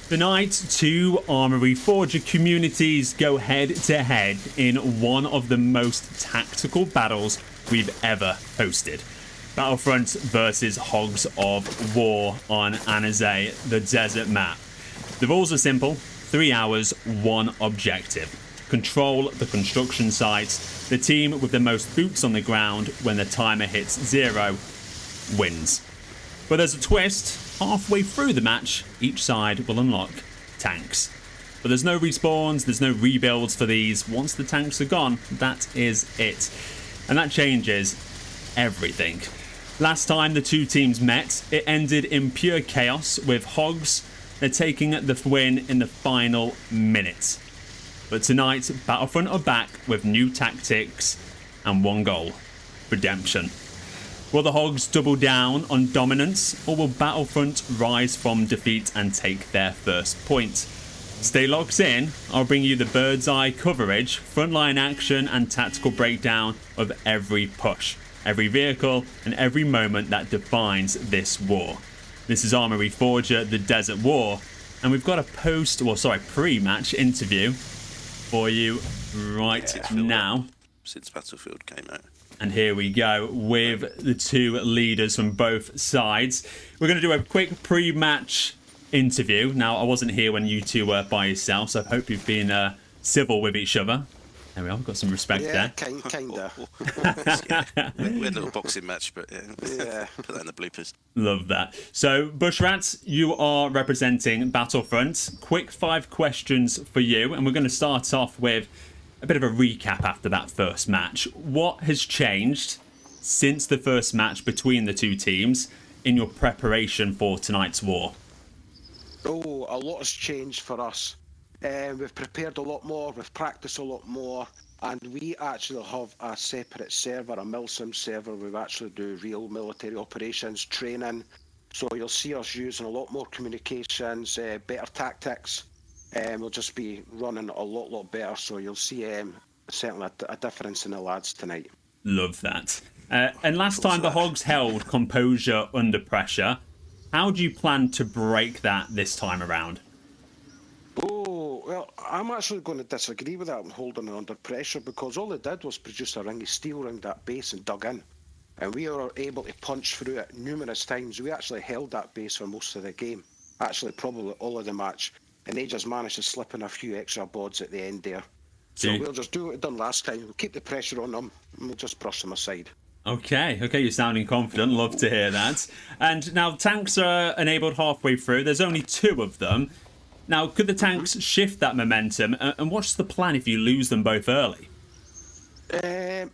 Tonight, two Arma Reforger communities go head-to-head in one of the most tactical battles we've ever hosted. Battlefront versus Hogs of War on Annizay, the desert map. The rules are simple: 3 hours, one objective. Control the construction sites. The team with the most boots on the ground when the timer hits 0 wins. But there's a twist. Halfway through the match, each side will unlock tanks. But there's no respawns, there's no rebuilds for these. Once the tanks are gone, that is it. And that changes everything. Last time the two teams met, it ended in pure chaos with HOGS. They're taking the win in the final minute. But tonight, Battlefront are back with new tactics and one goal: redemption. Will the Hogs double down on dominance, or will Battlefront rise from defeat and take their first point? Stay locked in. I'll bring you the bird's eye coverage, frontline action and tactical breakdown of every push, every vehicle and every moment that defines this war. This is Arma Reforger, the Desert War, and we've got a pre-match interview for you right now. Since Battlefield came out. And here we go with the two leaders from both sides. We're going to do a quick pre-match interview. Now, I wasn't here when you two were by yourself, so I hope you've been civil with each other. There we are, we've got some respect there. Kinda. We're a little boxing match, but yeah, put that in the bloopers. Love that. So, Bushrats, you are representing Battlefront. Quick 5 questions for you, and we're going to start off with a bit of a recap after that first match. What has changed since the first match between the two teams in your preparation for tonight's war? Oh, a lot has changed for us. We've prepared a lot more, we've practiced a lot more, and we actually have a separate server, a milsim server. We actually do real military operations training. So you'll see us using a lot more communications, better tactics. We'll just be running a lot better, so you'll see certainly a difference in the lads tonight. Love that. And last time the Hogs held composure under pressure. How do you plan to break that this time around? Oh, well, I'm actually going to disagree with that and holding it under pressure, because all they did was produce a ring of steel around that base and dug in. And we were able to punch through it numerous times. We actually held that base for most of the game, actually probably all of the match. And they just managed to slip in a few extra bods at the end there. So we'll just do what we done last time. We'll keep the pressure on them and we'll just brush them aside. Okay, you're sounding confident. Love to hear that. And now tanks are enabled halfway through. There's only 2 of them. Now, could the tanks shift that momentum? And what's the plan if you lose them both early?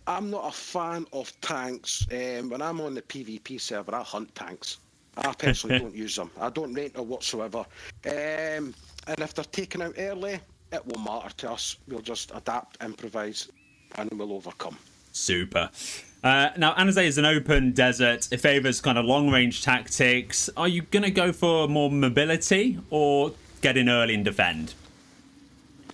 I'm not a fan of tanks. When I'm on the PvP server, I hunt tanks. I personally don't use them. I don't rate them whatsoever. And if they're taken out early, it won't matter to us. We'll just adapt, improvise, and we'll overcome. Super. Now, Annizay is an open desert. It favours kind of long-range tactics. Are you going to go for more mobility or get in early and defend?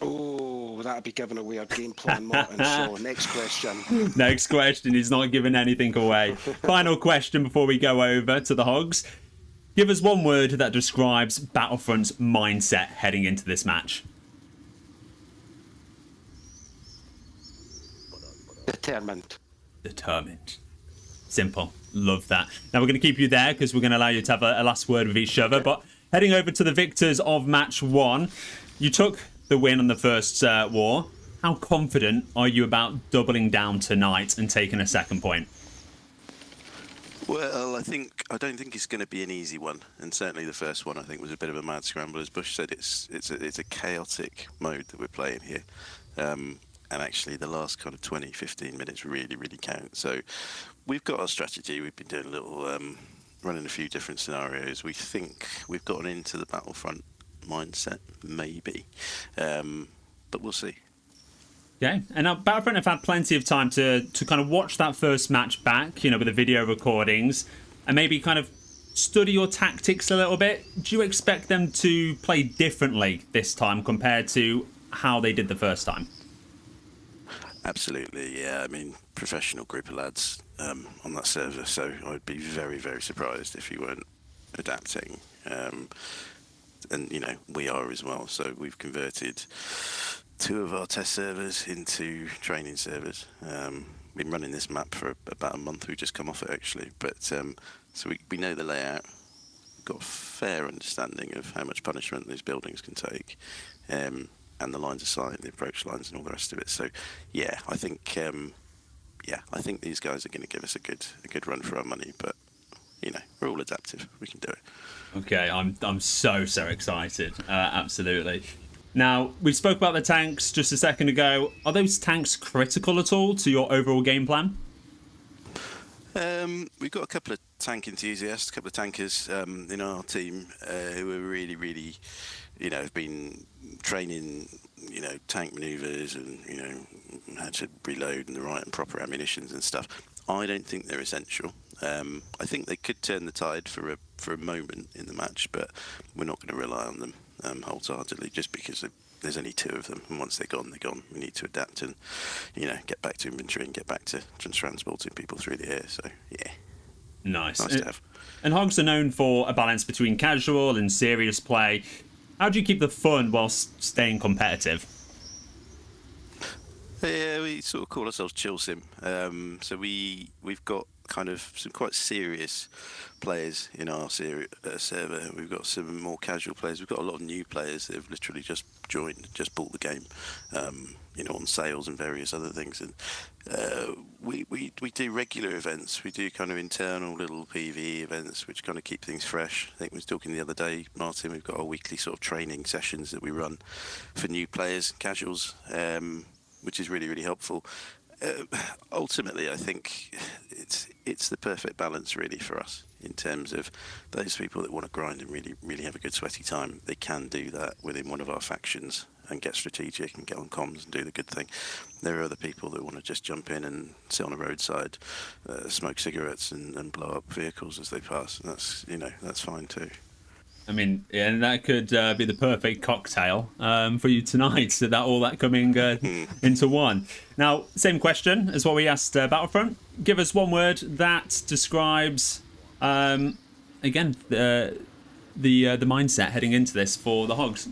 Oh, that'd be giving away our game plan, Martin. So, next question. Next question. He's not giving anything away. Final question before we go over to the Hogs. Give us one word that describes Battlefront's mindset heading into this match. Determined. Determined. Simple. Love that. Now we're going to keep you there because we're going to allow you to have a last word with each other. But heading over to the victors of match 1, you took the win on the first war. How confident are you about doubling down tonight and taking a second point? Well, I don't think it's going to be an easy one, and certainly the first one I think was a bit of a mad scramble. As Bush said, it's a chaotic mode that we're playing here, and actually the last kind of 20-15 minutes really count. So we've got our strategy. We've been doing a little running a few different scenarios. We think we've gotten into the Battlefront mindset, maybe, but we'll see. Okay, and now Battlefront have had plenty of time to kind of watch that first match back, with the video recordings, and maybe kind of study your tactics a little bit. Do you expect them to play differently this time compared to how they did the first time? Absolutely, yeah. I mean, professional group of lads on that server, so I'd be very surprised if you weren't adapting. and you know we are as well. So we've converted 2 of our test servers into training servers. Been running this map for about a month. We've just come off it actually, but so we know the layout. Got a fair understanding of how much punishment these buildings can take, and the lines of sight, the approach lines, and all the rest of it. So, yeah, I think these guys are going to give us a good run for our money. But you know, we're all adaptive. We can do it. Okay, I'm so excited. Absolutely. Now, we spoke about the tanks just a second ago. Are those tanks critical at all to your overall game plan? We've got a couple of tank enthusiasts, a couple of tankers in our team who are really, you know, have been training, you know, tank maneuvers and, you know, how to reload and the right and proper ammunitions and stuff. I don't think they're essential. I think they could turn the tide for a moment in the match, but we're not going to rely on them wholeheartedly just because there's only 2 of them, and once they're gone, they're gone. We need to adapt and, you know, get back to infantry and get back to transporting people through the air. So, yeah. Nice to have. And HOGS are known for a balance between casual and serious play. How do you keep the fun whilst staying competitive? Yeah, we sort of call ourselves Chill Sim. So we've got kind of some quite serious players in our server. We've got some more casual players. We've got a lot of new players that have literally just joined, just bought the game, you know, on sales and various other things. And we do regular events. We do kind of internal little PvE events, which kind of keep things fresh. I think we was talking the other day, Martin, we've got our weekly sort of training sessions that we run for new players, casuals, which is really helpful. Ultimately, I think it's the perfect balance really for us in terms of those people that want to grind and really have a good sweaty time. They can do that within one of our factions and get strategic and get on comms and do the good thing. There are other people that want to just jump in and sit on a roadside, smoke cigarettes and blow up vehicles as they pass. And that's, you know, that's fine too. I mean, yeah, and that could be the perfect cocktail for you tonight. So that all that coming into one. Now, same question as what we asked Battlefront. Give us one word that describes, again, the mindset heading into this for the HOGS.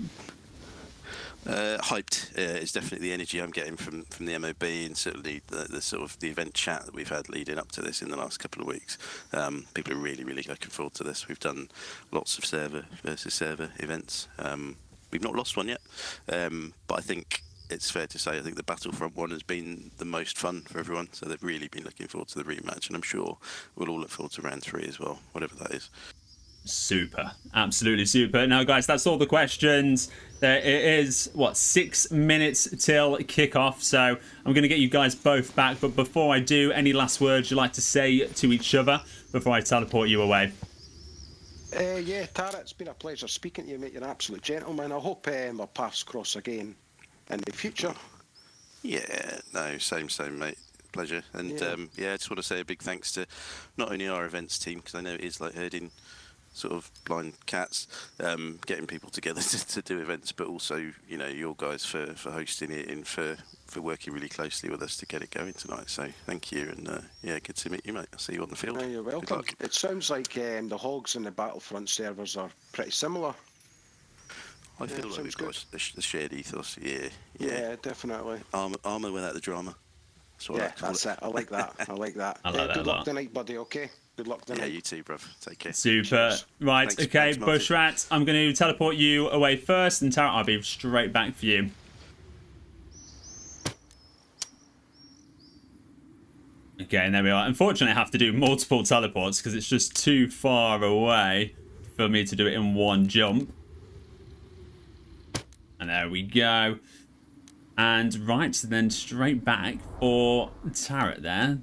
Hyped is definitely the energy I'm getting from the MOB, and certainly the sort of the event chat that we've had leading up to this in the last couple of weeks. People are really looking forward to this. We've done lots of server versus server events. We've not lost one yet, but I think it's fair to say I think the Battlefront one has been the most fun for everyone. So they've really been looking forward to the rematch, and I'm sure we'll all look forward to round 3 as well, whatever that is. Super, absolutely super. Now, guys, that's all the questions. There it is, 6 minutes till kickoff. So I'm going to get you guys both back. But before I do, any last words you'd like to say to each other before I teleport you away? Yeah, Tara, it's been a pleasure speaking to you, mate. You're an absolute gentleman. I hope our paths cross again in the future. Yeah, no, same, mate. Pleasure. And I just want to say a big thanks to not only our events team, because I know it is like herding sort of blind cats, getting people together to do events, but also, you know, your guys for hosting it and for working really closely with us to get it going tonight. So thank you, and good to meet you, mate. I'll see you on the field. You're welcome. It sounds like the HOGS and the Battlefront servers are pretty similar. I feel like we've got the shared ethos. Yeah, definitely. Arma without the drama. That's it. I like that. I like that. I like that good a luck lot. tonight, buddy. Okay. Good luck tonight. Yeah, you too, bruv. Take care. Super. Cheers. Right, Thanks, okay, thanks, Martin. Bushrat, I'm going to teleport you away first, and Tara, I'll be straight back for you. Okay, and there we are. Unfortunately, I have to do multiple teleports because it's just too far away for me to do it in one jump. And there we go. And right, then straight back for Tarot there.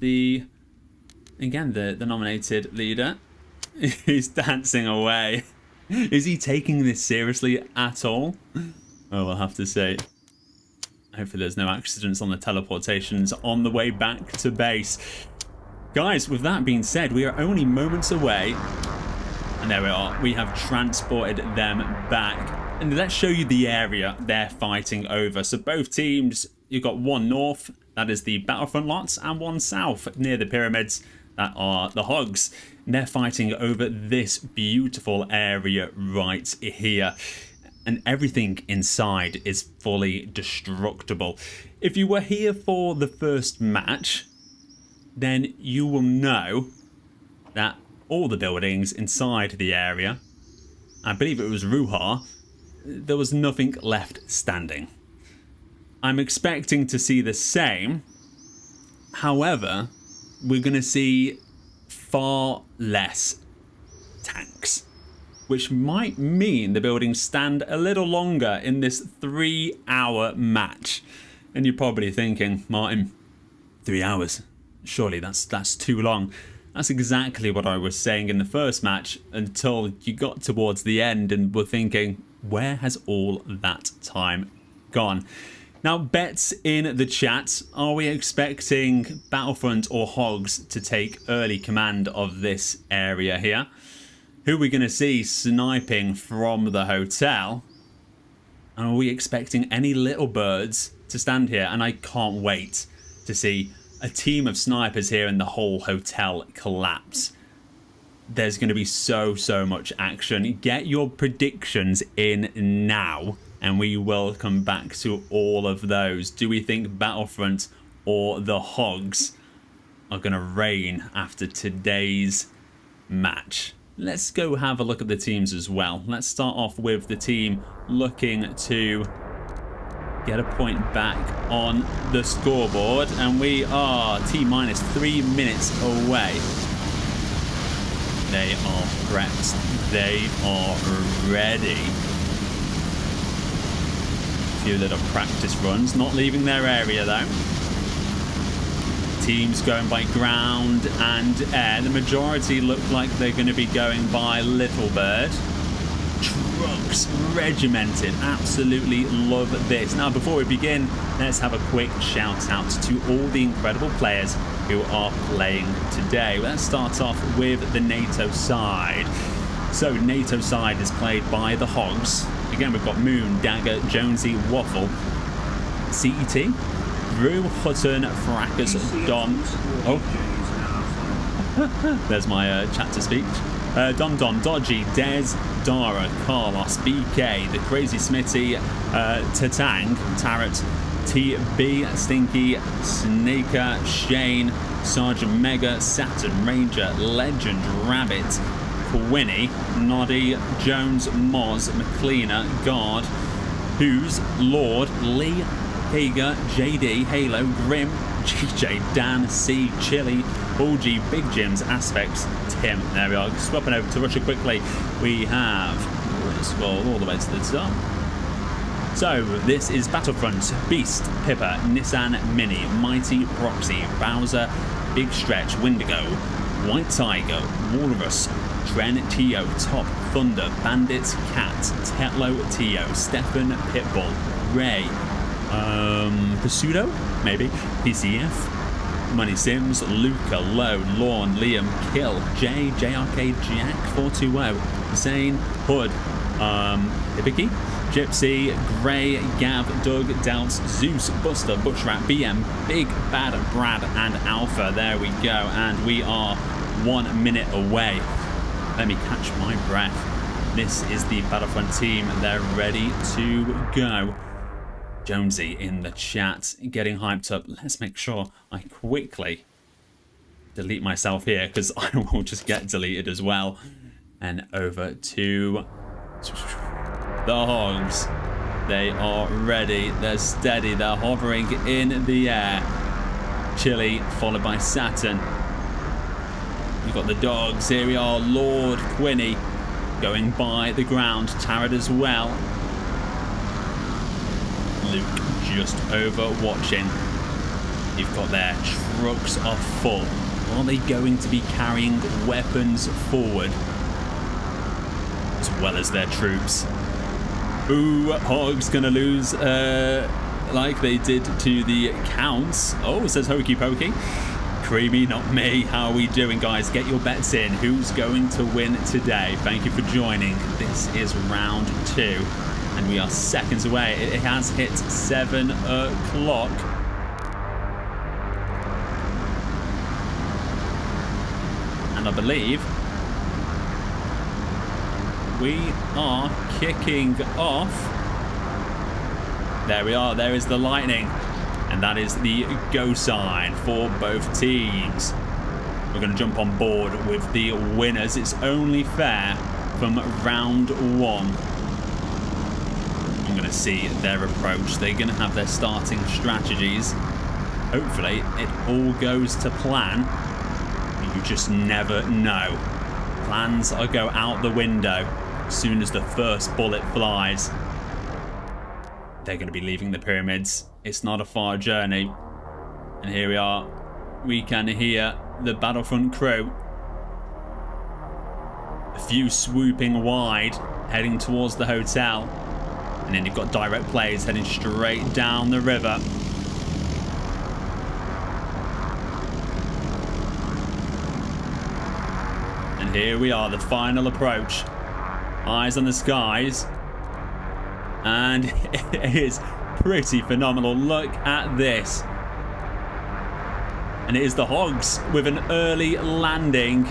Again, the nominated leader. He's dancing away. Is he taking this seriously at all? Oh, we'll have to see. Hopefully there's no accidents on the teleportations on the way back to base. Guys, with that being said, we are only moments away. And there we are. We have transported them back. And let's show you the area they're fighting over. So both teams, you've got one north, that is the Battlefront lots, and one south near the pyramids. that are the HOGS. They're fighting over this beautiful area right here. And everything inside is fully destructible. If you were here for the first match, then you will know that all the buildings inside the area, I believe it was Ruha, there was nothing left standing. I'm expecting to see the same. However, we're going to see far less tanks, which might mean the buildings stand a little longer in this 3-hour match. And you're probably thinking, Martin, 3 hours? Surely that's too long. That's exactly what I was saying in the first match until you got towards the end and were thinking, where has all that time gone? Now, bets in the chat. Are we expecting Battlefront or HOGS to take early command of this area here? Who are we going to see sniping from the hotel? And are we expecting any little birds to stand here? And I can't wait to see a team of snipers here and the whole hotel collapse. There's going to be so much action. Get your predictions in now, and we will come back to all of those. Do we think Battlefront or the HOGS are going to reign after today's match? Let's go have a look at the teams as well. Let's start off with the team looking to get a point back on the scoreboard, and we are T-minus 3 minutes away. They are prepped. They are ready. A few little practice runs, not leaving their area though. Teams going by ground and air. The majority look like they're going to be going by Little Bird. Trucks regimented. Absolutely love this. Now, before we begin, let's have a quick shout out to all the incredible players who are playing today. Let's start off with the NATO side. So, NATO side is played by the HOGS. Again, we've got Moon, Dagger, Jonesy, Waffle, CET, Drew, Hutton, Fracas, Dom. Oh, there's my chat to speech. Dom, Dodgy, Dez, Dara, Carlos, BK, The Crazy Smitty, Tatang, Tarot, TB, Stinky, Snaker, Shane, Sergeant Mega, Saturn, Ranger, Legend, Rabbit, Quinny, Noddy, Jones, Moz, McLeana, Guard, Who's, Lord, Lee, Hager, JD, Halo, Grim, GJ, Dan, C, Chili, Bulgy, Big Jim's, Aspects, Tim. There we are. Swapping over to Russia quickly. We have, let's scroll all the way to the top. So, this is Battlefront, Beast, Pippa, Nissan Mini, Mighty, Proxy, Bowser, Big Stretch, Windigo, White Tiger, Walrus, Tren, Tio, Top, Thunder, Bandits, Cat, Tetlo, Tio, Stefan, Pitbull, Ray, Pseudo, maybe, PCF, Money Sims, Luca, Low, Lorne, Liam, Kill, J, JRK, Jack, 420, Zane, Hood, Hibiki, Gypsy, Gray, Gav, Doug, Doubts, Zeus, Buster, Bushrat, BM, Big Bad Brad, and Alpha. There we go, and we are 1 minute away. Let me catch my breath. This is the Battlefront team. They're ready to go. Jonesy in the chat, getting hyped up. Let's make sure I quickly delete myself here, because I will just get deleted as well. And over to the HOGS. They are ready. They're steady. They're hovering in the air. Chili, followed by Saturn. We've got the dogs. Here we are. Lord, Quinny, going by the ground. Tarot as well. Luke just over watching. You've got their trucks are full. Are they going to be carrying weapons forward as well as their troops? Ooh, HOGS gonna lose like they did to the Counts. Oh, says Hokey Pokey. Creamy, not me. How are we doing, guys? Get your bets in. Who's going to win today? Thank you for joining. This is round 2. And we are seconds away. It has hit 7 o'clock. And I believe we are kicking off. There we are. There is the lightning. And that is the go sign for both teams. We're going to jump on board with the winners. It's only fair from round one. I'm going to see their approach. They're going to have their starting strategies. Hopefully, it all goes to plan. You just never know. Plans are go out the window as soon as the first bullet flies. They're going to be leaving the pyramids. It's not a far journey. And here we are. We can hear the Battlefront crew. A few swooping wide, heading towards the hotel. And then you've got direct plays heading straight down the river. And here we are, the final approach. Eyes on the skies. And it is pretty phenomenal. Look at this. And it is the HOGS with an early landing.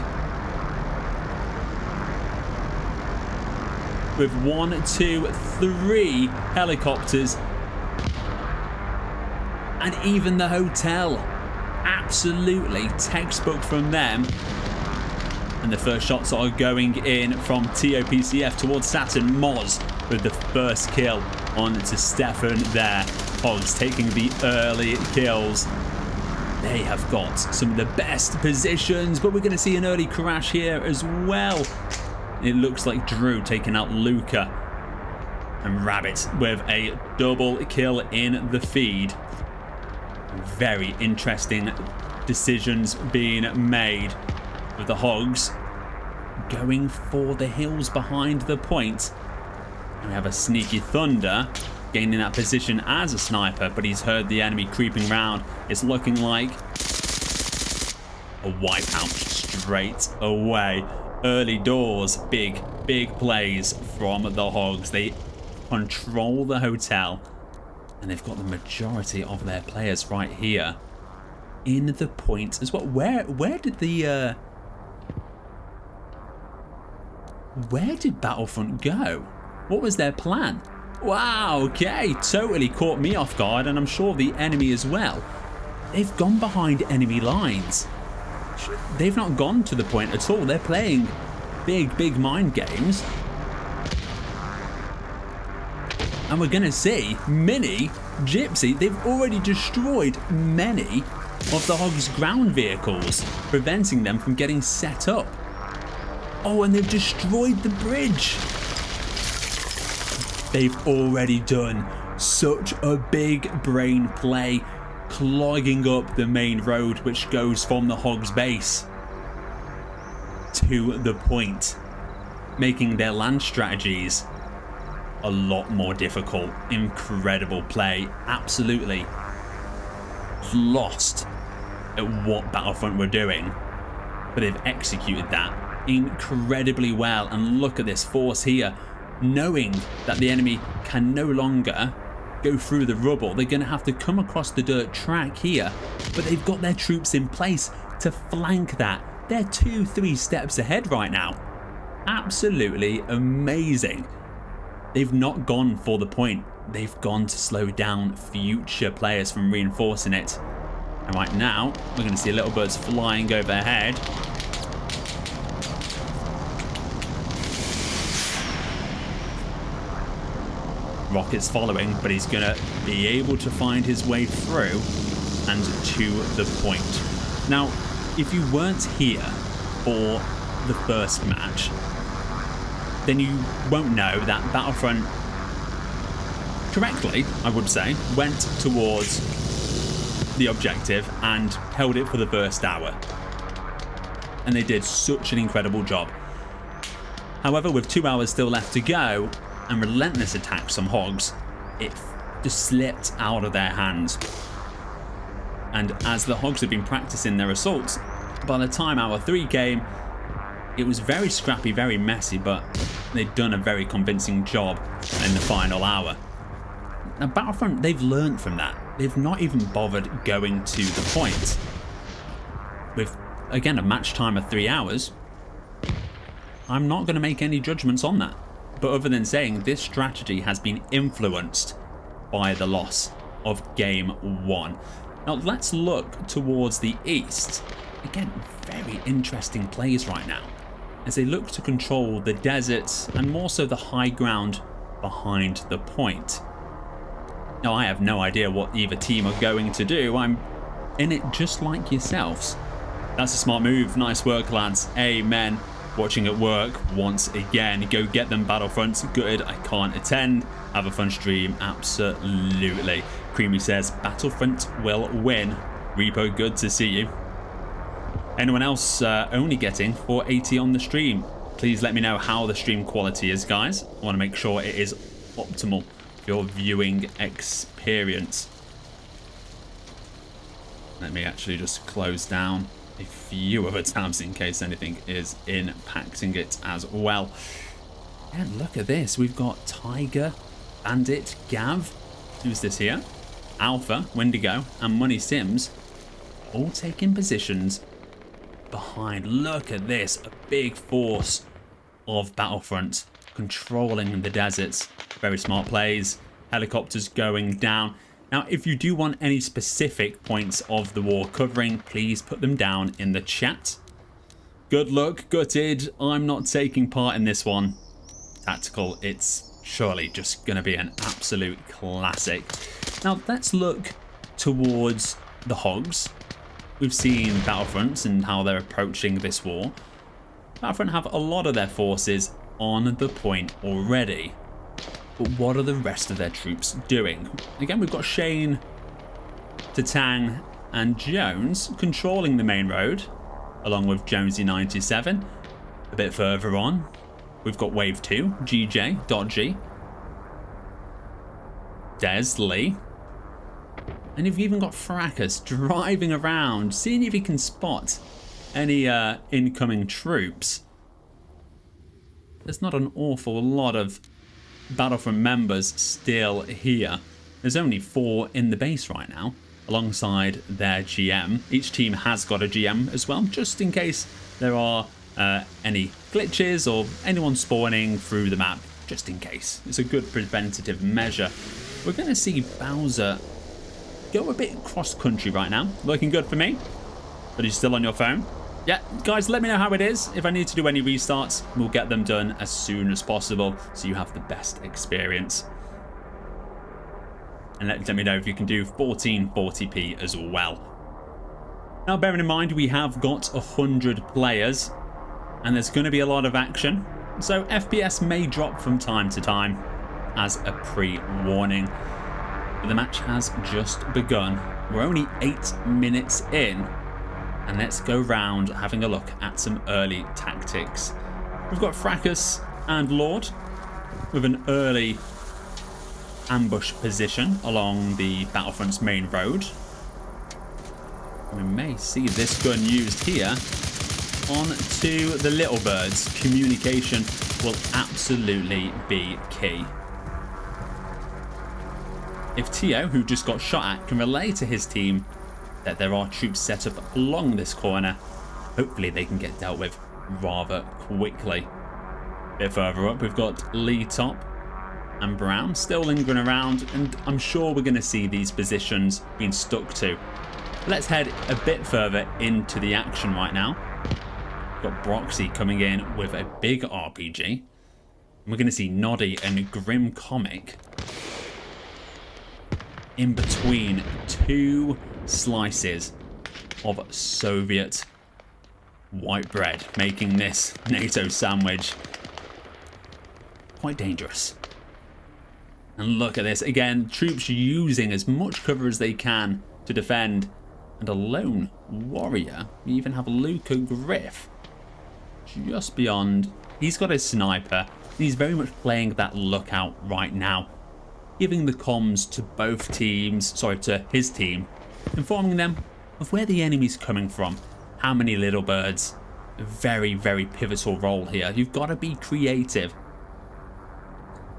With 1, 2, 3 helicopters. And even the hotel. Absolutely textbook from them. And the first shots are going in from TOPCF towards Saturn. Moz with the first kill on to Stefan there. HOGS taking the early kills. They have got some of the best positions, but we're going to see an early crash here as well. It looks like Drew taking out Luca. And Rabbit with a double kill in the feed. Very interesting decisions being made with the HOGS going for the hills behind the point. And we have a Sneaky Thunder gaining that position as a sniper, but he's heard the enemy creeping round. It's looking like a wipeout straight away. Early doors, big plays from the HOGS. They control the hotel, and they've got the majority of their players right here in the point as well. Where did Battlefront go? What was their plan? Wow, okay, totally caught me off guard, and I'm sure the enemy as well. They've gone behind enemy lines. They've not gone to the point at all. They're playing big mind games. And we're going to see Mini, Gypsy, they've already destroyed many of the HOGS ground vehicles, preventing them from getting set up. Oh, and they've destroyed the bridge. They've already done such a big brain play, clogging up the main road which goes from the HOGS base to the point, making their land strategies a lot more difficult. Incredible play. Absolutely lost at what Battlefront were doing, but they've executed that incredibly well. And look at this force here, knowing that the enemy can no longer go through the rubble. They're going to have to come across the dirt track here, but they've got their troops in place to flank that. They're 2-3 steps ahead right now. Absolutely amazing. They've not gone for the point. They've gone to slow down future players from reinforcing it. And right now, we're going to see little birds flying overhead. Rocket's following, but he's going to be able to find his way through and to the point. Now, if you weren't here for the first match, then you won't know that Battlefront, correctly, I would say, went towards the objective and held it for the first hour. And they did such an incredible job. However, with 2 hours still left to go, and relentless attacks on HOGS, it just slipped out of their hands. And as the HOGS had been practicing their assaults, by the time hour 3 came, it was very scrappy, very messy, but they'd done a very convincing job in the final hour. Now Battlefront, they've learned from that. They've not even bothered going to the point. With again, a match time of 3 hours, I'm not going to make any judgments on that. But other than saying this strategy has been influenced by the loss of game 1. Now let's look towards the east. Again, very interesting plays right now as they look to control the deserts and more so the high ground behind the point. Now I have no idea what either team are going to do. I'm in it just like yourselves. That's a smart move. Nice work, lads. Amen. Watching it work once again. Go get them, Battlefront. Good, I can't attend. Have a fun stream. Absolutely. Creamy says, Battlefront will win. Repo, good to see you. Anyone else only getting 480 on the stream? Please let me know how the stream quality is, guys. I want to make sure it is optimal for your viewing experience. Let me actually just close down a few other tabs in case anything is impacting it as well. And look at this. We've got Tiger, Bandit, Gav. Who's this here? Alpha, Wendigo, and Money Sims all taking positions behind. Look at this. A big force of Battlefront controlling the deserts. Very smart plays. Helicopters going down. Now, if you do want any specific points of the war covering, please put them down in the chat. Good luck, Gutted. I'm not taking part in this one. Tactical, it's surely just going to be an absolute classic. Now, let's look towards the HOGS. We've seen Battlefronts and how they're approaching this war. Battlefront have a lot of their forces on the point already. But what are the rest of their troops doing? Again, we've got Shane, Tatang, and Jones controlling the main road, along with Jonesy 97. A bit further on, we've got Wave 2, GJ.G, Des Lee, and you've even got Fracas driving around, seeing if he can spot any incoming troops. There's not an awful lot of Battlefront members still here. There's only 4 in the base right now, alongside their GM. Each team has got a GM as well, just in case there are any glitches or anyone spawning through the map, just in case. It's a good preventative measure. We're going to see Bowser go a bit cross-country right now. Looking good for me. But he's still on your phone. Yeah, guys, let me know how it is. If I need to do any restarts, we'll get them done as soon as possible so you have the best experience. And let me know if you can do 1440p as well. Now, bearing in mind, we have got 100 players and there's going to be a lot of action. So FPS may drop from time to time as a pre-warning. But the match has just begun. We're only 8 minutes in. And let's go round having a look at some early tactics. We've got Fracas and Lord with an early ambush position along the Battlefront's main road. We may see this gun used here onto the Little Birds. Communication will absolutely be key. If Tio, who just got shot at, can relay to his team that there are troops set up along this corner, hopefully they can get dealt with rather quickly. A bit further up, we've got Lee Top and Brown still lingering around, and I'm sure we're going to see these positions being stuck to. Let's head a bit further into the action right now. We've got Broxy coming in with a big RPG. And we're going to see Noddy and Grim Comic in between 2 slices of Soviet white bread, making this NATO sandwich quite dangerous. And look at this again, troops using as much cover as they can to defend, and a lone warrior. We even have Luca Griff just beyond. He's got a sniper. He's very much playing that lookout right now, giving the comms to both teams, to his team, informing them of where the enemy's coming from, how many little birds. A very, very pivotal role here. You've got to be creative.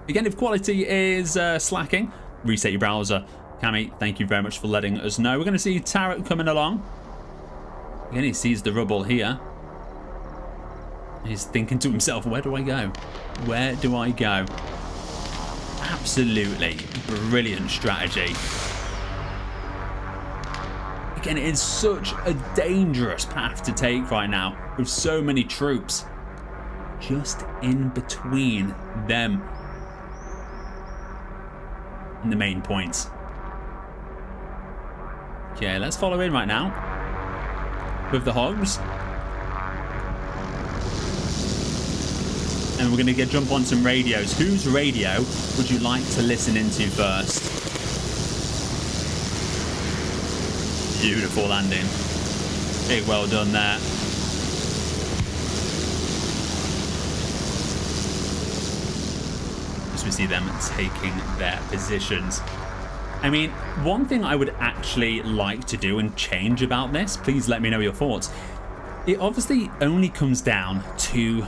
Again, if quality is slacking, reset your browser. Cami, thank you very much for letting us know. We're going to see Tarot coming along. Again, he sees the rubble here. He's thinking to himself, where do I go? Where do I go? Absolutely brilliant strategy. Again, it is such a dangerous path to take right now with so many troops just in between them and the main points. Okay, let's follow in right now with the HOGS. And we're going to jump on some radios. Whose radio would you like to listen into first? Beautiful landing. Big well done there. As we see them taking their positions. I mean, one thing I would actually like to do and change about this, please let me know your thoughts. It obviously only comes down to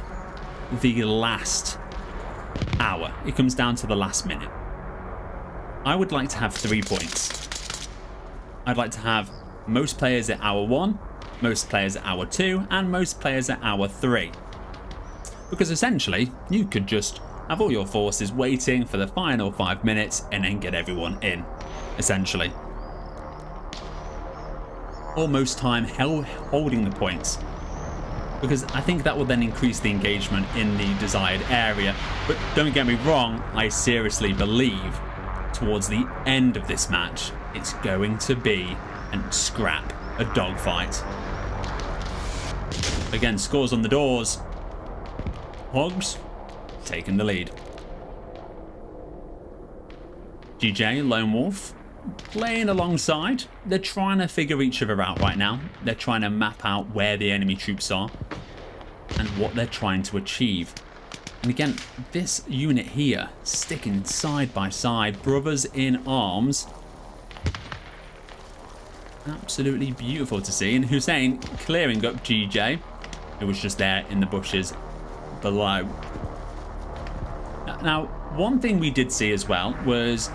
the last hour. It comes down to the last minute. I would like to have 3 points. I'd like to have most players at hour 1, most players at hour 2, and most players at hour 3. Because essentially, you could just have all your forces waiting for the final 5 minutes and then get everyone in, essentially. Or most time holding the points. Because I think that will then increase the engagement in the desired area. But don't get me wrong, I seriously believe towards the end of this match, it's going to be a scrap, a dogfight. Again, scores on the doors. HOGS taking the lead. GJ, Lone Wolf, playing alongside. They're trying to figure each other out right now. They're trying to map out where the enemy troops are and what they're trying to achieve. And again, this unit here, sticking side by side, brothers in arms. Absolutely beautiful to see. And Hussein clearing up GJ, who was just there in the bushes below. Now, one thing we did see as well was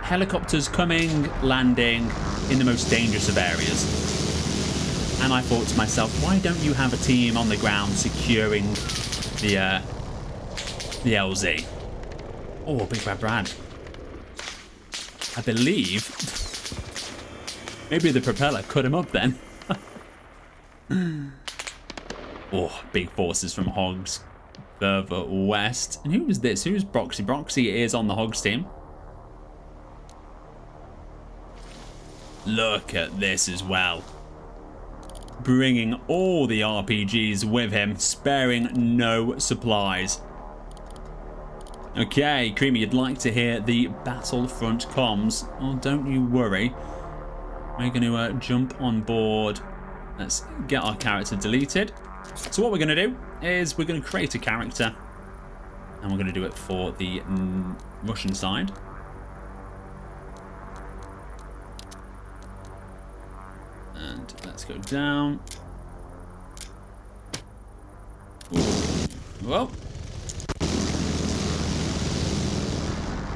helicopters coming, landing in the most dangerous of areas. And I thought to myself, why don't you have a team on the ground securing the LZ? Oh, Big Bad Brad. I believe maybe the propeller cut him up then. Oh, big forces from HOGS further west. And who was this? Who's Broxy? Broxy is on the HOGS team. Look at this as well. Bringing all the RPGs with him, sparing no supplies. Okay, Creamy, you'd like to hear the Battlefront comms. Oh, don't you worry. We're going to jump on board. Let's get our character deleted. So what we're going to do is we're going to create a character. And we're going to do it for the Russian side. And let's go down. Ooh. Well.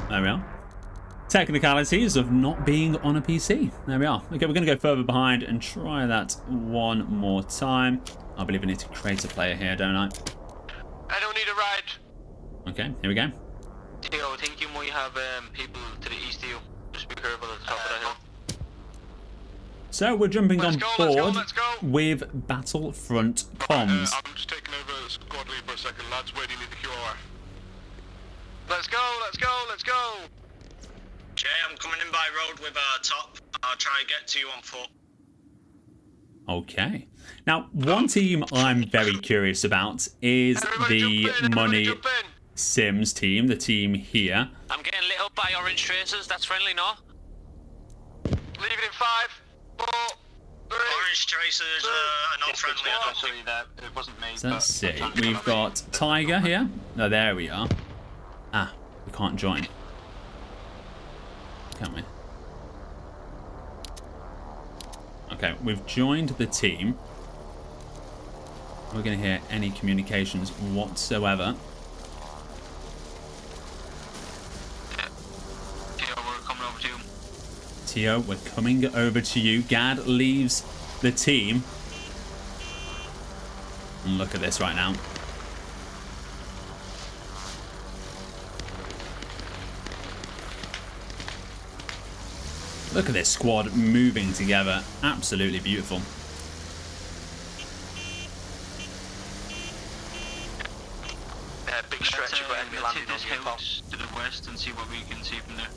There we are. Technicalities of not being on a PC. There we are. Okay, we're going to go further behind and try that one more time. I believe I need to create a player here, don't I? I don't need a ride. Okay, here we go. Theo, I think you might have people to the east of you. Just be careful at the top of the hill. So we're jumping on board let's go. with Battlefront comms. I'm just taking over squad lead for a second, lads. Where do you need the QR? Let's go, let's go, let's go. Jay, I'm coming in by road with top. I'll try and get to you on foot. Okay. Now, one team I'm very curious about is the Money Sims team, the team here. I'm getting lit up by orange tracers. That's friendly, no? Leave it in 5, 4, 3. Orange tracers are not friendly. I don't think that it wasn't me. So let's see. We've got Tiger here. Oh, there we are. Ah, we can't join. Can we? Okay, we've joined the team. We're going to hear any communications whatsoever. Theo, we're coming over to you. Tio, we're coming over to you. Gad leaves the team. And look at this right now. Look at this squad moving together. Absolutely beautiful. Big stretch of enemy landing on this you, pal. house to the west and see what we can see from there.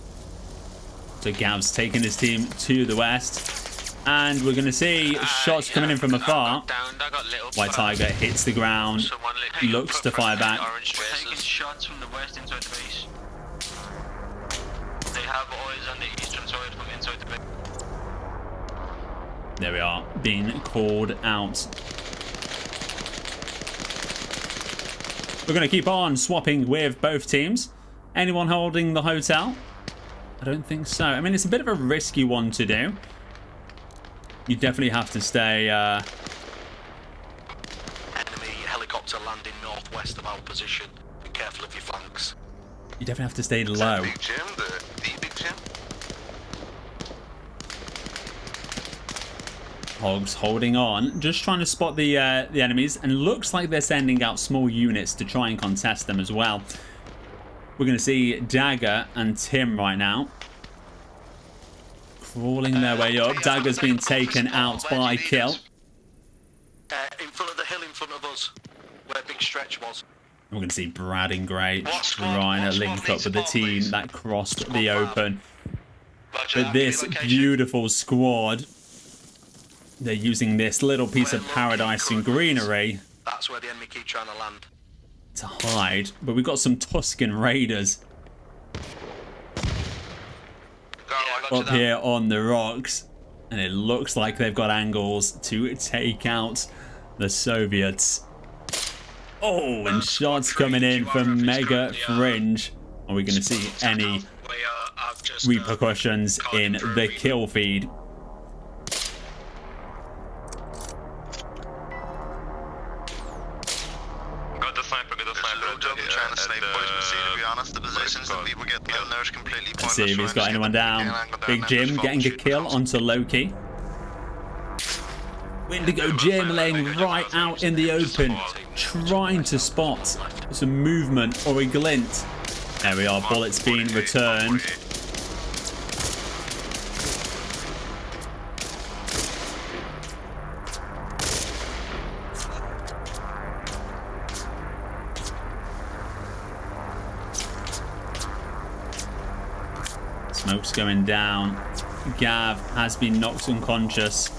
So Gav's taking his team to the west. And we're going to see shots coming in from afar. White Tiger hits the ground, looks to fire back. We're taking shots from the west inside the base. They have eyes on the eastern side from inside the base. There we are, being called out. We're going to keep on swapping with both teams. Anyone holding the hotel? I don't think so. I mean, it's a bit of a risky one to do. You definitely have to stay... Enemy helicopter landing northwest of our position. Be careful of your flanks. You definitely have to stay low. Big Jim, the Big Jim. Hogs holding on, just trying to spot the enemies, and looks like they're sending out small units to try and contest them as well. We're going to see Dagger and Tim right now. Crawling their way up. Dagger's been taken out by Kill. In front of the hill in front of us, where Big Stretch was. We're going to see Brad and Gray trying to link up with the team that crossed the open. But this beautiful squad, they're using this little piece of paradise and greenery. That's where the enemy keep trying to land. To hide. But we've got some Tuscan Raiders up here on the rocks, and it looks like they've got angles to take out the Soviets. Oh, and shots coming in from Mega Fringe. Are we going to see any repercussions in the kill feed? Got the sniper, trying to stay poised, to be honest. The positions that we were getting down there is completely pointless. Let's see if he's got anyone down. Big Jim getting a kill onto Loki. Windigo Jim laying right out in the open, trying to spot some movement or a glint. There we are, bullets being returned. Smoke's going down. Gav has been knocked unconscious.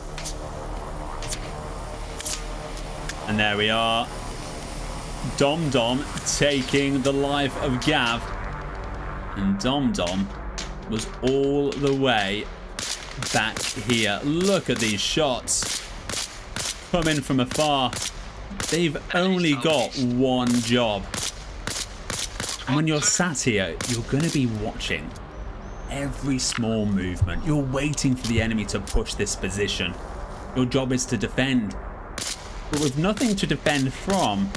And there we are. Dom Dom taking the life of Gav. And Dom Dom was all the way back here. Look at these shots coming from afar. They've only got one job. And when you're sat here, you're going to be watching every small movement. You're waiting for the enemy to push this position. Your job is to defend. But with nothing to defend from,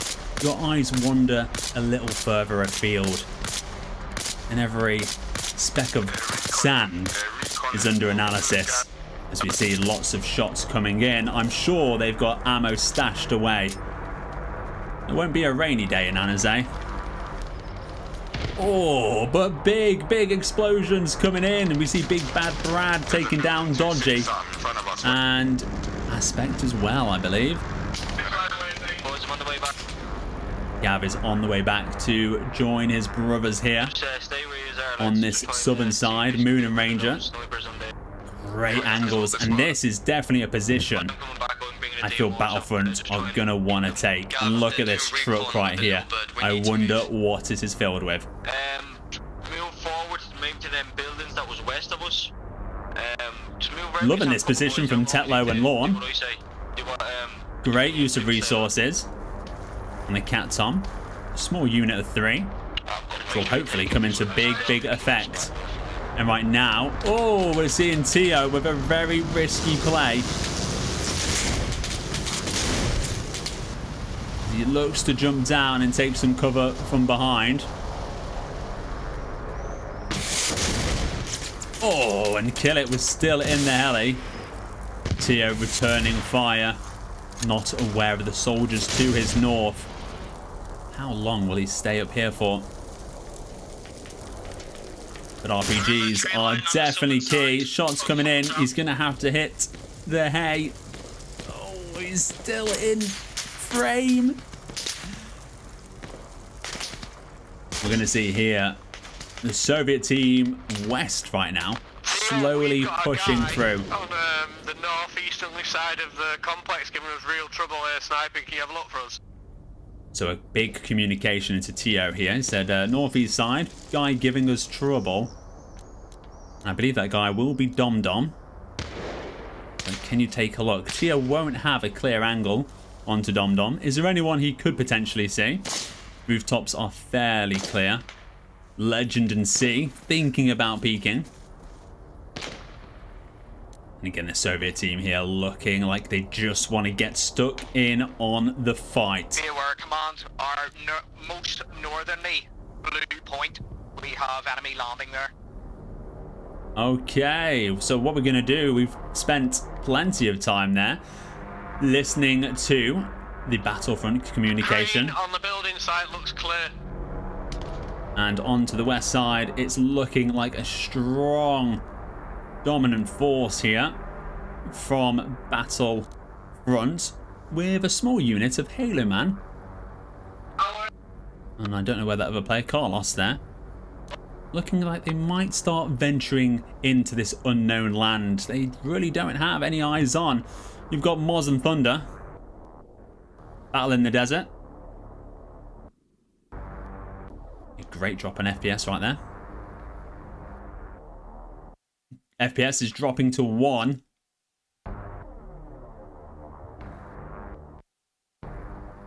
your eyes wander a little further afield. And every speck of sand is under analysis. As we see lots of shots coming in, I'm sure they've got ammo stashed away. It won't be a rainy day in Annizay. Oh, but big explosions coming in. And we see Big Bad Brad taking down Dodgy. And Aspect as well, I believe. Gav is on the way back to join his brothers here on this southern side. Moon and Ranger. Great angles, and this is definitely a position I feel Battlefront are gonna want to take. And look at this truck right here. I wonder what it is filled with. Move forward, maybe to them buildings that was west of us. Loving this position from Tetlow and Lawn. Great use of resources. And the Cat Tom, a small unit of 3, which will hopefully come into big effect. And right now, oh, we're seeing Tio with a very risky play. He looks to jump down and take some cover from behind. Oh, and Kill It was still in the heli. Tio returning fire. not aware of the soldiers to his north. How long will he stay up here for? But RPGs are definitely key. Shots coming in. He's going to have to hit the hay. Oh, he's still in frame. We're going to see here the Soviet team west right now, slowly pushing through. On the northeasterly side of the complex, giving us real trouble here sniping. Can you have a look for us? So a big communication into TO here. He said northeast side, guy giving us trouble. I believe that guy will be Dom Dom. So can you take a look? TO won't have a clear angle onto Dom Dom. Is there anyone he could potentially see? Rooftops are fairly clear. Legend and C thinking about peeking. And again, the Soviet team here looking like they just want to get stuck in on the fight. Be aware, command, our most northerly blue point. We have enemy landing there. Okay, so what we're going to do, we've spent plenty of time there listening to the Battlefront communication. Green on the building site looks clear. And on to the west side, it's looking like a strong dominant force here from Battlefront with a small unit of Halo Man. And I don't know where that other player, Carlos there. Looking like they might start venturing into this unknown land. They really don't have any eyes on. You've got Moz and Thunder. Battle in the desert. A great drop on FPS right there. FPS is dropping to 1.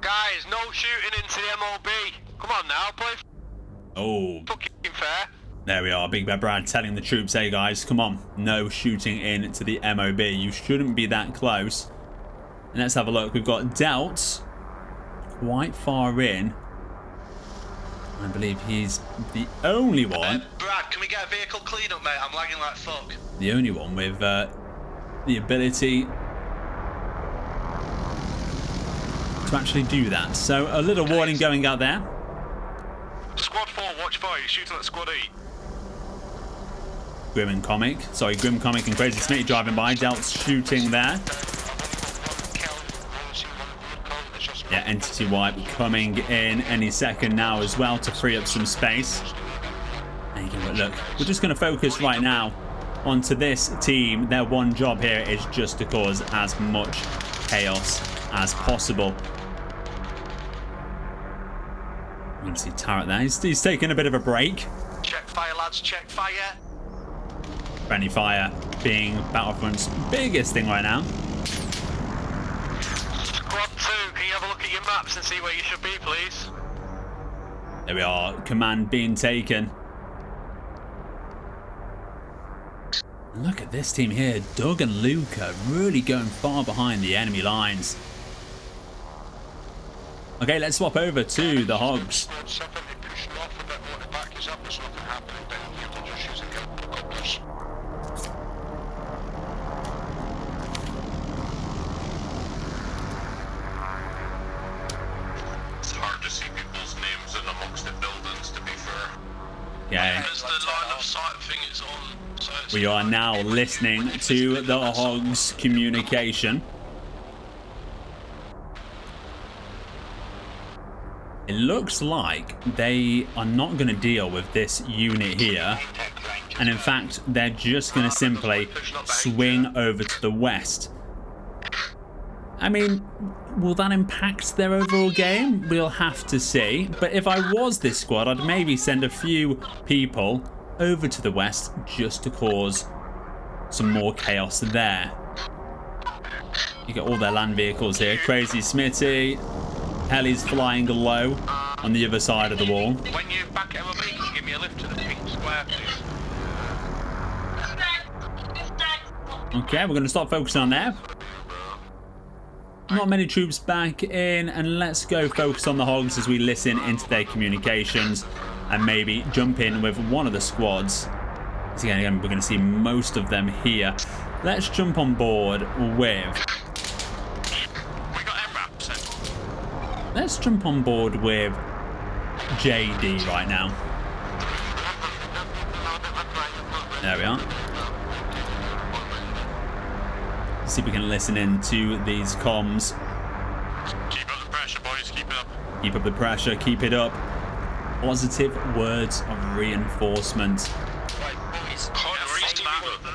Guys, no shooting into the MOB. Come on now, play fucking fair. There we are. Big Bad Brad telling the troops, hey guys, come on. No shooting into the MOB. You shouldn't be that close. And let's have a look. We've got Delt quite far in. I believe he's the only one. Brad, can we get a vehicle clean up, mate? I'm lagging like fuck. The only one with the ability to actually do that. So a little warning going out there. Squad 4, watch fire. You're shooting at Squad 8. Grim Comic and Crazy Smitty driving by. Delt's shooting there. Yeah, Entity Wipe coming in any second now as well to free up some space. There you go. Look, we're just going to focus right now onto this team. Their one job here is just to cause as much chaos as possible. I'm going to see Tarrant there. He's taking a bit of a break. Check fire, lads. Check fire. Friendly fire being Battlefront's biggest thing right now. Squad 2, can you have a look at your maps and see where you should be, please? There we are. Command being taken. Look at this team here. Doug and Luca really going far behind the enemy lines. Okay, let's swap over to the Hogs. It's hard to see people's names in amongst the buildings, to be fair. Okay. As the line of sight thing is on. So We are now listening to the Hogs communication. It looks like they are not going to deal with this unit here. And in fact, they're just going to simply swing over to the west. I mean, will that impact their overall game? We'll have to see. But if I was this squad, I'd maybe send a few people over to the west just to cause some more chaos there. You got all their land vehicles here. Crazy Smitty. Heli's flying low on the other side of the wall. when you back at MOB, can you give me a lift to the pink square, please? Okay, we're going to stop focusing on there. Not many troops back in, and let's go focus on the Hogs as we listen into their communications and maybe jump in with one of the squads. So again, we're going to see most of them here. Let's jump on board with Let's jump on board with JD right now. There we are. See if we can listen in to these comms. Keep up the pressure, boys. Keep it up. Keep up the pressure. Keep it up. Positive words of reinforcement. Right, boys.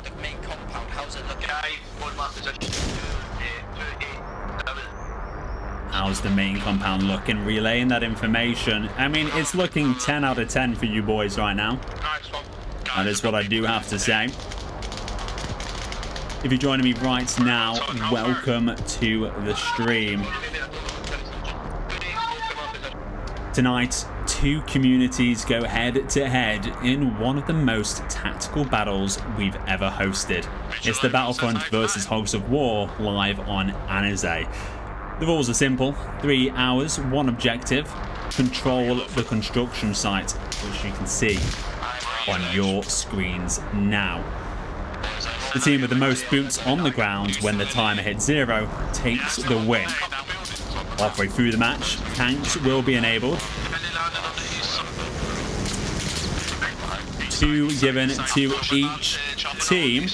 The main compound, how's it looking? How's the main compound looking? Relaying that information. I mean, it's looking 10 out of 10 for you boys right now. Nice one. That is what I do have to say. If you're joining me right now, welcome to the stream. Tonight, two communities go head to head in one of the most tactical battles we've ever hosted. It's the Battlefront versus Hogs of War live on Annizay. The rules are simple: 3 hours, one objective, control the construction site, which you can see on your screens now. The team with the most boots on the ground when the timer hits 0 takes the win. Halfway through the match, tanks will be enabled. 2 given to each team.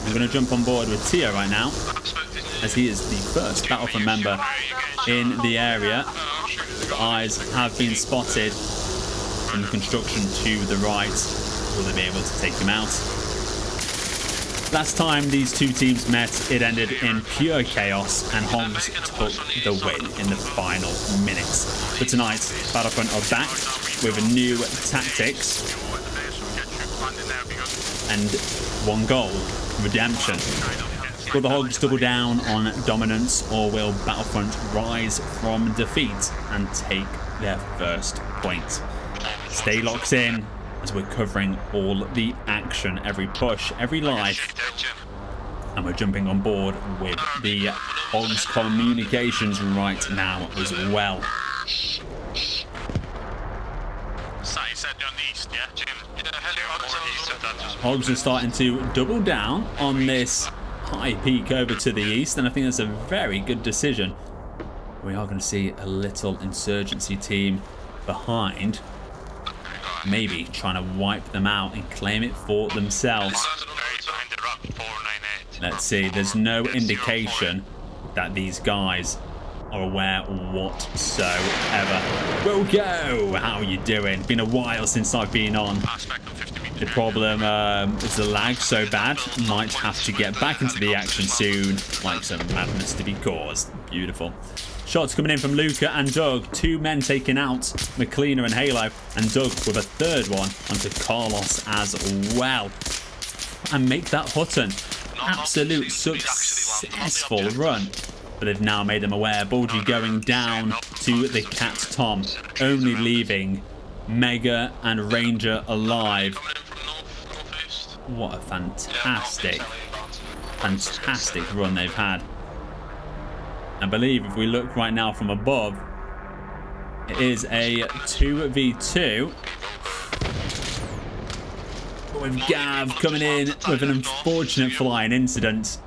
I'm going to jump on board with Tia right now, as he is the first Battlefront member in the area. The eyes have been spotted in the construction to the right. Will they be able to take him out? Last time these two teams met, it ended in pure chaos, and HOGS took the win in the final minutes. But tonight, Battlefront are back with new tactics and one goal: redemption. Will the HOGS double down on dominance, or will Battlefront rise from defeat and take their first point? Stay locked in, as we're covering all the action, every push, every life, and we're jumping on board with the HOGS communications right now as well. HOGS are starting to double down on this high peak over to the east, and I think that's a very good decision. We are going to see a little insurgency team behind, maybe trying to wipe them out and claim it for themselves. Let's see, there's no indication that these guys are aware whatsoever. We'll go! How are you doing? Been a while since I've been on. The problem is the lag so bad, might have to get back into the action soon, like some madness to be caused. Beautiful. Shots coming in from Luca and Doug. 2 men taken out, McLeaner and Halo, and Doug with a third one onto Carlos as well. And make that Hutton. Absolute successful run. But they've now made them aware. Bulgy going down to the Cat Tom, only leaving Mega and Ranger alive. What a fantastic run they've had. I believe if we look right now from above, it is a 2v2. With Gav coming in with an unfortunate flying incident.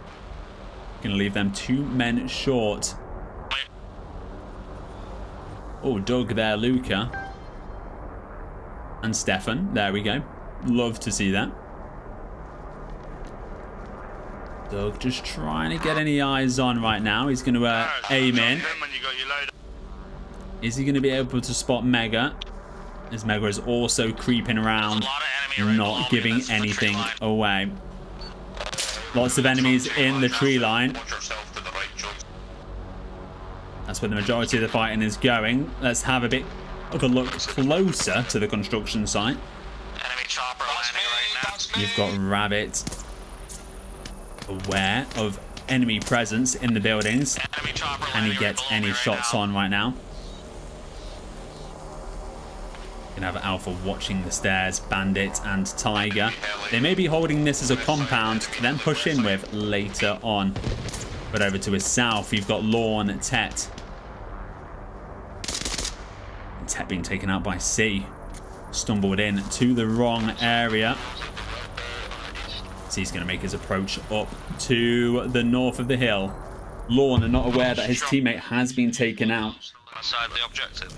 Gonna leave them 2 men short. Oh, Doug there, Luca. And Stefan, there we go. Love to see that. Doug just trying to get any eyes on right now. He's going to aim in. Is he going to be able to spot Mega? As Mega is also creeping around, not giving anything away. Lots of enemies in the tree line. That's where the majority of the fighting is going. Let's have a bit of a look closer to the construction site. You've got Rabbit aware of enemy presence in the buildings. Can he get any shots on right now? Gonna have Alpha watching the stairs, Bandit and Tiger. They may be holding this as a compound to then push in with later on. But over to his south, you've got Lorne, Tet. Tet being taken out by C. Stumbled in to the wrong area. C's going to make his approach up to the north of the hill. Lorne are not aware that his teammate has been taken out. outside the objective.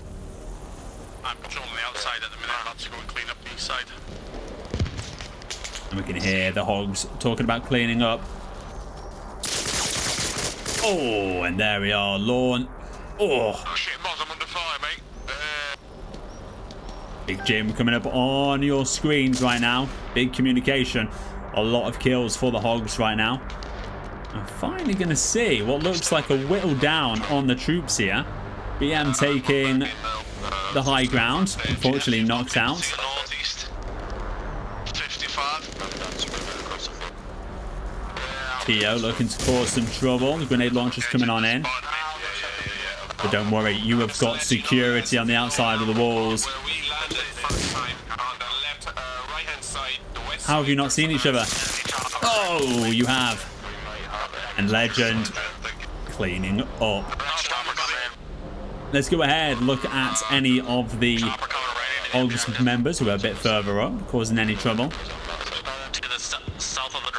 I'm patrolling the outside at the minute. I'll have to go and clean up the east side. And we can hear the hogs talking about cleaning up. Oh, and there we are, Lorne. Oh. Oh shit, Moz, I'm under fire, mate. Big Jim coming up on your screens right now. Big communication. A lot of kills for the hogs right now. I'm finally going to see what looks like a whittle down on the troops here. BM taking the high ground. Unfortunately knocked out. Northeast. 55. Theo looking to cause some trouble. The grenade launcher's coming on in. But don't worry, you have got security on the outside of the walls. How have you not seen each other? Oh, you have. And Legend cleaning up. Let's go ahead, look at any of the HOGS members who are a bit further up, causing any trouble.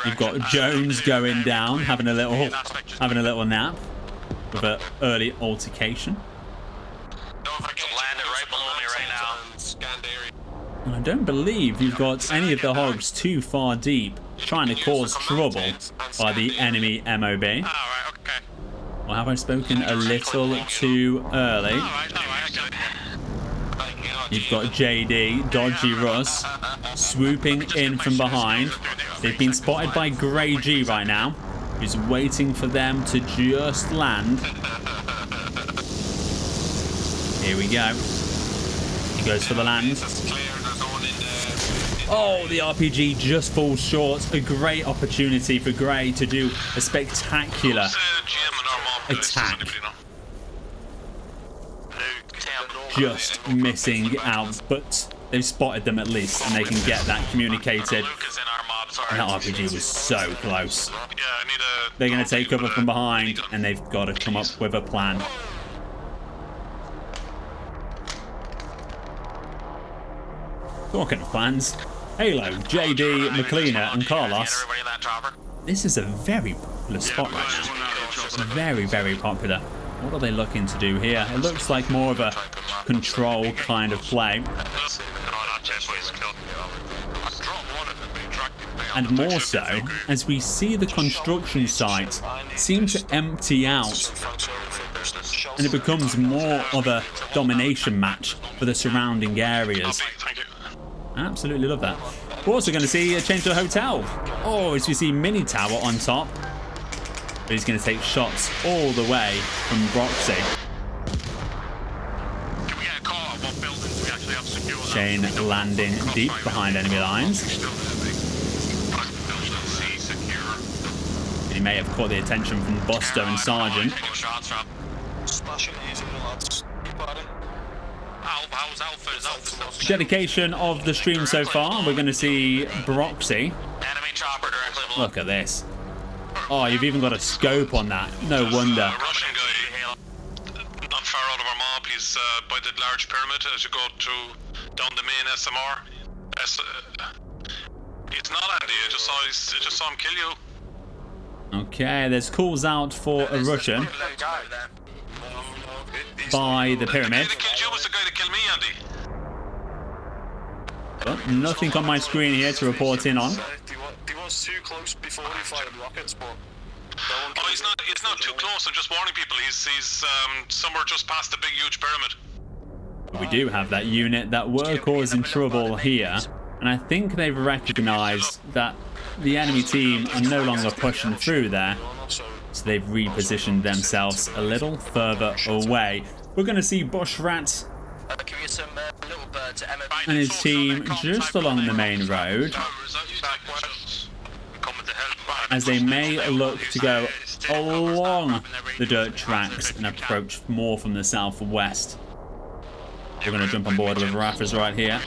You've got Jones going down, having a little nap with an early altercation. And I don't believe you've got any of the hogs too far deep, trying to cause trouble by the enemy MOB. Or have I spoken a little too early? You've got JD, Dodgy Russ, swooping in from behind. They've been spotted by Grey G right now, who's waiting for them to just land. Here we go. He goes for the land. Oh, the RPG just falls short. A great opportunity for Grey to do a spectacular attack. Just missing out, but they've spotted them at least, and they can get that communicated. And that RPG was so close. They're going to take cover from behind, and they've got to come up with a plan. Talking of plans, Halo, JD, McLeana, and Carlos. This is a very popular spot right now. Very, very popular. What are they looking to do here? It looks like more of a control kind of play. And more so, as we see the construction site seem to empty out, and it becomes more of a domination match for the surrounding areas. I absolutely love that. We're also going to see a change to a hotel. Oh, as we see Mini Tower on top. But he's going to take shots all the way from Broxy. Shane landing deep behind enemy lines. He may have caught the attention from Buster and Sergeant. Dedication of the stream so far. We're going to see Broxy. Look at this. Oh, you've even got a scope on that. No wonder. Russian guy, not far out of our mob. He's by the large pyramid as you go down the main SMR. It's not Andy. I just saw him kill you. Okay, there's calls out for a Russian by the pyramid. The guy that killed you was the guy that killed me, Andy. But nothing on my screen here to report in on. He was too close before he fired rockets, but oh, he's not too close. I'm just warning people. He's somewhere just past the big huge pyramid. We do have that unit that were causing trouble here, and I think they've recognized that the enemy team are no longer pushing through there, so they've repositioned themselves a little further away. We're going to see Bushrat and his team just along the main road, as they may look to go along the dirt tracks and approach more from the southwest. We're going to jump on board with Raffers right here,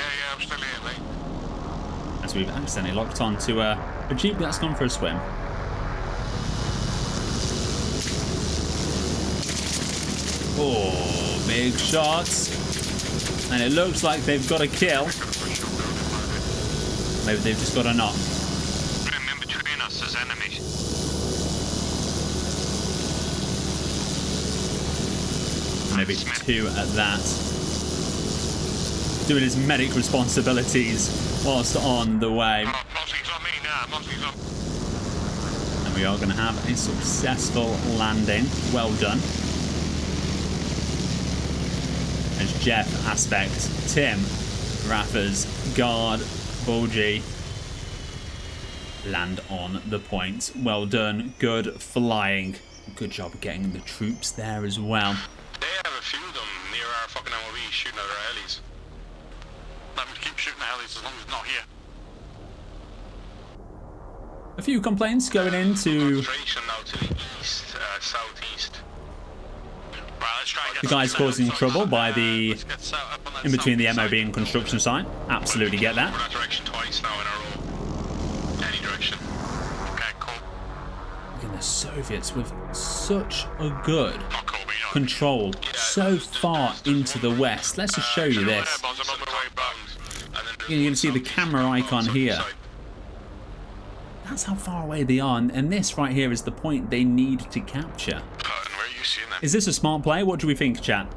as we've accidentally locked onto a Jeep that's gone for a swim. Oh, big shots. And it looks like they've got a kill. Maybe they've just got a knock. In between us as enemies. maybe 2 at that. Doing his medic responsibilities whilst on the way. And we are going to have a successful landing. Well done. As Jeff, Aspect, Tim, Raffers, Guard, Bulgy land on the point. Well done. Good flying. Good job getting the troops there as well. They have a few of them near our fucking MOB shooting at our helis. Let me keep shooting helis as long as it's not here. A few complaints going into Now to the east, southeast. Right, let's try and get the guys causing trouble by the let's get set up on that in between the south MOB side. and construction site. Absolutely get that. Over that direction twice now in a row. Any direction. Okay, cool. Look at the Soviets with such a good Not cool, but you know. control so far into the west. Let's just show you this. You can see the camera icon here. That's how far away they are, and this right here is the point they need to capture. And where are you seeing them? Is this a smart play? What do we think, chat?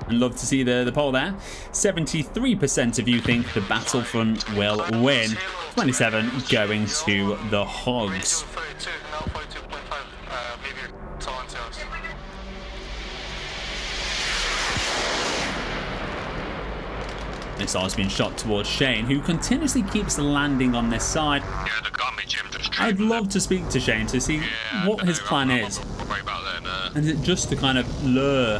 And love to see the poll there. 73% of you think the Battlefront will win. 27 going to the Hogs. 32, now 42.5, maybe someone else. Missile's been shot towards Shane, who continuously keeps landing on this side. Yeah, they got me, Jim. Just I'd love to speak to Shane to see what his plan is. And is it just to kind of lure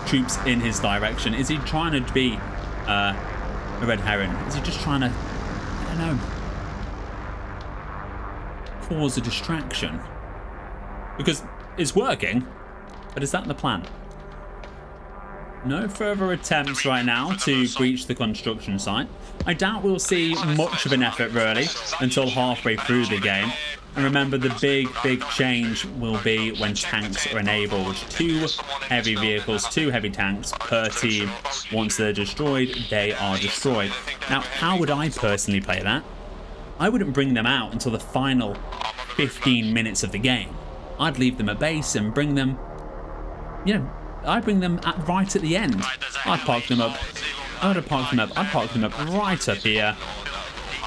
troops in his direction? Is he trying to be a red herring? Is he just trying to, I don't know, cause a distraction? Because it's working, but is that the plan? No further attempts right now to breach the construction site. I doubt we'll see much of an effort really until halfway through the game. And remember, the big change will be when tanks are enabled. 2 heavy vehicles, 2 heavy tanks per team. Once they're destroyed, they are destroyed. Now, how would I personally play that? I wouldn't bring them out until the final 15 minutes of the game. I'd leave them at base and bring them, you know, I'd bring them right at the end. I'd park them up. I'd park them up right up here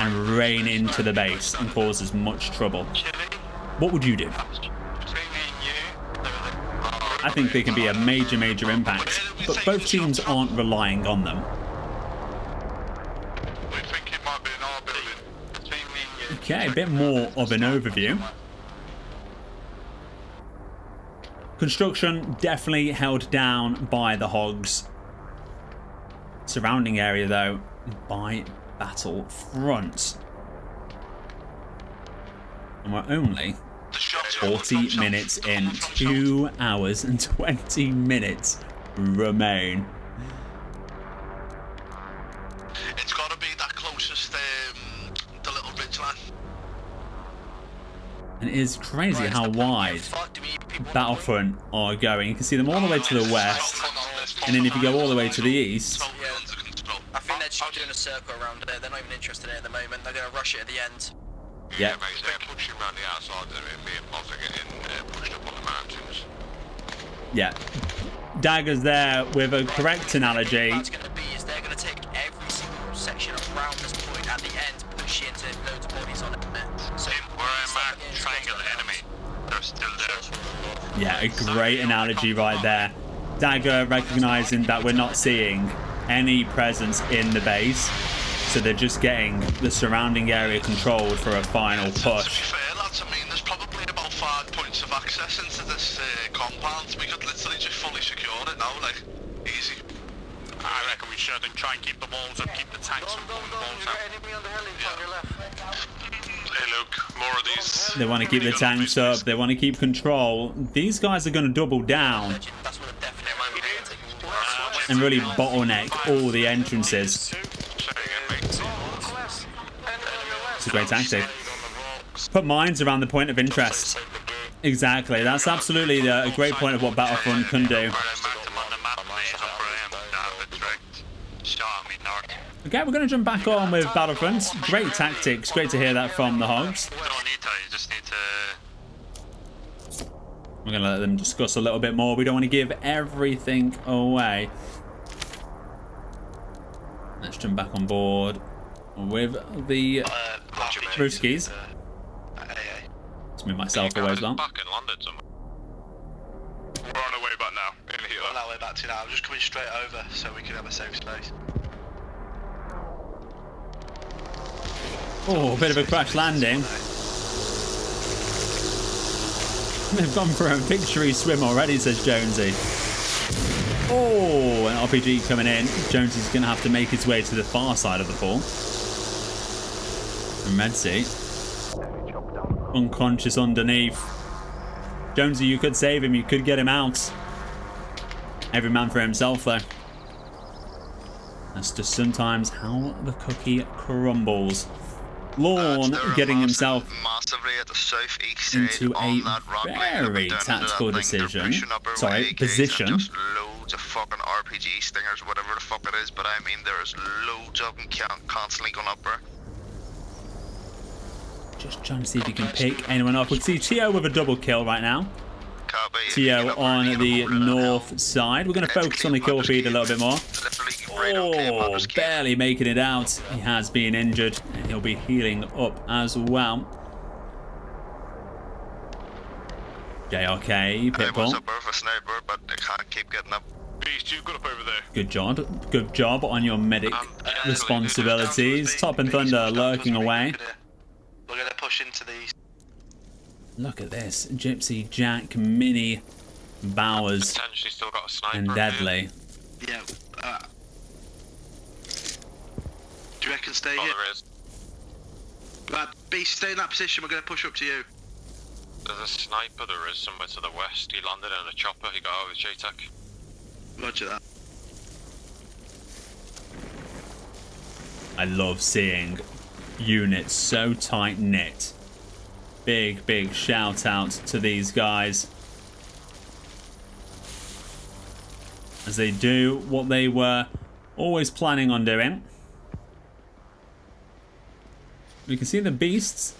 and rain into the base and cause as much trouble. What would you do? I think they can be a major impact, but both teams aren't relying on them. We think it might be in our building. Okay, a bit more of an overview. Construction definitely held down by the Hogs. Surrounding area, though, by Battlefront. And we're only 40 minutes in. 2 hours and 20 minutes remain. It's got to be that closest, the little ridge line. And it is crazy how wide Battlefront are going. You can see them all the way to the west, and then if you go all the way to the east. I think they're just doing a circle around it. They're not even interested in it at the moment. They're going to rush it at the end. Yeah. Mate, they're pushing around the outside and being boss are getting pushed up on the mountains. Yeah. Dagger's there with a correct analogy. What's going to be is they're going to take every single section around this point at the end, push it into loads of bodies on it. So where I marked triangle enemy, they're still there. Yeah, a great analogy right there. Dagger recognizing that we're not seeing any presence in the base, so they're just getting the surrounding area controlled for a final push. To be fair, lads, I mean, there's probably about 5 points of access into this compound. We could literally just fully secure it now, like, easy. I reckon we should, and try and keep the walls up, keep the tanks from pulling the walls out. Enemy on the heli on your left. Hey, look, more of these. They want to keep the tanks up, they want to keep control. These guys are going to double down That's what they're definitely and really bottleneck all the entrances. It's a great tactic. Put mines around the point of interest. Exactly, that's absolutely a great point of what Battlefront can do. Okay, we're going to jump back on with Battlefront. Great tactics, great to hear that from the Hogs. You don't need to, you just need to We're going to let them discuss a little bit more. We don't want to give everything away. Let's jump back on board with the Brewskis. Let's move myself away as well. Back and landed somewhere. We're on our way back now. In here. We're on our way back to now. I'm just coming straight over so we can have a safe space. Oh, a bit of a crash landing. They've gone for a victory swim already, says Jonesy. Oh, an RPG coming in. Jonesy's going to have to make his way to the far side of the pool. And Medsy, unconscious underneath. Jonesy, you could save him. You could get him out. Every man for himself, though. That's just sometimes how the cookie crumbles. Lorne getting himself into a very tactical decision. Sorry, position. Just loads of fucking RPG stingers, whatever the fuck it is, but I mean there's loads of them constantly going up there. Just trying to see if you can pick anyone up. We can see Tio with a double kill right now. Tio on the north side. We're going to focus on the kill feed a little bit more. Oh, barely making it out. He has been injured and he'll be healing up as well. JRK, Pitbull. Good job. Good job on your medic responsibilities. Top and Thunder lurking away. We're going to push into these. Look at this. Gypsy, Jack, Mini, Bowers, Potentially still got a sniper and Deadly. Yeah. Do you reckon stay here? There is. Right, Beast, stay in that position. We're going to push up to you. There's a sniper there is somewhere to the west. He landed in a chopper. He got out with JTAC. Roger that. I love seeing units so tight knit. Big shout out to these guys as they do what they were always planning on doing. We can see the beasts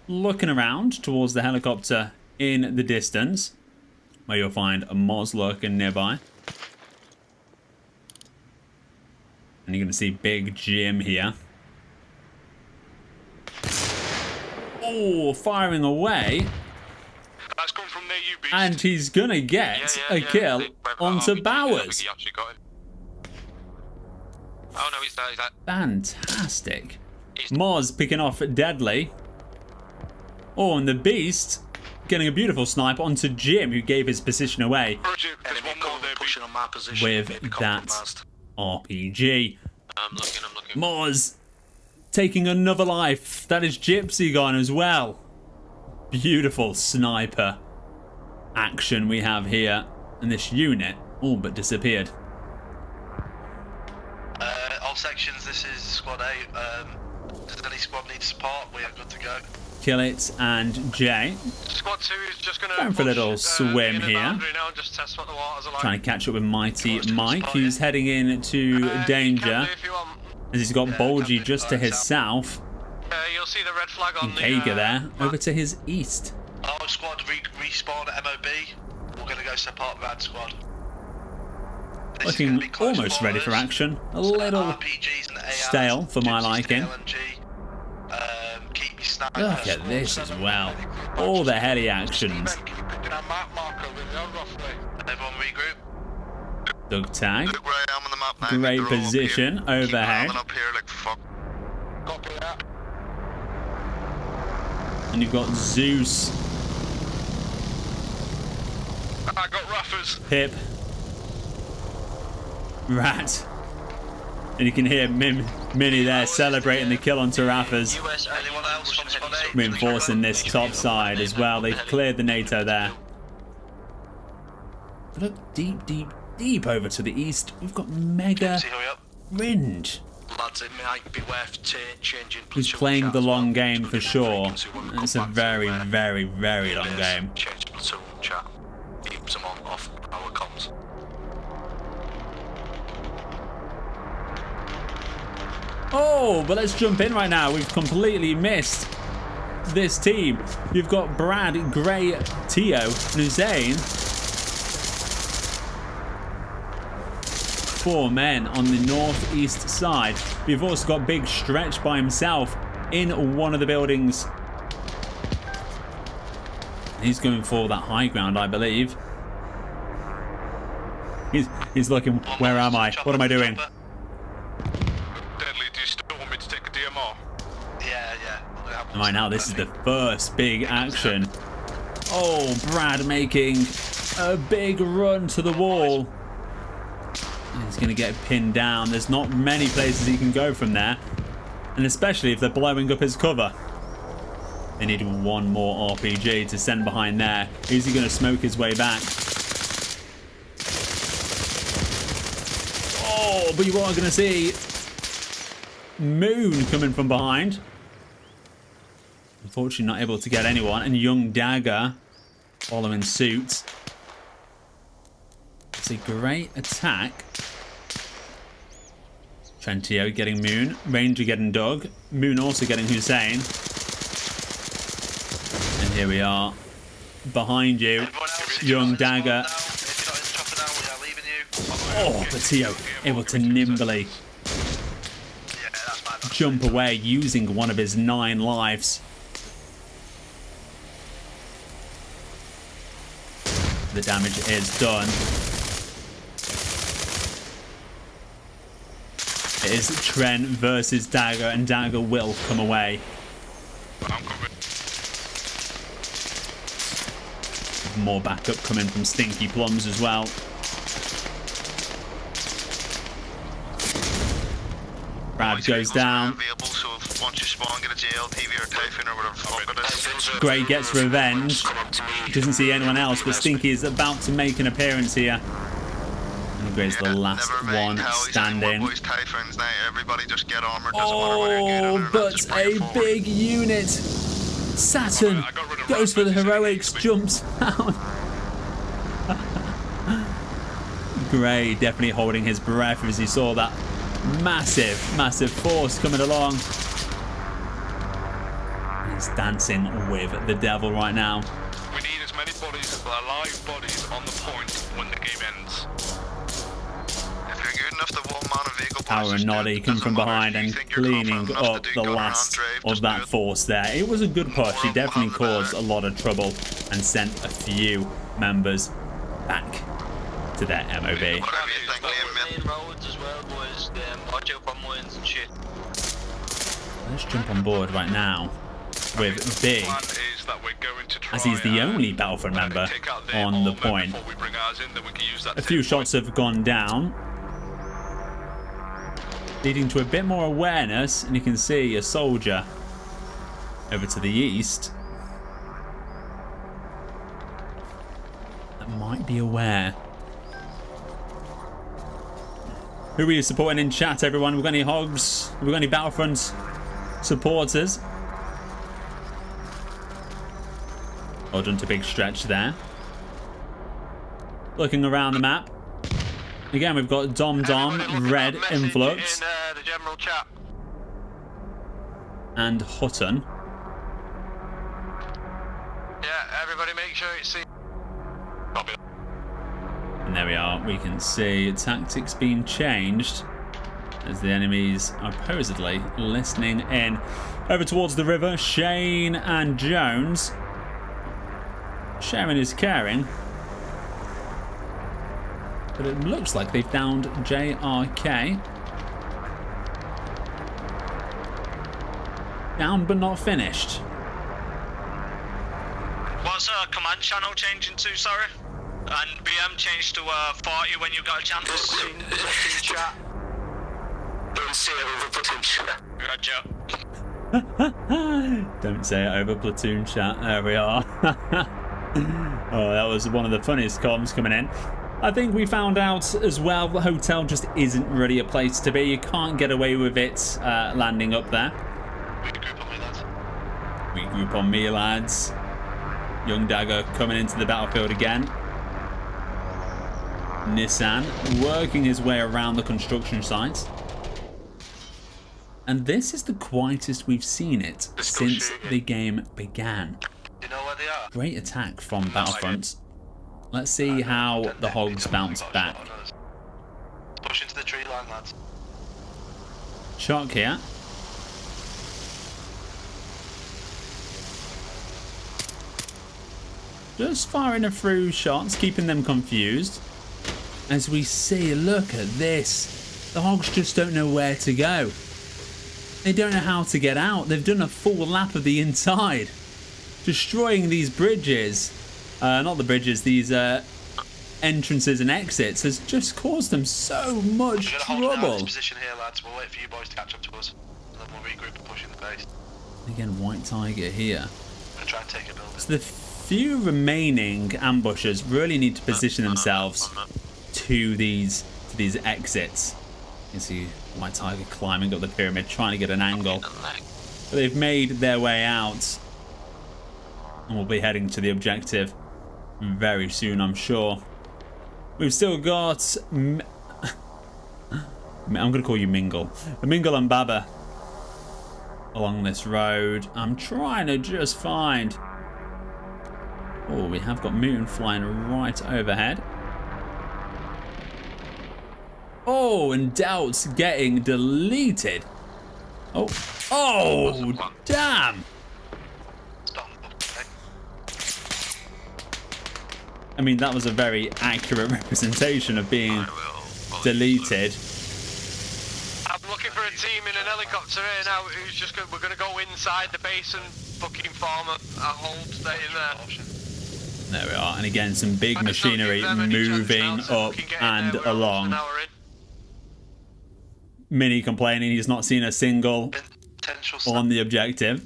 looking around towards the helicopter in the distance, where you'll find a Moz lurking nearby. And you're going to see Big Jim here. Oh, firing away. That's come from near you, Beast. And he's going to get a kill onto Bowers. He actually got him. Oh no, he's there, he's there. Fantastic. Moz picking off Deadly. Oh, and the Beast getting a beautiful snipe onto Jim, who gave his position away with that RPG. I'm looking. Moz taking another life. That is Gypsy gone as well. Beautiful sniper action we have here. And this unit all but disappeared. All sections, this is Squad A. Does any squad need support? We are good to go. Kill it and Jay. Squad 2 is just going to going for a little swim here. Now, just test what the waters are like. Trying to catch up with Mighty Mike, who's heading into danger. As he's got Bulgy just to his south. You'll see the red flag on the Kager there, over to his east. Our squad respawn at MOB. We're going to go support Rad squad. This Looking almost ready for action. A little stale for my liking. Look at this as well. All the heli actions. Everyone regroup. Doug tag. Look where I am on the map now. Great position overhead. Up here like fuck. Copy that. And you've got Zeus, I got Raffers. Pip, Rat. And you can hear Mini there celebrating the kill on Raffers. Anyone else from Squad A? Reinforcing this top side as well. They've cleared the NATO there. But look deep over to the east. We've got Mega Rind. Lads, it might be worth changing. He's playing the long game for sure. It's a very long game. Change platoon chat. Keep someone off our comms. Oh, but let's jump in right now. We've completely missed this team. You've got Brad, Gray, Tio, Nuzain. 4 men on the northeast side. We've also got Big Stretch by himself in one of the buildings. He's going for that high ground, I believe. He's looking, where am I? What am I doing? Deadly, do you still want me to take a DMR? Yeah. Right now, this is the first big action. Oh, Brad making a big run to the wall. He's going to get pinned down. There's not many places he can go from there. And especially if they're blowing up his cover. They need one more RPG to send behind there. Is he going to smoke his way back? Oh, but you are going to see Moon coming from behind. Unfortunately, not able to get anyone. And Young Dagger following suit. It's a great attack. Trentio getting Moon. Ranger getting Doug. Moon also getting Hussein. And here we are. Behind you. Young Dagger. Oh, but Tio able to nimbly jump away using one of his 9 lives. The damage is done. It is Trent versus Dagger, and Dagger will come away. More backup coming from Stinky Plums as well. Brad goes down. Gray gets revenge. Doesn't see anyone else, but Stinky is about to make an appearance here. And Gray's the last one standing. Oh, but a big unit. Saturn goes for the heroics, jumps down. Gray definitely holding his breath as he saw that massive force coming along. He's dancing with the devil right now. We need as many bodies, alive bodies, on the point when the game ends. If you're good enough to one-man a vehicle, Power and Noddy come from behind and cleaning up the last of that force there. It was a good push. He definitely caused a lot of trouble and sent a few members back to their MOB. Let's jump on board right now with Big, as he's the only Battlefront member on the point. A few shots have gone down, leading to a bit more awareness, and you can see a soldier over to the east that might be aware. Who are you supporting in chat, everyone? We've got any HOGS? We've got any Battlefront supporters? Well done to Big Stretch there. Looking around the map. Again, we've got Dom, Red, Influx. In the general chat. And Hutton. Yeah, everybody make sure it's seen. And there we are. We can see tactics being changed as the enemies are supposedly listening in. Over towards the river, Shane and Jones. Sharing is caring. But it looks like they've downed JRK. Down but not finished. What's command channel changing to, sorry? And BM changed to 40 when you got a chance. Chat. Don't say it over platoon chat. Gotcha. Don't say it over platoon chat. There we are. Oh, that was one of the funniest comms coming in. I think we found out as well the hotel just isn't really a place to be. You can't get away with it landing up there. Regroup on me, lads. Young Dagger coming into the battlefield again. Nissan working his way around the construction site. And this is the quietest we've seen it since the game began. You know where they are? Great attack from Battlefront. Let's see how the HOGS bounce back. Push into the tree line, lads. Shock here. Just firing a few shots, keeping them confused. As we see, look at this. The HOGS just don't know where to go. They don't know how to get out. They've done a full lap of the inside. Destroying these bridges. Not the bridges, these entrances and exits has just caused them so much trouble. Hold down this position here, lads. We'll wait for you boys to catch up to us. And then we'll regroup and push in the base. Again, White Tiger here. And try and take a building. So the few remaining ambushers really need to position themselves to these exits. You can see White Tiger climbing up the pyramid, trying to get an angle. But they've made their way out. And we'll be heading to the objective very soon, I'm sure. We've still got... I'm going to call you Mingle. Mingle and Baba along this road. I'm trying to just find... Oh, we have got Moon flying right overhead. Oh, and Doubt's getting deleted. Oh, oh, damn. I mean, that was a very accurate representation of being deleted. I'm looking for a team in an helicopter here now who's just we're going to go inside the base and fucking form a hold, stay in there. There we are, and again, some big machinery moving up and along. Mini complaining he's not seen a single on the objective.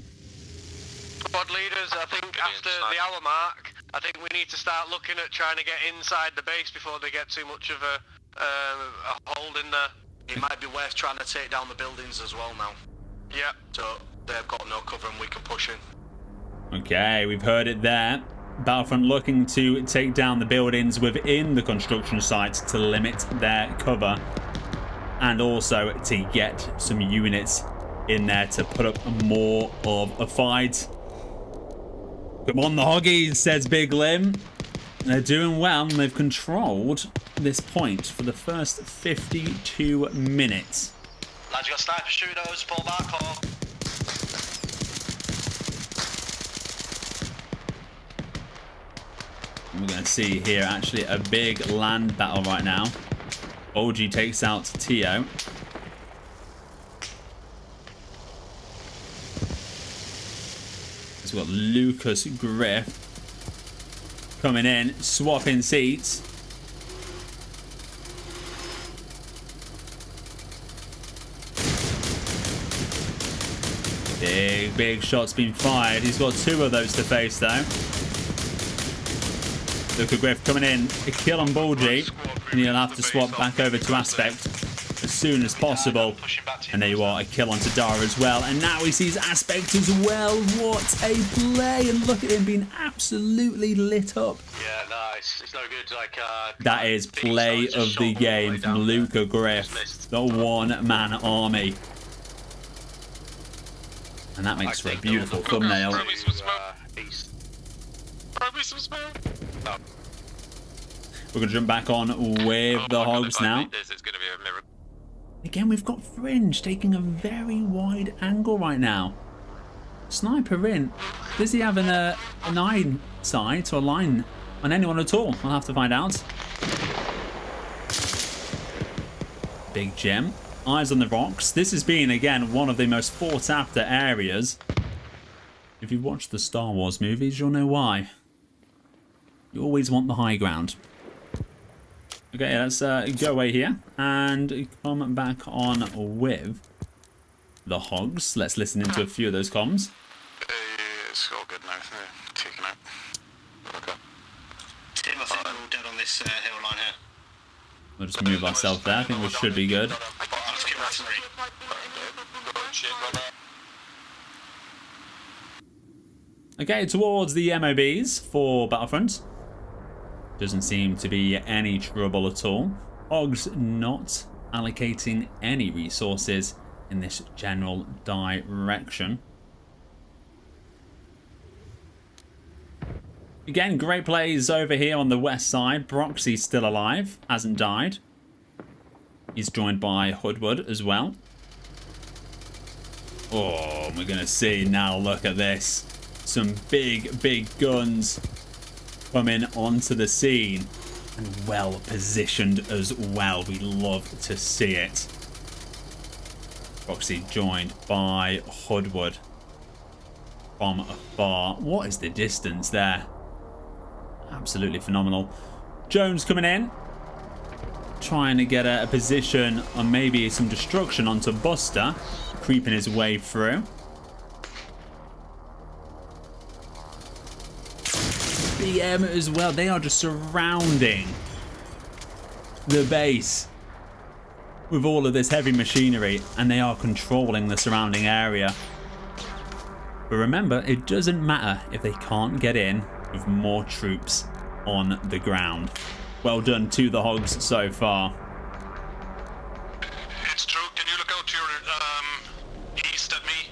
Squad leaders, I think after the hour mark, I think we need to start looking at trying to get inside the base before they get too much of a hold in there. It might be worth trying to take down the buildings as well now. Yeah. So they've got no cover and we can push in. Okay, we've heard it there. Battlefront looking to take down the buildings within the construction sites to limit their cover. And also to get some units in there to put up more of a fight. Come on, the Hoggies, says Big Lim. They're doing well, and they've controlled this point for the first 52 minutes. Lads, you got sniper shooters, pull back, or... We're going to see here actually a big land battle right now. OG takes out Tio. We've got Lucas Griff coming in, swapping seats. Big shots being fired. He's got two of those to face though. Lucas Griff coming in, a kill on Bulgy, and he'll have to swap back over to Aspect as soon as possible. And there you are, a kill onto Dara as well. And now he sees Aspect as well. What a play! And look at him being absolutely lit up. Yeah, nice. It's no good, like... That is play of the game from Lucas Griff, the one-man army. And that makes for a beautiful thumbnail. We're going to jump back on with the Hogs now. Again, we've got Fringe taking a very wide angle right now. Sniper in. Does he have an eye sight or line on anyone at all? I'll have to find out. Big gem. Eyes on the rocks. This has been, again, one of the most fought after areas. If you watch the Star Wars movies, you'll know why. You always want the high ground. Okay, let's go away here and come back on with the Hogs. Let's listen into a few of those comms. It's all good now. Taking out. Okay. Team, I think we're all dead on this hill line here. We'll just move ourselves there. I think we should be good. Okay, towards the MOBs for Battlefront. Doesn't seem to be any trouble at all. Hogs not allocating any resources in this general direction. Again, great plays over here on the west side. Broxy's still alive, hasn't died. He's joined by Hoodwood as well. Oh, we're going to see now, look at this. Some big, big guns coming onto the scene. And well positioned as well. We love to see it. Broxy joined by Hoodwood from afar. What is the distance there? Absolutely phenomenal. Jones coming in. Trying to get a position on maybe some destruction onto Buster. Creeping his way through. BM as well. They are just surrounding the base with all of this heavy machinery, and they are controlling the surrounding area. But remember, it doesn't matter if they can't get in with more troops on the ground. Well done to the Hogs so far. It's true. Can you look out to your east at me?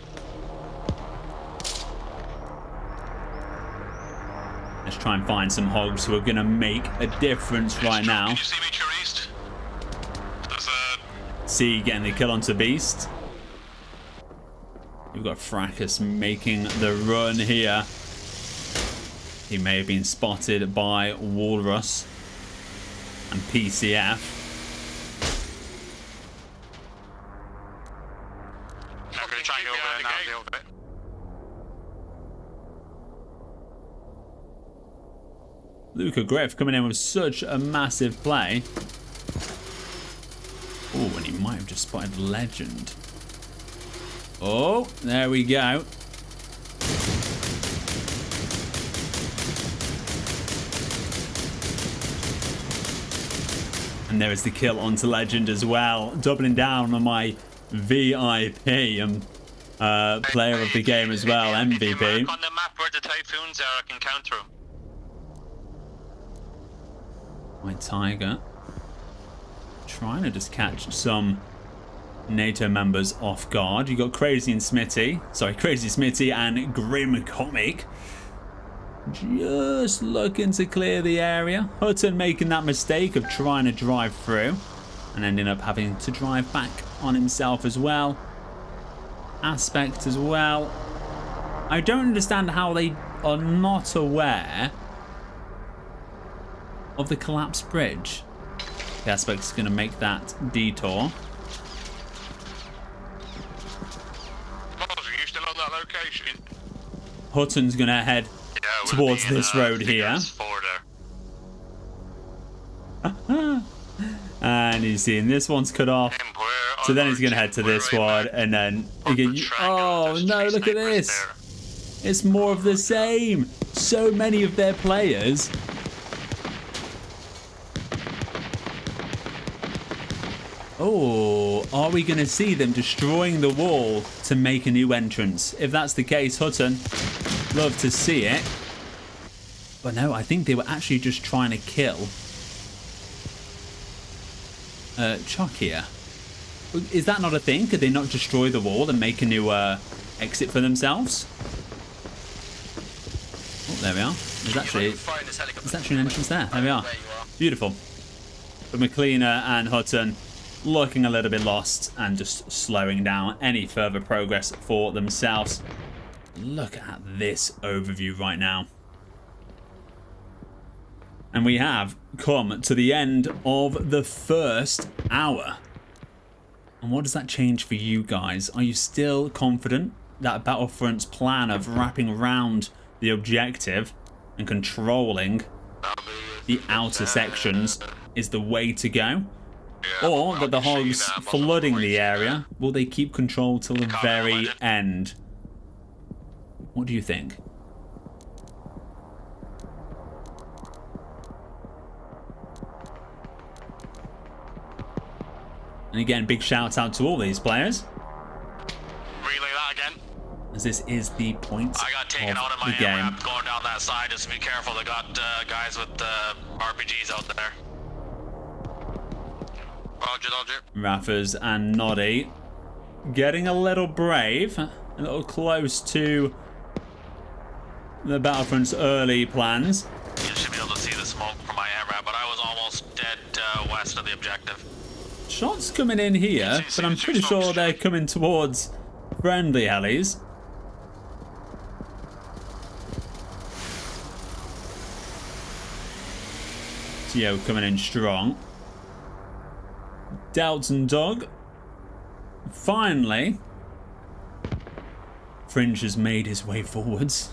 Let's try and find some Hogs who are going to make a difference right now. Can you see me to your east? There's C getting the kill onto Beast. We've got Fracas making the run here. He may have been spotted by Walrus and PCF. Okay, try and go over there now. Luca Griff coming in with such a massive play. Oh, and he might have just spotted Legend. Oh, there we go. And there is the kill onto Legend as well. Doubling down on my VIP player of the game as well, MVP. If you mark on the map where the Typhoons are, I can counter them. My Tiger trying to just catch some NATO members off guard. You got Crazy and Smitty. Sorry, Crazy Smitty and Grim Comic. Just looking to clear the area. Hutton making that mistake of trying to drive through and ending up having to drive back on himself as well. Aspect as well. I don't understand how they are not aware of the collapsed bridge. The Aspect is going to make that detour. Are you still on that location? Hutton's going to head towards this road here. And he's seeing this one's cut off. So then he's going to head to this one. And then again, oh no, look at this. It's more of the same. So many of their players oh, are we going to see them destroying the wall to make a new entrance? If that's the case, Hutton, love to see it. But no, I think they were actually just trying to kill Chuck here. Is that not a thing? Could they not destroy the wall and make a new exit for themselves? Oh, there we are. There's actually an entrance there. There we are. Beautiful. But McLeaner and Hutton looking a little bit lost and just slowing down any further progress for themselves. Look at this overview right now. And we have come to the end of the first hour. And what does that change for you guys? Are you still confident that Battlefront's plan of wrapping around the objective and controlling the outer sections is the way to go? Or that the Hogs flooding the area, will they keep control till the very end? What do you think? And again, big shout out to all these players. Relay that again. As this is the point I got taken out of my MRAP going down that side. Just be careful. They got guys with RPGs out there. Roger, Roger. Raffers and Noddy getting a little brave, a little close to the Battlefront's early plans. You should be able to see the smoke from my MRAP, but I was almost dead west of the objective. Shots coming in here, but I'm pretty sure they're coming towards friendly helis. Tio coming in strong. Dalton Dog. Finally, Fringe has made his way forwards.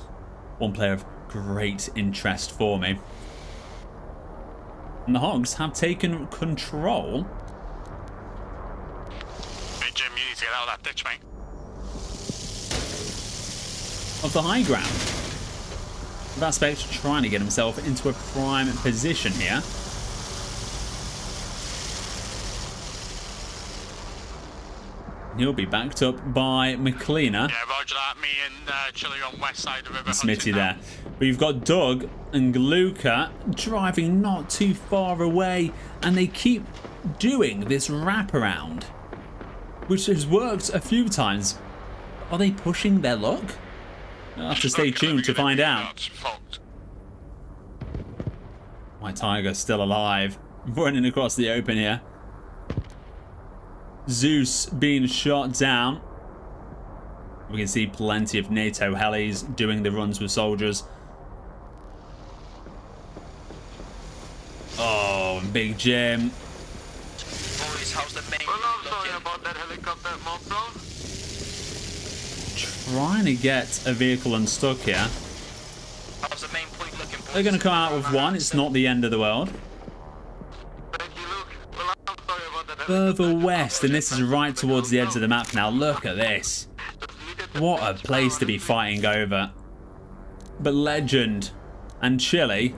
One player of great interest for me. And the Hogs have taken control. Hey Jim, you need to get out of that ditch, mate. Of the high ground. With Aspect trying to get himself into a prime position here. He'll be backed up by McLeaner. Yeah, roger that. Me and Chili on west side of the river. Smitty there. But you've got Doug and Luca driving not too far away, and they keep doing this wraparound, which has worked a few times. Are they pushing their luck? I'll have to stay tuned to find out. White Tiger still alive, running across the open here. Zeus being shot down. We can see plenty of NATO helis doing the runs with soldiers. Oh, Big Jim. Boys, how's the main Well, I'm looking? sorry about that helicopter, Montbro. Trying to get a vehicle unstuck here. How's the main point looking, boys? They're going to come out with one. It's not the end of the world. Thank you, Luke. Well, I'm sorry about that Further west, and this is right towards the edge of the map now. Look at this. What a place to be fighting over. But Legend and Chile,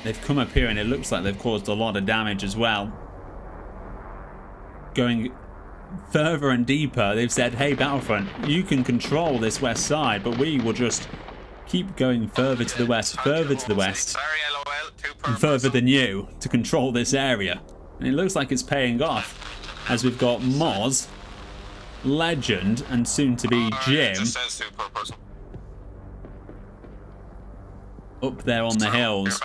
they've come up here and it looks like they've caused a lot of damage as well. Going further and deeper, they've said, hey Battlefront, you can control this west side, but we will just keep going further to the west, and further than you to control this area. And it looks like it's paying off, as we've got Moz, Legend, and soon to be Jim up there on the hills.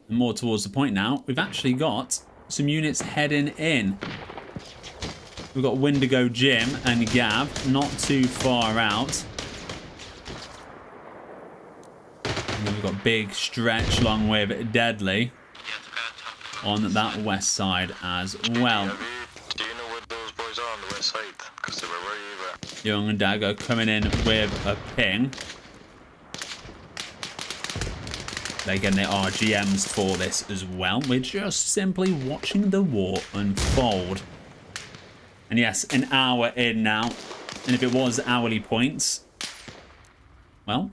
And more towards the point now, we've actually got some units heading in. We've got Windigo Jim and Gav not too far out. And then we've got Big Stretch along with Deadly on that west side as well. Do you know where those boys are on the west side? Because they were right over. Young and Dagger coming in with a ping. They're getting their RGMs for this as well. We're just simply watching the war unfold. And yes, an hour in now. And if it was hourly points, well,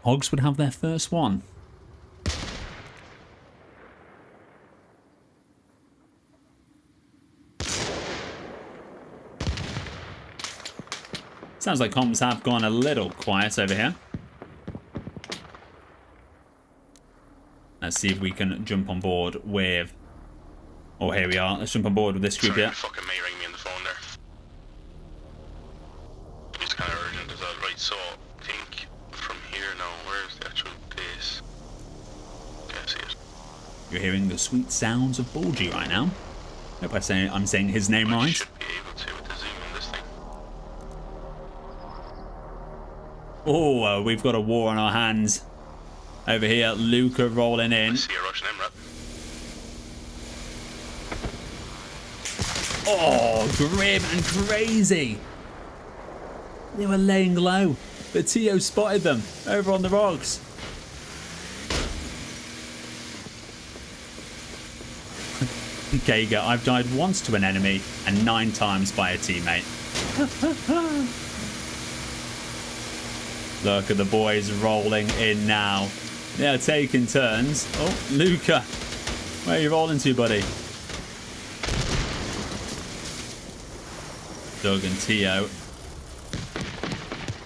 Hogs would have their first one. Sounds like comms have gone a little quiet over here. Let's see if we can jump on board with... Oh, here we are. Let's jump on board with this group here. Fucking May ring me on the phone there. It's kind of urgent as well. Right, so I think from here now, where's the actual base? Can't see it. You're hearing the sweet sounds of Bulgy right now. Hope I'm saying his name I right. should be able to with the zoom on this thing. Oh, we've got a war on our hands. Over here, Luca rolling I in. see a Russian MRAP. Oh, grim and crazy. They were laying low, but Tio spotted them over on the rocks. Kager, I've died once to an enemy and 9 times by a teammate. Look at the boys rolling in now. They're taking turns. Oh, Luca, where are you rolling to, buddy? Doug and Tio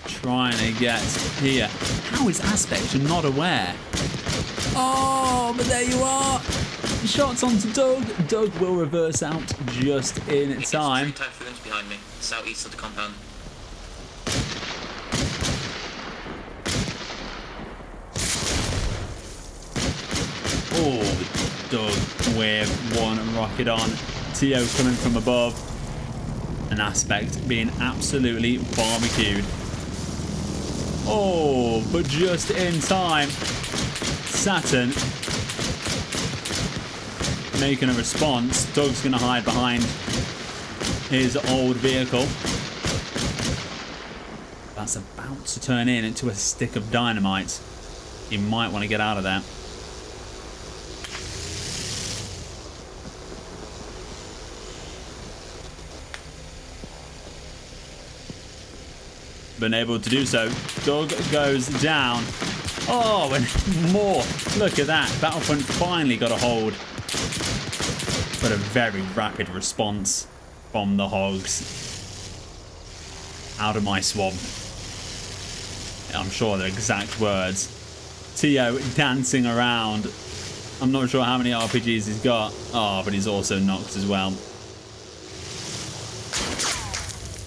trying to get here. How is Aspect not aware? Oh, but there you are. shots onto Doug. Doug will reverse out just in time. 2 typhoons behind me, southeast of the compound. Oh, Doug with one rocket on. Tio coming from above. An aspect being absolutely barbecued. Oh, but just in time. Saturn making a response. Doug's going to hide behind his old vehicle. That's about to turn into a stick of dynamite. He might want to get out of there. Been able to do so. Doug goes down. Oh, and more. Look at that. Battlefront finally got a hold. But a very rapid response from the HOGS. Out of my swamp. I'm sure the exact words. Tio dancing around. I'm not sure how many RPGs he's got. Oh, but he's also knocked as well.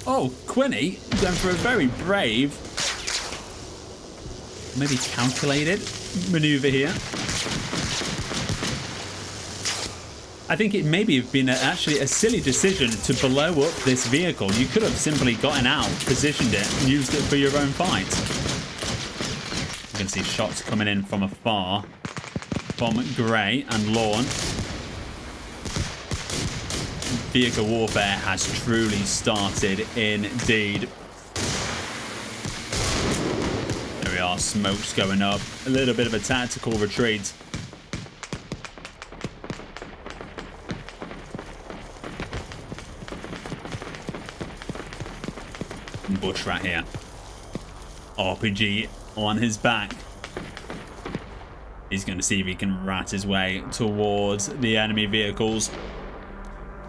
Oh, Quinny going for a very brave, maybe calculated maneuver here. I think it maybe have been actually a silly decision to blow up this vehicle. You could have simply gotten out, positioned it, and used it for your own fight. You can see shots coming in from afar from Gray and Lorne. Vehicle warfare has truly started indeed. There we are, smokes going up. A little bit of a tactical retreat. Bush right here. RPG on his back. He's going to see if he can rat his way towards the enemy vehicles.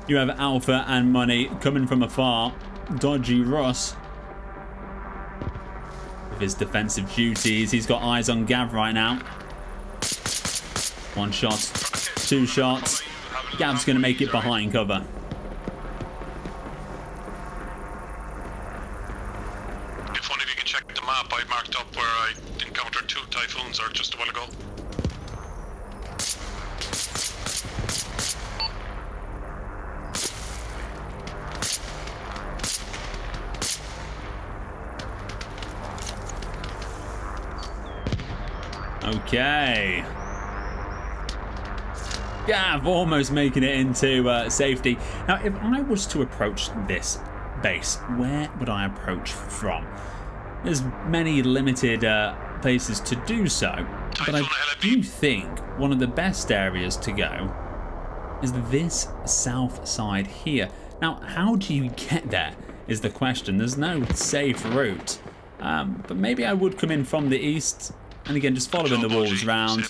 You have Alpha and Money coming from afar. Dodgy Ross with his defensive duties. He's got eyes on Gav right now. 1 shot, 2 shots. Gav's going to make it behind cover. If one of you can check the map, I marked up where I encountered 2 typhoons or just a while ago. Okay. Gav almost making it into safety. Now, if I was to approach this base, where would I approach from? There's many limited places to do so, but I do think one of the best areas to go is this south side here. Now, how do you get there is the question. There's no safe route, but maybe I would come in from the east. And again, just following the walls round.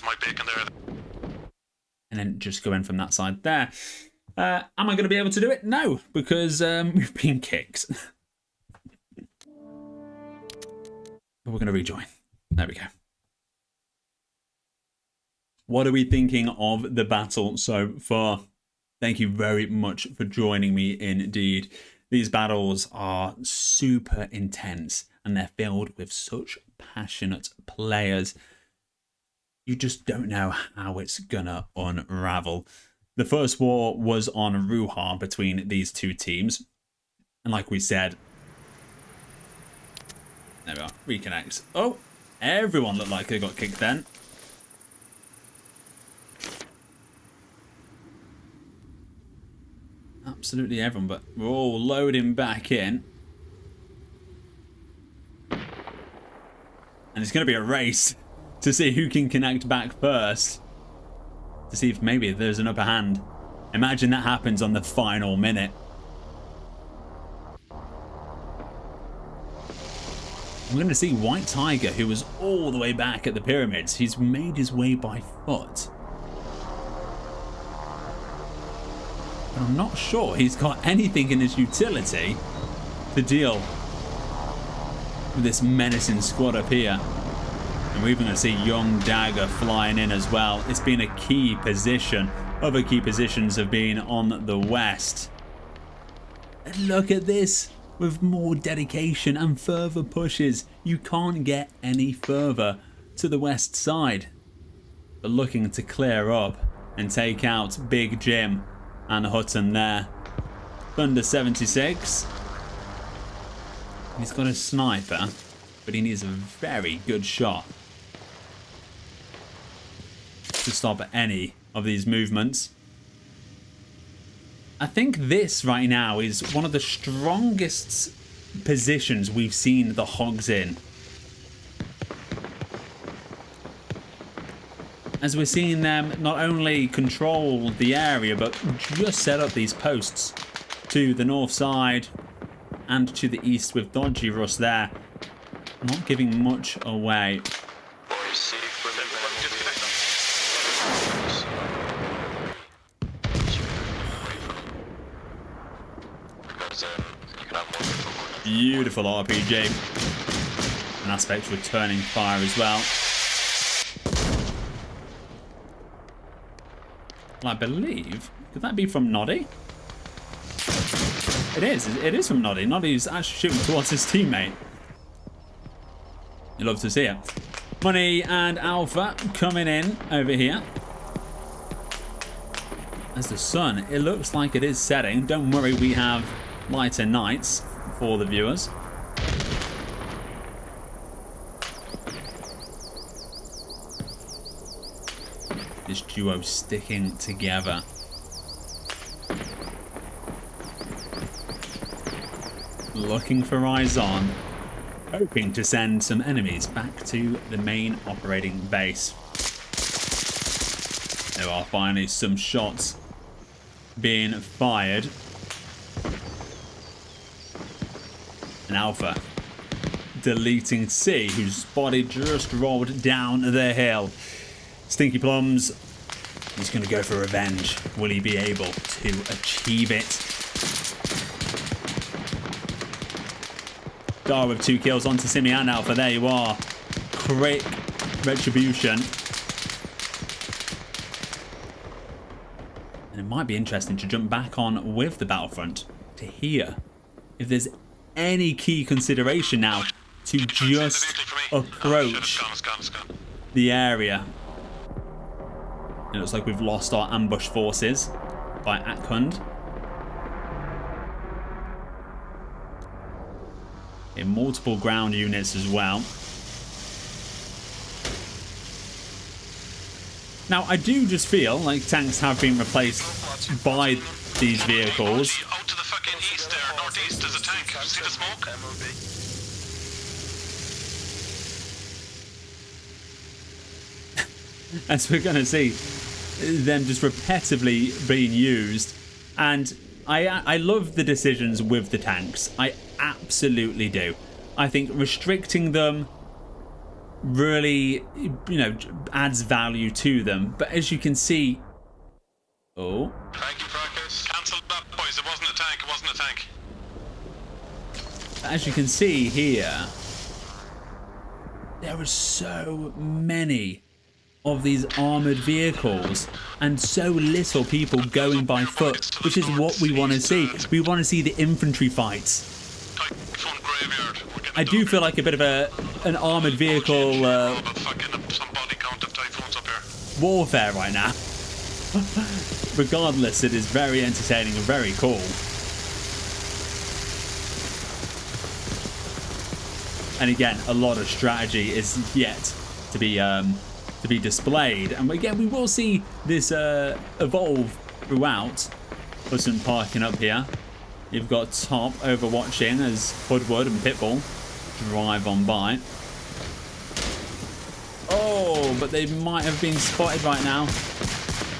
And then just go in from that side there. Am I going to be able to do it? No, because we've been kicked. But we're going to rejoin. There we go. What are we thinking of the battle so far? Thank you very much for joining me indeed. These battles are super intense and they're filled with such passionate players. You just don't know how it's gonna unravel. The first war was on Ruha between these 2 teams. And like we said, there we are, reconnect. Oh, everyone looked like they got kicked then. Absolutely everyone, but we're all loading back in. And it's going to be a race to see who can connect back first. To see if maybe there's an upper hand. Imagine that happens on the final minute. I'm going to see White Tiger, who was all the way back at the pyramids. He's made his way by foot. But I'm not sure he's got anything in his utility to deal with this menacing squad up here. And we're even going to see Young Dagger flying in as well. It's been a key position other key positions have been on the west. And look at this. With more dedication and further pushes, you can't get any further to the west side. But looking to clear up and take out Big Jim and Hutton there. Thunder 76. He's got a sniper, but he needs a very good shot to stop any of these movements. I think this right now is one of the strongest positions we've seen the HOGS in. As we're seeing them not only control the area, but just set up these posts to the north side and to the east with Dodgy Russ there. Not giving much away. Beautiful RPG. An aspect returning fire as well. Well, I believe, could that be from Noddy? It is from Noddy. Noddy's actually shooting towards his teammate. You love to see it. Money and Alpha coming in over here. As the sun, it looks like it is setting. Don't worry, we have lighter nights for the viewers. This duo sticking together. Looking for eyes on, hoping to send some enemies back to the main operating base. There are finally some shots being fired. And Alpha deleting C, whose body just rolled down the hill. Stinky Plums, he's going to go for revenge. Will he be able to achieve it? Dar with 2 kills onto Simi and Alpha. There you are. Quick retribution. And it might be interesting to jump back on with the Battlefront to hear if there's any key consideration now to just approach the area. It looks like we've lost our ambush forces by Akhund. In multiple ground units as well. Now, I do just feel like tanks have been replaced by these vehicles. Out to the fucking east there, northeast, there's a tank. See the smoke? As we're going to see them just repetitively being used. And I love the decisions with the tanks. I absolutely do. I think restricting them really, you know, adds value to them. But as you can see... Oh. Thank you, Fracas. Cancel that, boys. It wasn't a tank. It wasn't a tank. As you can see here, there are so many of these armoured vehicles and so little people going by foot, which is what we want to see. We want to see the infantry fights. I do feel like a bit of an armoured vehicle warfare right now. Regardless, it is very entertaining and very cool. And again, a lot of strategy is yet to be displayed, and again we will see this evolve throughout. Hudson parking up here. You've got Top overwatching as Hoodwood and Pitbull drive on by. Oh, but they might have been spotted right now.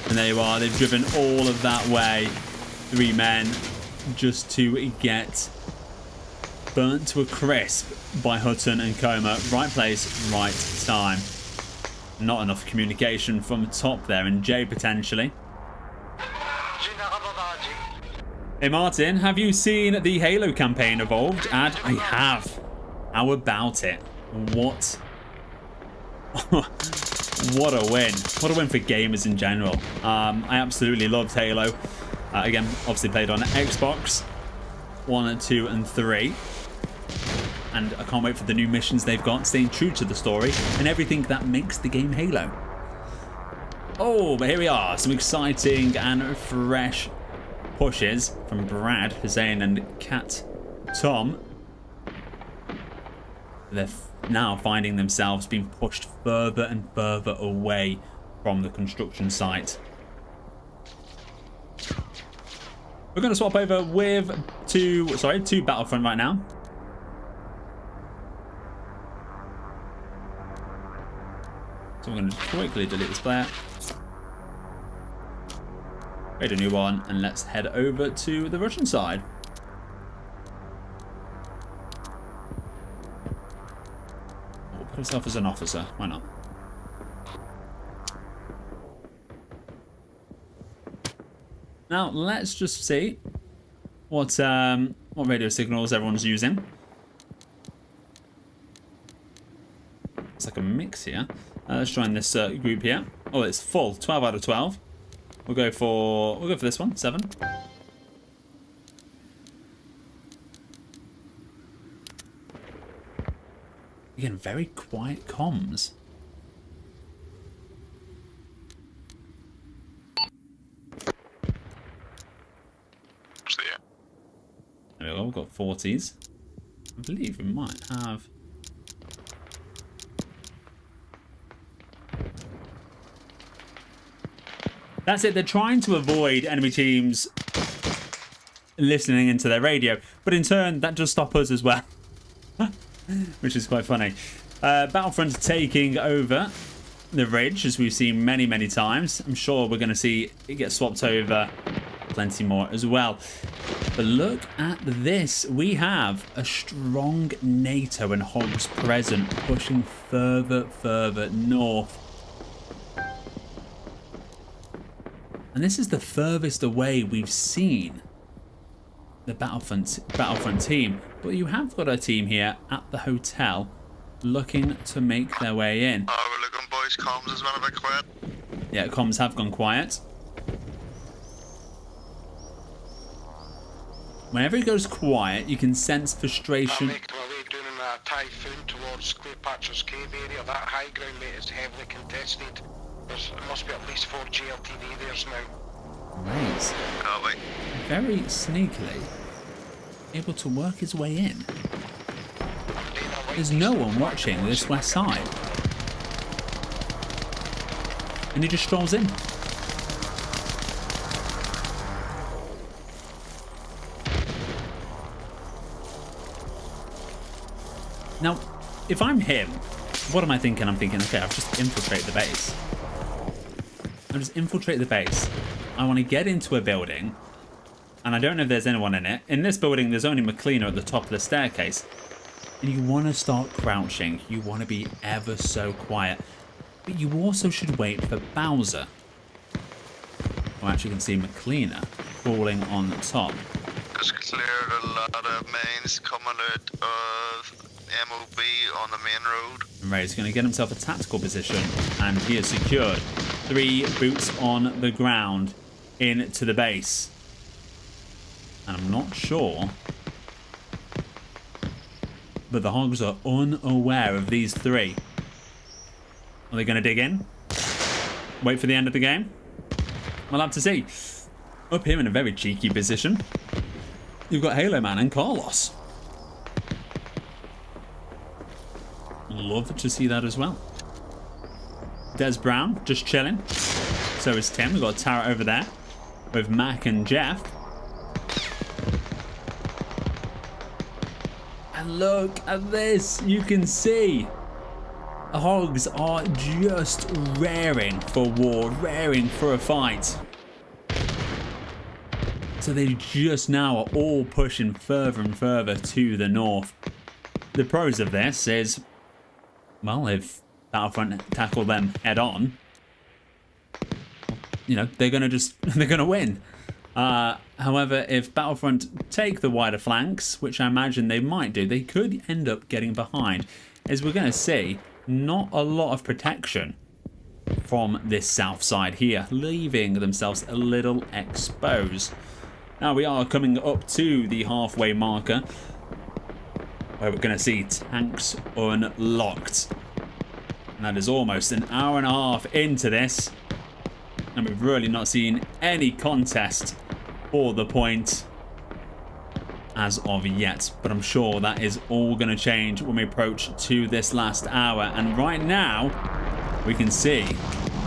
And there you are, they've driven all of that way. 3 men just to get burnt to a crisp by Hutton and Coma. Right place, right time. Not enough communication from Top there, and Jay potentially. Hey Martin, have you seen the Halo campaign evolved? And I have. How about it? What What a win. What a win for gamers in general. I absolutely loved Halo. Again, obviously played on Xbox 1, 2, and 3. And I can't wait for the new missions they've got, staying true to the story and everything that makes the game Halo. Oh, but here we are. Some exciting and fresh pushes from Brad, Hussein, and Kat Tom. They're now finding themselves being pushed further and further away from the construction site. We're going to swap over with two Battlefront right now. So we're going to quickly delete this player. Create a new one, and let's head over to the Russian side. We'll put yourself as an officer. Why not? Now let's just see what radio signals everyone's using. It's like a mix here. Let's join this group here. Oh, it's full. 12 out of 12. We'll go for this one. 7. Again, very quiet comms. There we go. We've got 40s. I believe we might have. That's it. They're trying to avoid enemy teams listening into their radio, but in turn that does stop us as well, which is quite funny. Battlefront taking over the ridge, as we've seen many times. I'm sure we're going to see it get swapped over plenty more as well. But look at this. We have a strong NATO and HOGS present, pushing further north. And this is the furthest away we've seen the Battlefront team. But you have got a team here at the hotel looking to make their way in. Oh, we're looking, boys. Comms has been a bit quiet. Yeah, comms have gone quiet. Whenever it goes quiet, you can sense frustration. I'm making my way down in a typhoon towards Cleopatra's Cave area. That high ground, mate, is heavily contested. There must be at least 4 GLTV there's now. Right. Can't wait. Very sneakily able to work his way in. There's no one watching this west side. And he just strolls in. Now, if I'm him, what am I thinking? I'm thinking, okay, I've just infiltrated the base. I'll just infiltrate the base. I want to get into a building, and I don't know if there's anyone in it. In this building, there's only McLeaner at the top of the staircase. And you want to start crouching. You want to be ever so quiet. But you also should wait for Bowser. Oh, actually, you can see McLeaner crawling on the top. Just cleared a lot of mains coming out of MOB on the main road. Right, he's going to get himself a tactical position, and he is secured. 3 boots on the ground into the base. And I'm not sure, but the Hogs are unaware of these 3. Are they going to dig in? Wait for the end of the game? We'll have to see. Up here in a very cheeky position, you've got Halo Man and Carlos. Love to see that as well. Des Brown just chilling. So is Tim. We've got Tara over there with Mac and Jeff. And look at this. You can see the Hogs are just raring for war, raring for a fight. So they just now are all pushing further and further to the north. The pros of this is, well, if Battlefront tackle them head on, you know, they're gonna win. However, if Battlefront take the wider flanks, which I imagine they might do, they could end up getting behind. As we're gonna see, not a lot of protection from this south side here, leaving themselves a little exposed. Now we are coming up to the halfway marker, where we're going to see tanks unlocked. And that is almost an hour and a half into this, and we've really not seen any contest for the point as of yet, but I'm sure that is all going to change when we approach to this last hour. And right now we can see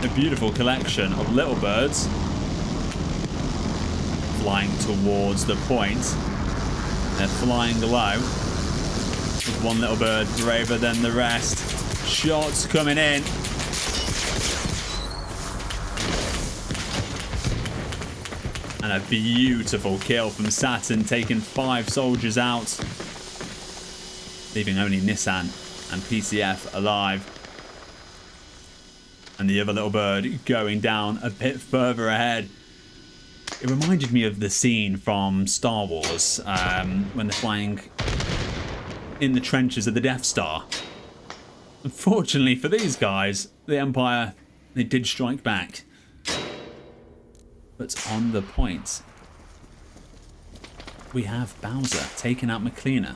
a beautiful collection of little birds flying towards the point. They're flying low, with one little bird braver than the rest. Shots coming in. And a beautiful kill from Saturn, taking 5 soldiers out, leaving only Nissan and PCF alive. And the other little bird going down a bit further ahead. It reminded me of the scene from Star Wars when they're flying in the trenches of the Death Star. Unfortunately for these guys, the Empire, they did strike back. But on the point, we have Bowser taking out McLeaner.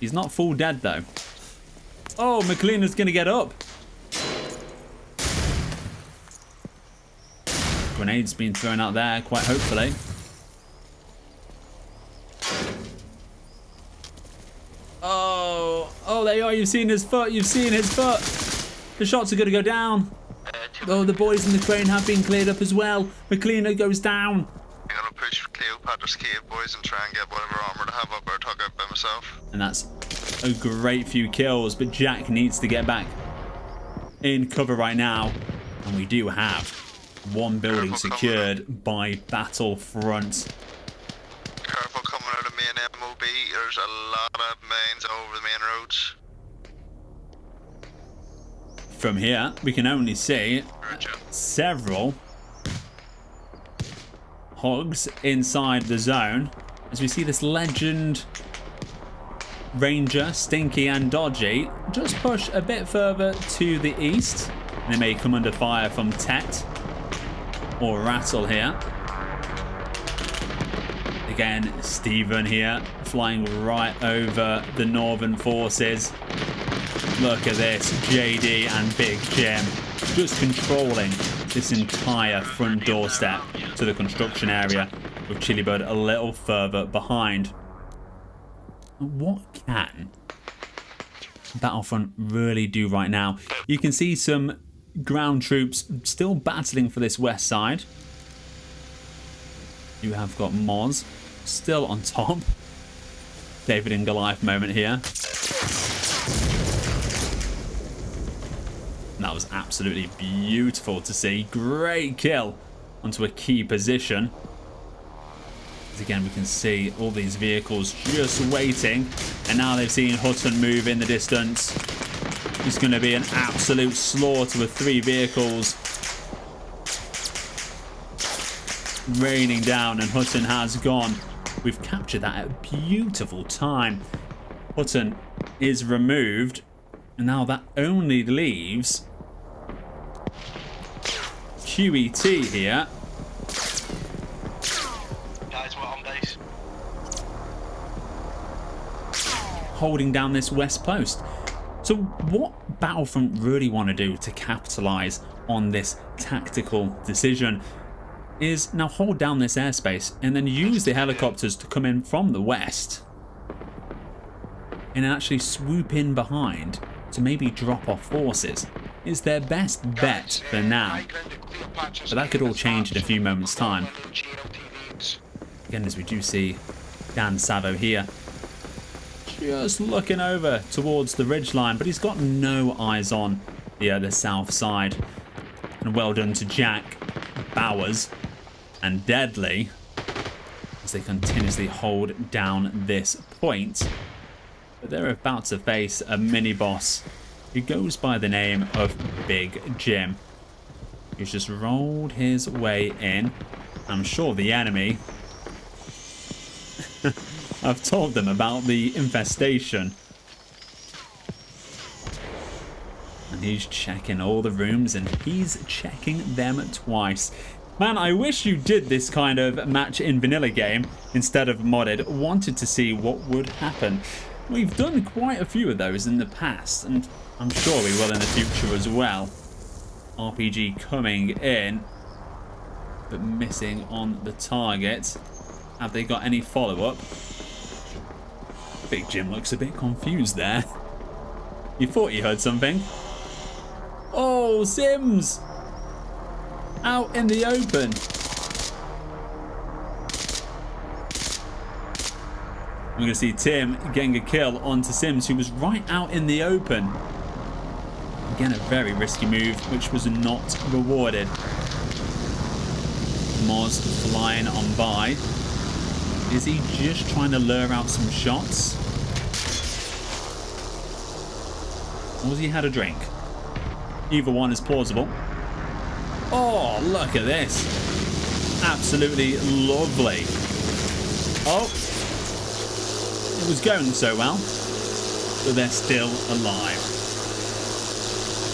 He's not full dead though. Oh, McLeaner's going to get up. Grenades being thrown out there, quite hopefully. Oh, there you are. You've seen his foot. You've seen his foot. The shots are going to go down. Oh, the boys in the crane have been cleared up as well. McLeaner goes down. I'm gonna push Cleopatra's Cave, boys, and try and get whatever armor to have up or tug out by myself. And that's a great few kills, but Jack needs to get back in cover right now. And we do have one building secured by Battlefront. Careful coming out of main MOB. There's a lot of mines over the main roads. From here, we can only see several HOGS inside the zone, as we see this legend Ranger, Stinky and Dodgy, just push a bit further to the east. They may come under fire from Tet or Rattle here. Again, Stephen here, flying right over the northern forces. Look at this, JD and Big Jim just controlling this entire front doorstep to the construction area, with Chilibird a little further behind. What can Battlefront really do right now? You can see some ground troops still battling for this west side. You have got Moz still on top. David and Goliath moment here. That was absolutely beautiful to see. Great kill onto a key position. As again, we can see all these vehicles just waiting. And now they've seen Hutton move in the distance. It's going to be an absolute slaughter with 3 vehicles raining down. And Hutton has gone. We've captured that at a beautiful time. Hutton is removed. And now that only leaves QET here. Guys, we're on base. Holding down this west post. So what Battlefront really want to do to capitalize on this tactical decision is now hold down this airspace and then use the helicopters to come in from the west and actually swoop in behind to maybe drop off forces. Is their best bet for now, but that could all change in a few moments time. Again, as we do see Dan Savo here just looking over towards the ridgeline, but he's got no eyes on the south side. And well done to Jack, Bowers and Deadly as they continuously hold down this point. But they're about to face a mini boss who goes by the name of Big Jim, who's just rolled his way in. I'm sure the enemy I've told them about the infestation. And And he's checking all the rooms, and he's checking them twice. Man, I wish you did this kind of match in vanilla game instead of modded. Wanted to see what would happen. We've done quite a few of those in the past, and I'm sure we will in the future as well. RPG coming in, but missing on the target. Have they got any follow-up? Big Jim looks a bit confused there. He thought he heard something. Oh, Sims! Out in the open. We're going to see Tim getting a kill onto Sims, who was right out in the open. Again, a very risky move, which was not rewarded. Moz flying on by. Is he just trying to lure out some shots? Or has he had a drink? Either one is plausible. Oh, look at this. Absolutely lovely. Oh. It was going so well. But they're still alive.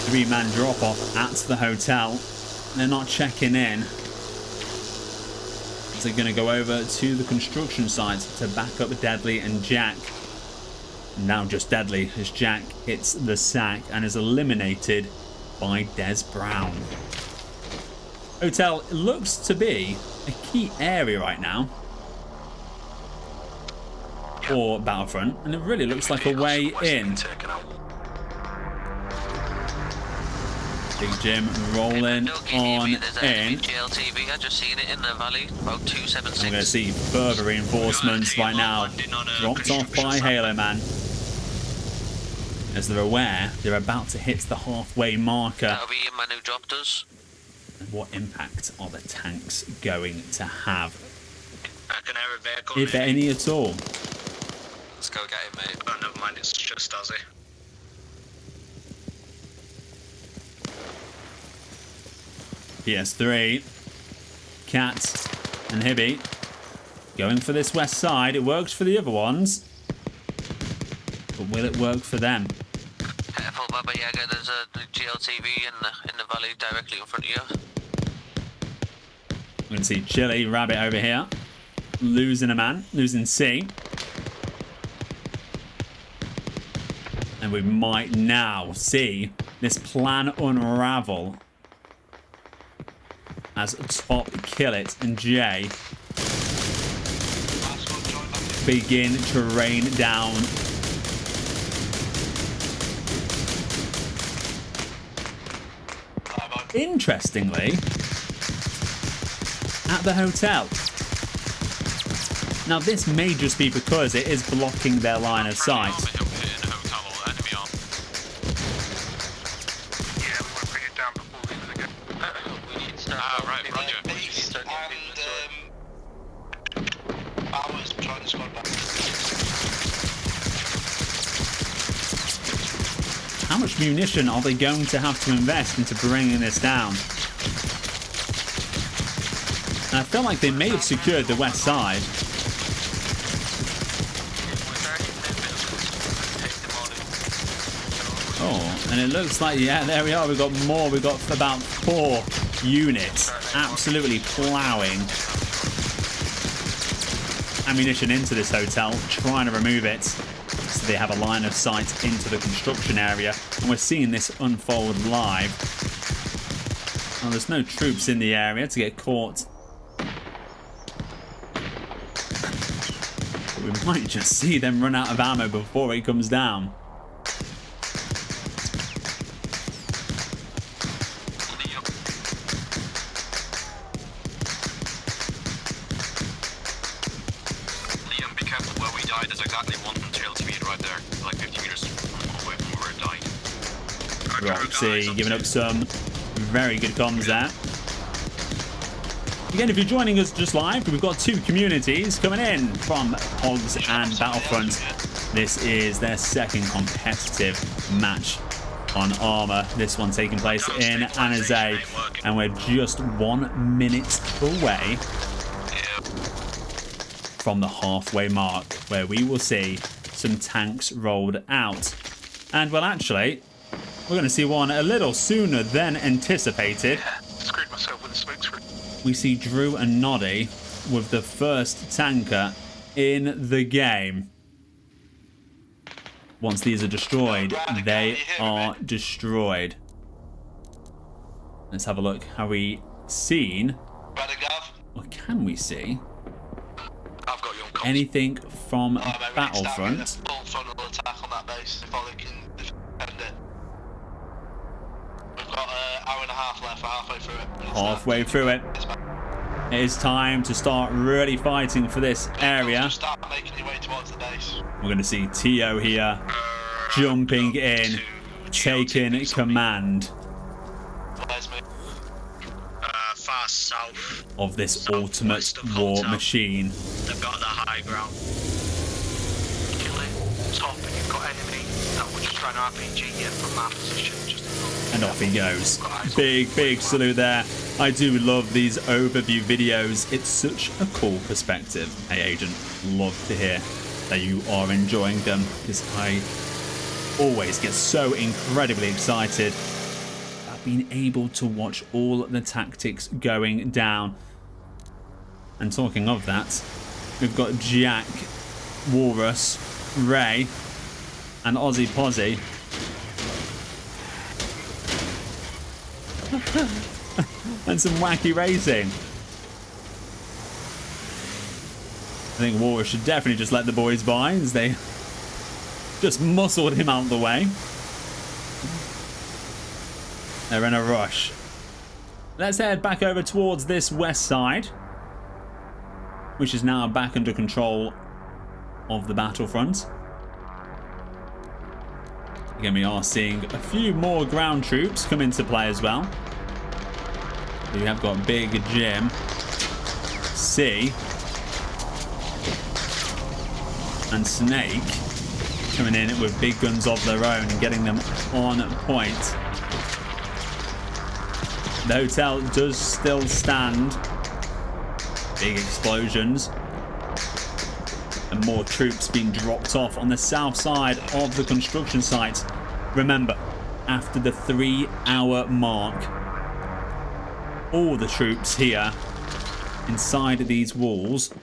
3-man drop-off at the hotel. They're not checking in. They're going to go over to the construction site to back up Deadly and Jack. Now just Deadly as Jack hits the sack and is eliminated by Des Brown. Hotel looks to be a key area right now for Battlefront, and it really looks like a way in. Big Jim rolling on in. GLTV, I just seen it in the valley, about 276. I'm going to see further reinforcements right now. Dropped off by Halo Man. As they're aware, they're about to hit the halfway marker. That'll be in my new drop does. And what impact are the tanks going to have? Vehicle, if any at all? Let's go get him, mate. Oh, never mind, it's just Ozzy. PS3, Cat and Hibby going for this west side. It works for the other ones, but will it work for them? Careful, Baba Yaga, there's a GLTV in the valley directly in front of you. We're going to see Chili Rabbit over here, losing a man, losing C. And we might now see this plan unravel as Top Kill It and Jay begin to rain down. Interestingly, at the hotel. Now this may just be because it is blocking their line of sight. How much munition are they going to have to invest into bringing this down? And I feel like they may have secured the west side. Oh, and it looks like, yeah, there we are. We've got more. We've got about 4 units absolutely ploughing ammunition into this hotel, trying to remove it. So they have a line of sight into the construction area, and we're seeing this unfold live. Well, there's no troops in the area to get caught. But we might just see them run out of ammo before it comes down. Roxy giving up some very good comms there. Again, if you're joining us just live, we've got 2 communities coming in from HOGS and Battlefront. This is their second competitive match on Arma. This one taking place in Annizay, and we're just 1 minute away from the halfway mark, where we will see some tanks rolled out. And well, actually, We're going to see one a little sooner than anticipated. Screwed myself with a smoke screen. We see Drew and Noddy with the first tanker in the game. Once these are destroyed, they are destroyed. Let's have a look. Have we seen, or can we see, I've got you on comms. anything from Mate, we need to start Battlefront? getting a full frontal attack on that base if they can defend it. We've got an hour and a half left. We're halfway through it. Halfway through it. It is time to start really fighting for this area. Just start making your way towards the base. We're going to see Tio here jumping in, taking command Where's me? Far south. of this ultimate war machine. They've got the high ground. Kill it. Top, and you've got enemy that will just try and RPG you from that position. Just And off he goes. Big salute there. I do love these overview videos. It's such a cool perspective. Hey, Agent, love to hear that you are enjoying them, because I always get so incredibly excited about being able to watch all the tactics going down. And talking of that, we've got Jack, Walrus, Ray, and Ozzy Pozzy. And some wacky racing. I think Walrus should definitely just let the boys by, as they just muscled him out of the way. They're in a rush. Let's head back over towards this west side, which is now back under control of the Battlefront. Again, we are seeing a few more ground troops come into play as well. We have got Big Jim, C, and Snake coming in with big guns of their own and getting them on point. The hotel does still stand. Big explosions. And more troops being dropped off on the south side of the construction site. Remember, after the 3-hour mark, all the troops here inside these walls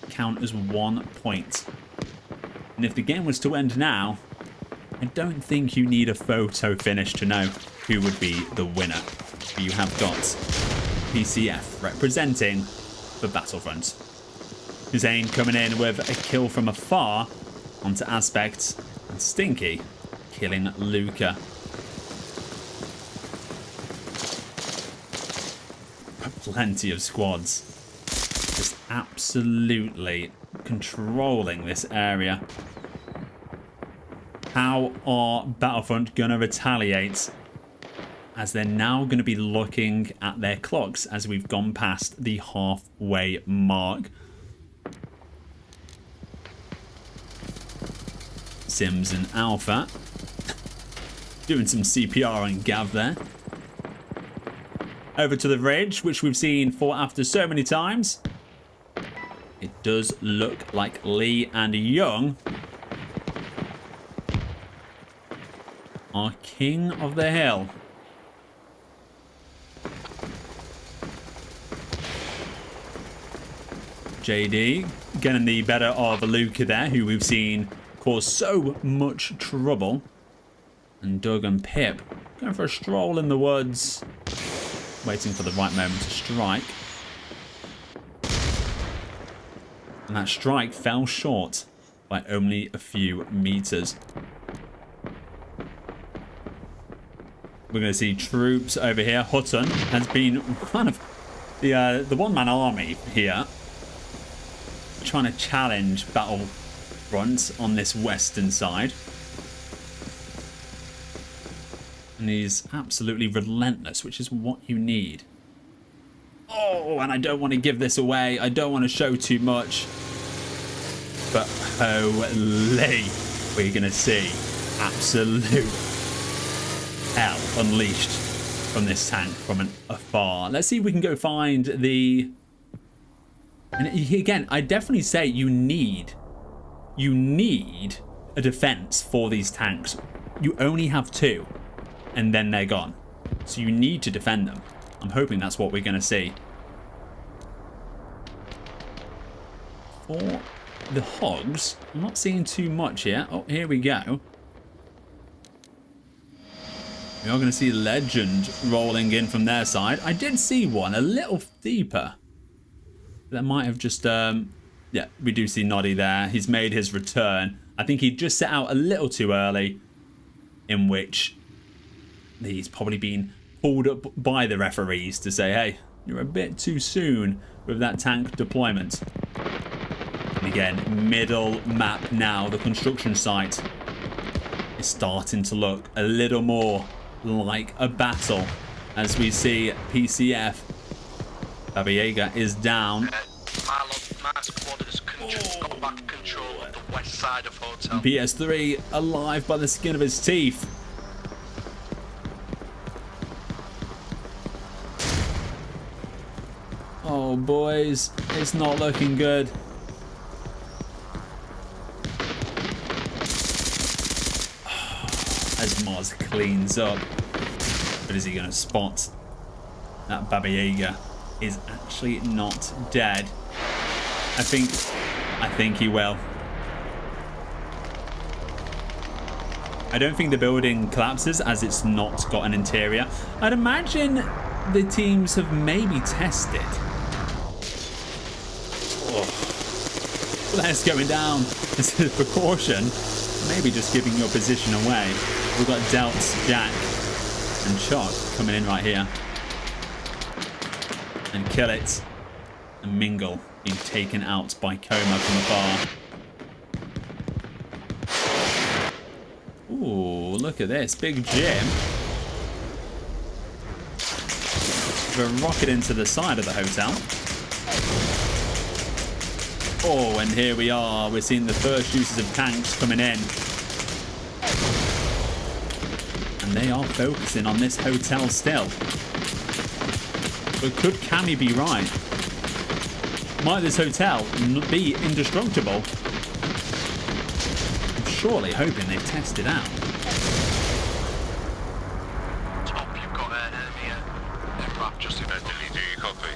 count as 1 point. And if the game was to end now, I don't think you need a photo finish to know who would be the winner. But you have got PCF representing the Battlefront. Hussein coming in with a kill from afar onto Aspect, and Stinky killing Luca. Plenty of squads just absolutely controlling this area. How are Battlefront going to retaliate, as they're now going to be looking at their clocks as we've gone past the halfway mark? Sims and Alpha doing some CPR on Gav there. Over to the ridge, which we've seen fought after so many times. It does look like Lee and Young are king of the hill. JD getting the better of Luca there, who we've seen cause so much trouble. And Doug and Pip going for a stroll in the woods, waiting for the right moment to strike. And that strike fell short by only a few meters. We're going to see troops over here. Hutton has been kind of the one-man army here, trying to challenge Battlefront on this western side. And he's absolutely relentless, which is what you need. Oh, and I don't want to give this away. I don't want to show too much. But holy, we're going to see absolute hell unleashed from this tank from afar. Let's see if we can go find the... And again, I definitely say you need a defense for these tanks. You only have 2. and then they're gone. So you need to defend them. I'm hoping that's what we're going to see. For the HOGS, I'm not seeing too much here. Oh, here we go. We are going to see Legend rolling in from their side. I did see one a little deeper. That might have just... yeah, we do see Noddy there. He's made his return. I think he just set out a little too early, in which he's probably been pulled up by the referees to say, hey, you're a bit too soon with that tank deployment. And again, middle map now. The construction site is starting to look a little more like a battle as we see PCF. Baba Yaga is down. My squad has got back control of the west side of hotel. PS3 alive by the skin of his teeth. Oh boys, it's not looking good. As Moz cleans up. But is he going to spot that Baba Yaga is actually not dead? I think he will. I don't think the building collapses as it's not got an interior. I'd imagine the teams have maybe tested. Oh. Flares going down. This is a precaution. Maybe just giving your position away. We've got Delts, Jack, and Chog coming in right here. And Kill It. And Mingle being taken out by Coma from afar. Ooh, look at this. Big Jim. We're rocket into the side of the hotel. Oh, and here we are. We're seeing the first uses of tanks coming in. And they are focusing on this hotel still. But could Cammy be right? Might this hotel be indestructible? I'm surely hoping they've tested out. Top, you've got an enemy MRAP just in front of you. Do you copy?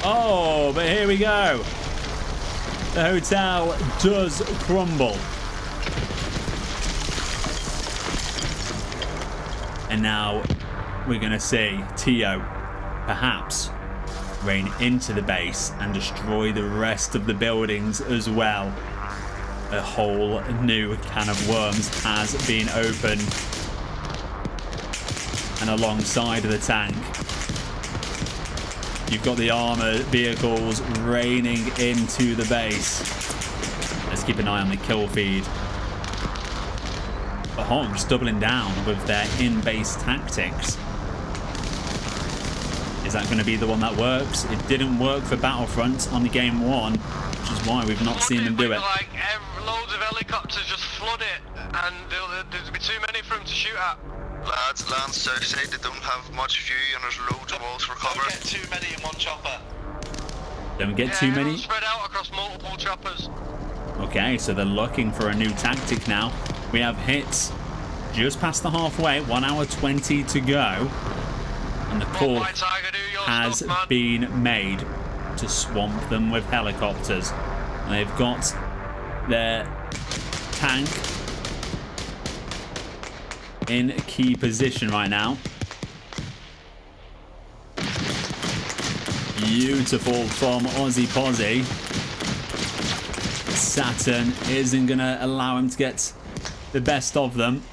Oh, but here we go. The hotel does crumble. And now we're going to see Tio perhaps rain into the base and destroy the rest of the buildings as well. A whole new can of worms has been opened. And alongside of the tank, you've got the armored vehicles raining into the base. Let's keep an eye on the kill feed. But HOGS doubling down with their in-base tactics. Is that going to be the one that works? It didn't work for Battlefront on the game one, which is why we've not seen them do it. Like loads of helicopters just flood it, and there'll be too many for them to shoot at. Lads, land south side, they don't have much view and there's loads of walls for cover. Don't get too many in one chopper. Don't get too many? Spread out across multiple choppers. Okay, so they're looking for a new tactic now. We have hits just past the halfway, 1 hour 20 to go. And the call has been made to swamp them with helicopters. And they've got their tank in key position right now. Beautiful from Aussie Posy. Saturn isn't going to allow him to get the best of them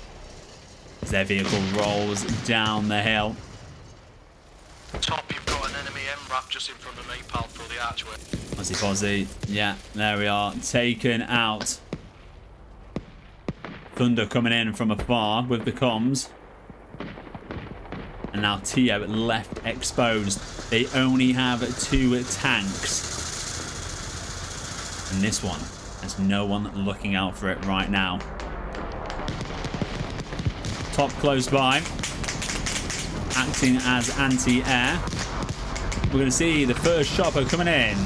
as their vehicle rolls down the hill. Top, you've got an enemy MRAP just in front of me, pal, through the archway. Aussie Posy, yeah, there we are, taken out. Thunder coming in from afar with the comms. And now Tio left exposed. They only have 2 tanks. And this one has no one looking out for it right now. Top close by. Acting as anti-air. We're going to see the first chopper coming in.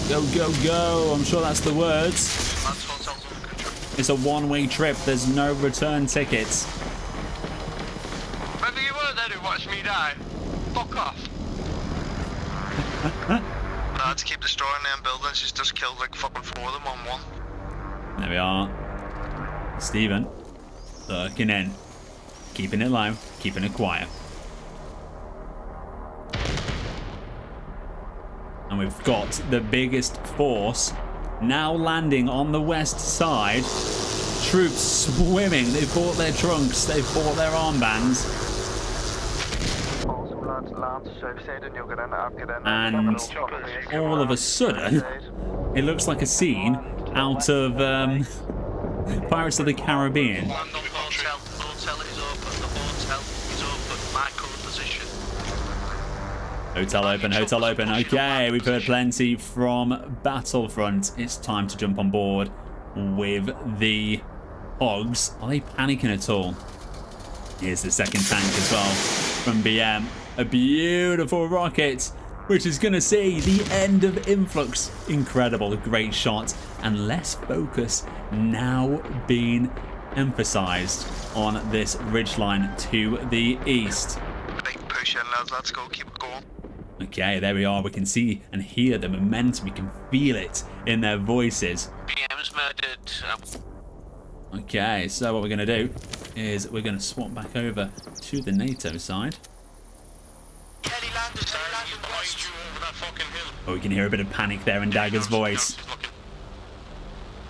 Go, go, go. I'm sure that's the words. It's a one-way trip. There's no return tickets. Remember you were there who watched me die? Fuck off. I had to keep destroying them buildings. She's just killed like fucking 4 of them on one. There we are. Stephen, lurking in. Keeping it low, keeping it quiet. And we've got the biggest force now landing on the west side. Troops swimming. They've bought their trunks. They've bought their armbands. And all of a sudden, it looks like a scene out of Pirates of the Caribbean. The hotel is open. The hotel is open. My current position. Hotel open, hotel open. Okay, we've heard plenty from Battlefront. It's time to jump on board with the HOGS. Are they panicking at all? Here's the second tank as well from BM. A beautiful rocket, which is going to see the end of influx. Incredible, great shot, and less focus now being emphasized on this ridgeline to the east. Big push in, lads. Let's go. Keep it going. Okay, there we are. We can see and hear the momentum. We can feel it in their voices. BM's murdered. Okay, so what we're going to do is we're going to swap back over to the NATO side. Heli landed west. You over that fucking hill. Oh, we can hear a bit of panic there in Dagger's voice.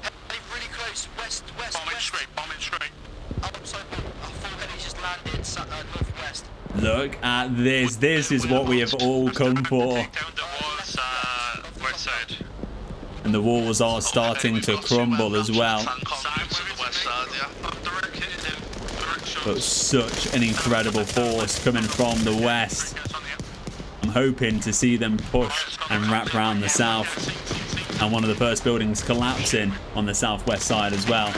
Heli really close. West. Bombing straight, bombing straight. Oh, I'm sorry, full heli just landed northwest. Look at this. This is what we have all come for. Down the walls, west side. And the walls are starting to crumble as well. But such an incredible force coming from the west. I'm hoping to see them push and wrap around the south. And one of the first buildings collapsing on the southwest side as well.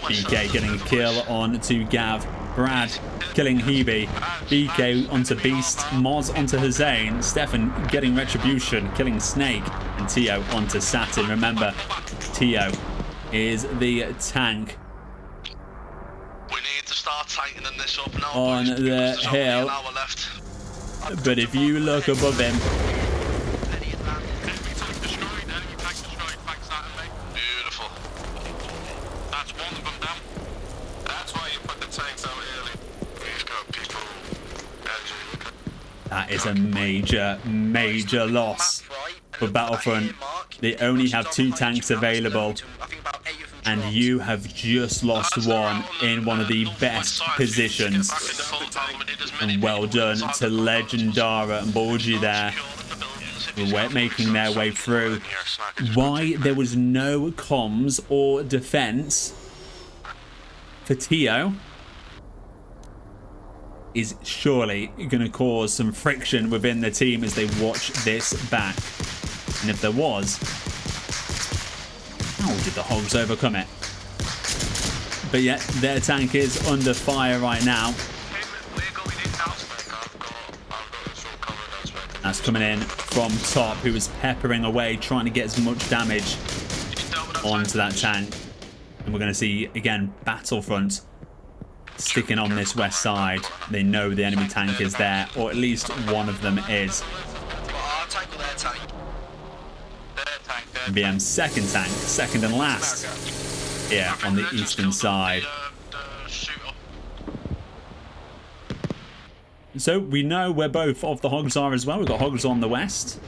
BK getting a kill on to Gav. Brad killing Hebe. BK onto Beast. Moz onto Hussein. Stefan getting retribution, killing Snake. And Tio onto Satin. Remember, Tio is the tank. We need to start tightening this up now. On the hill. But if you look above him, Beautiful. That's one of them down. That's why you put the tanks out early. We've got people. that is a major loss for Battlefront. They only have 2 tanks available, and you have just lost one in one of the best positions. And well done to Legendara and Borgi there. We're making their way through. Why there was no comms or defense for Tio is surely going to cause some friction within the team as they watch this back. And if there was, how did the HOGS overcome it? But yet, their tank is under fire right now. That's coming in from top, who is peppering away, trying to get as much damage onto that tank. And we're going to see, again, Battlefront sticking on this west side. They know the enemy tank is there, or at least one of them is. BM's second tank, second and last, here on the eastern side. So we know where both of the HOGS are as well. We've got HOGS on the west.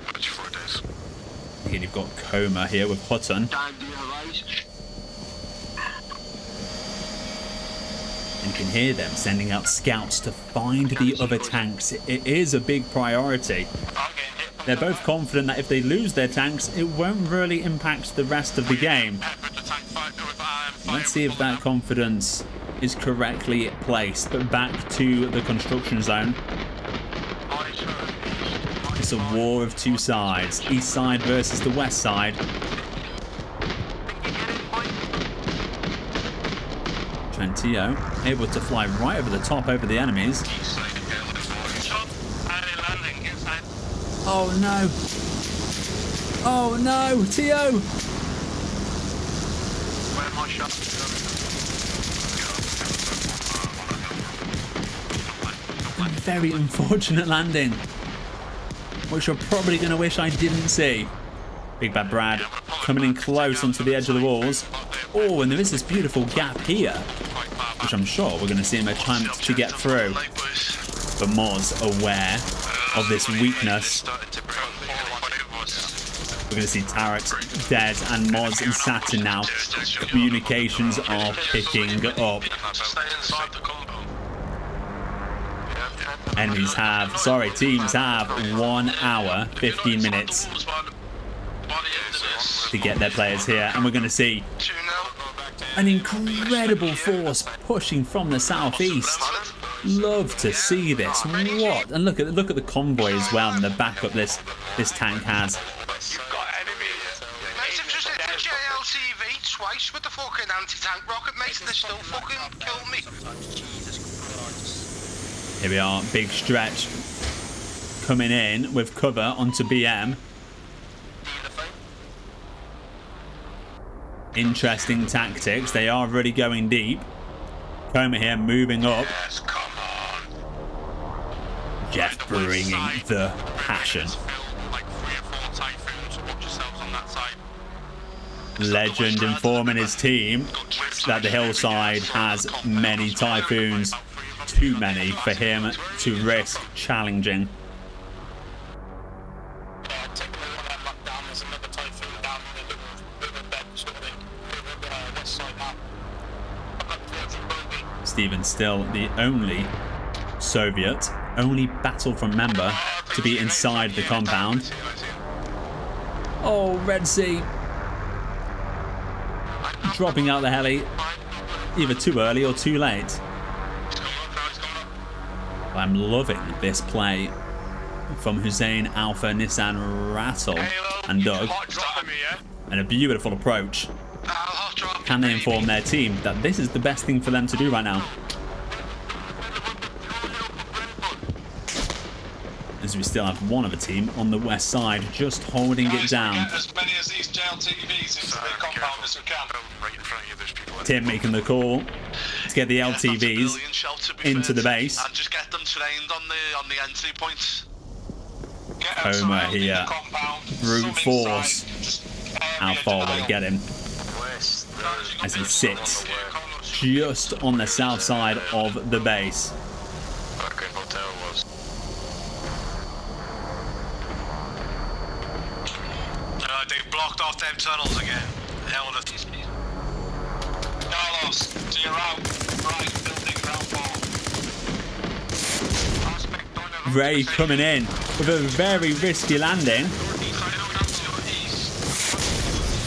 And you've got Coma here with Hutton. And you can hear them sending out scouts to find the other tanks. It is a big priority. They're both confident that if they lose their tanks, it won't really impact the rest of the game. Let's see if that confidence is correctly placed. But back to the construction zone. It's a war of 2 sides. East side versus the west side. Trentio able to fly right over the top over the enemies. Oh no. Oh no, T.O. Where am I shot? Very unfortunate landing, which you're probably going to wish I didn't see. Big Bad Brad coming in close onto the edge of the walls. Oh, and there is this beautiful gap here, which I'm sure we're going to see him attempt to get through. But Moz, aware of this weakness, we're going to see Tarex dead, and Moz and Saturn now. Communications are picking up. Teams have 1 hour, 15 minutes to get their players here, and we're going to see an incredible force pushing from the southeast. Love to see this. What? And look at the convoy as well, and the backup this tank has. Twice with the fucking anti-tank rocket, mate, and they still fucking killed me. Here we are, big stretch coming in with cover onto BM. Interesting tactics. They are really going deep. Coma here moving up. Yes, come on. Jeff bringing the passion. Like 3 or 4 typhoons. Watch yourselves on that side. Legend informing his team that the hillside has many typhoons. Too many for him to risk challenging. Stephen still the only Soviet, only Battlefront member to be inside the compound. Oh, Red Sea. Dropping out the heli, either too early or too late. I'm loving this play from Hussein, Alpha, Nissan, Rattle, and Doug. And a beautiful approach. Can they inform their team that this is the best thing for them to do right now? As we still have one of a team on the west side, just holding it down. Get as many of these JLTVs into the compound as we can. Tim making the call to get the LTVs into the base. And just get them trained on the entry points. Homer here, brute force. How far will they get him? As he sits just on the south side of the base. They've blocked off them tunnels again. Carlos, to your out. Right, building ground ball. Ray coming in with a very risky landing.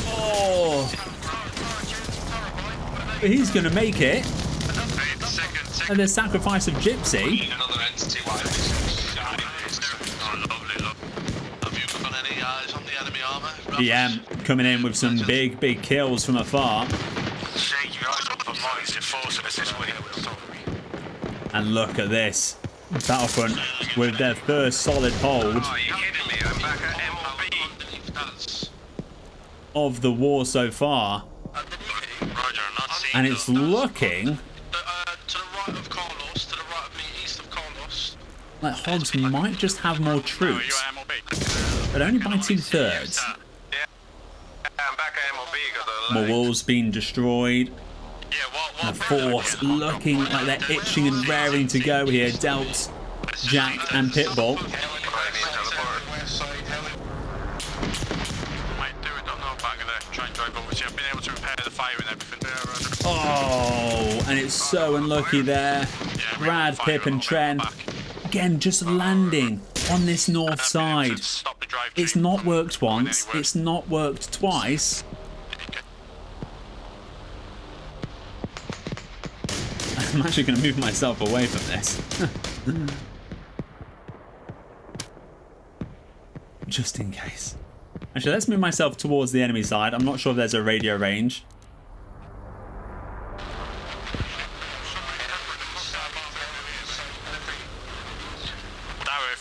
Oh, but he's going to make it. And the sacrifice of Gypsy. Another entity wide. Have you got any eyes on the enemy armor? BM coming in with some big kills from afar. And look at this. Battlefront with their first solid hold of the war so far. And it's looking like HOGS might just have more troops, but only by 2/3. More walls being destroyed. And the force looking like they're itching and raring to go here. Delts, Jack and Pitbull. Oh, and it's so unlucky there. Brad, Pip and Tren again just landing on this north side. It's not worked once, it's not worked twice. I'm actually going to move myself away from this. Just in case. Actually, let's move myself towards the enemy side. I'm not sure if there's a radio range.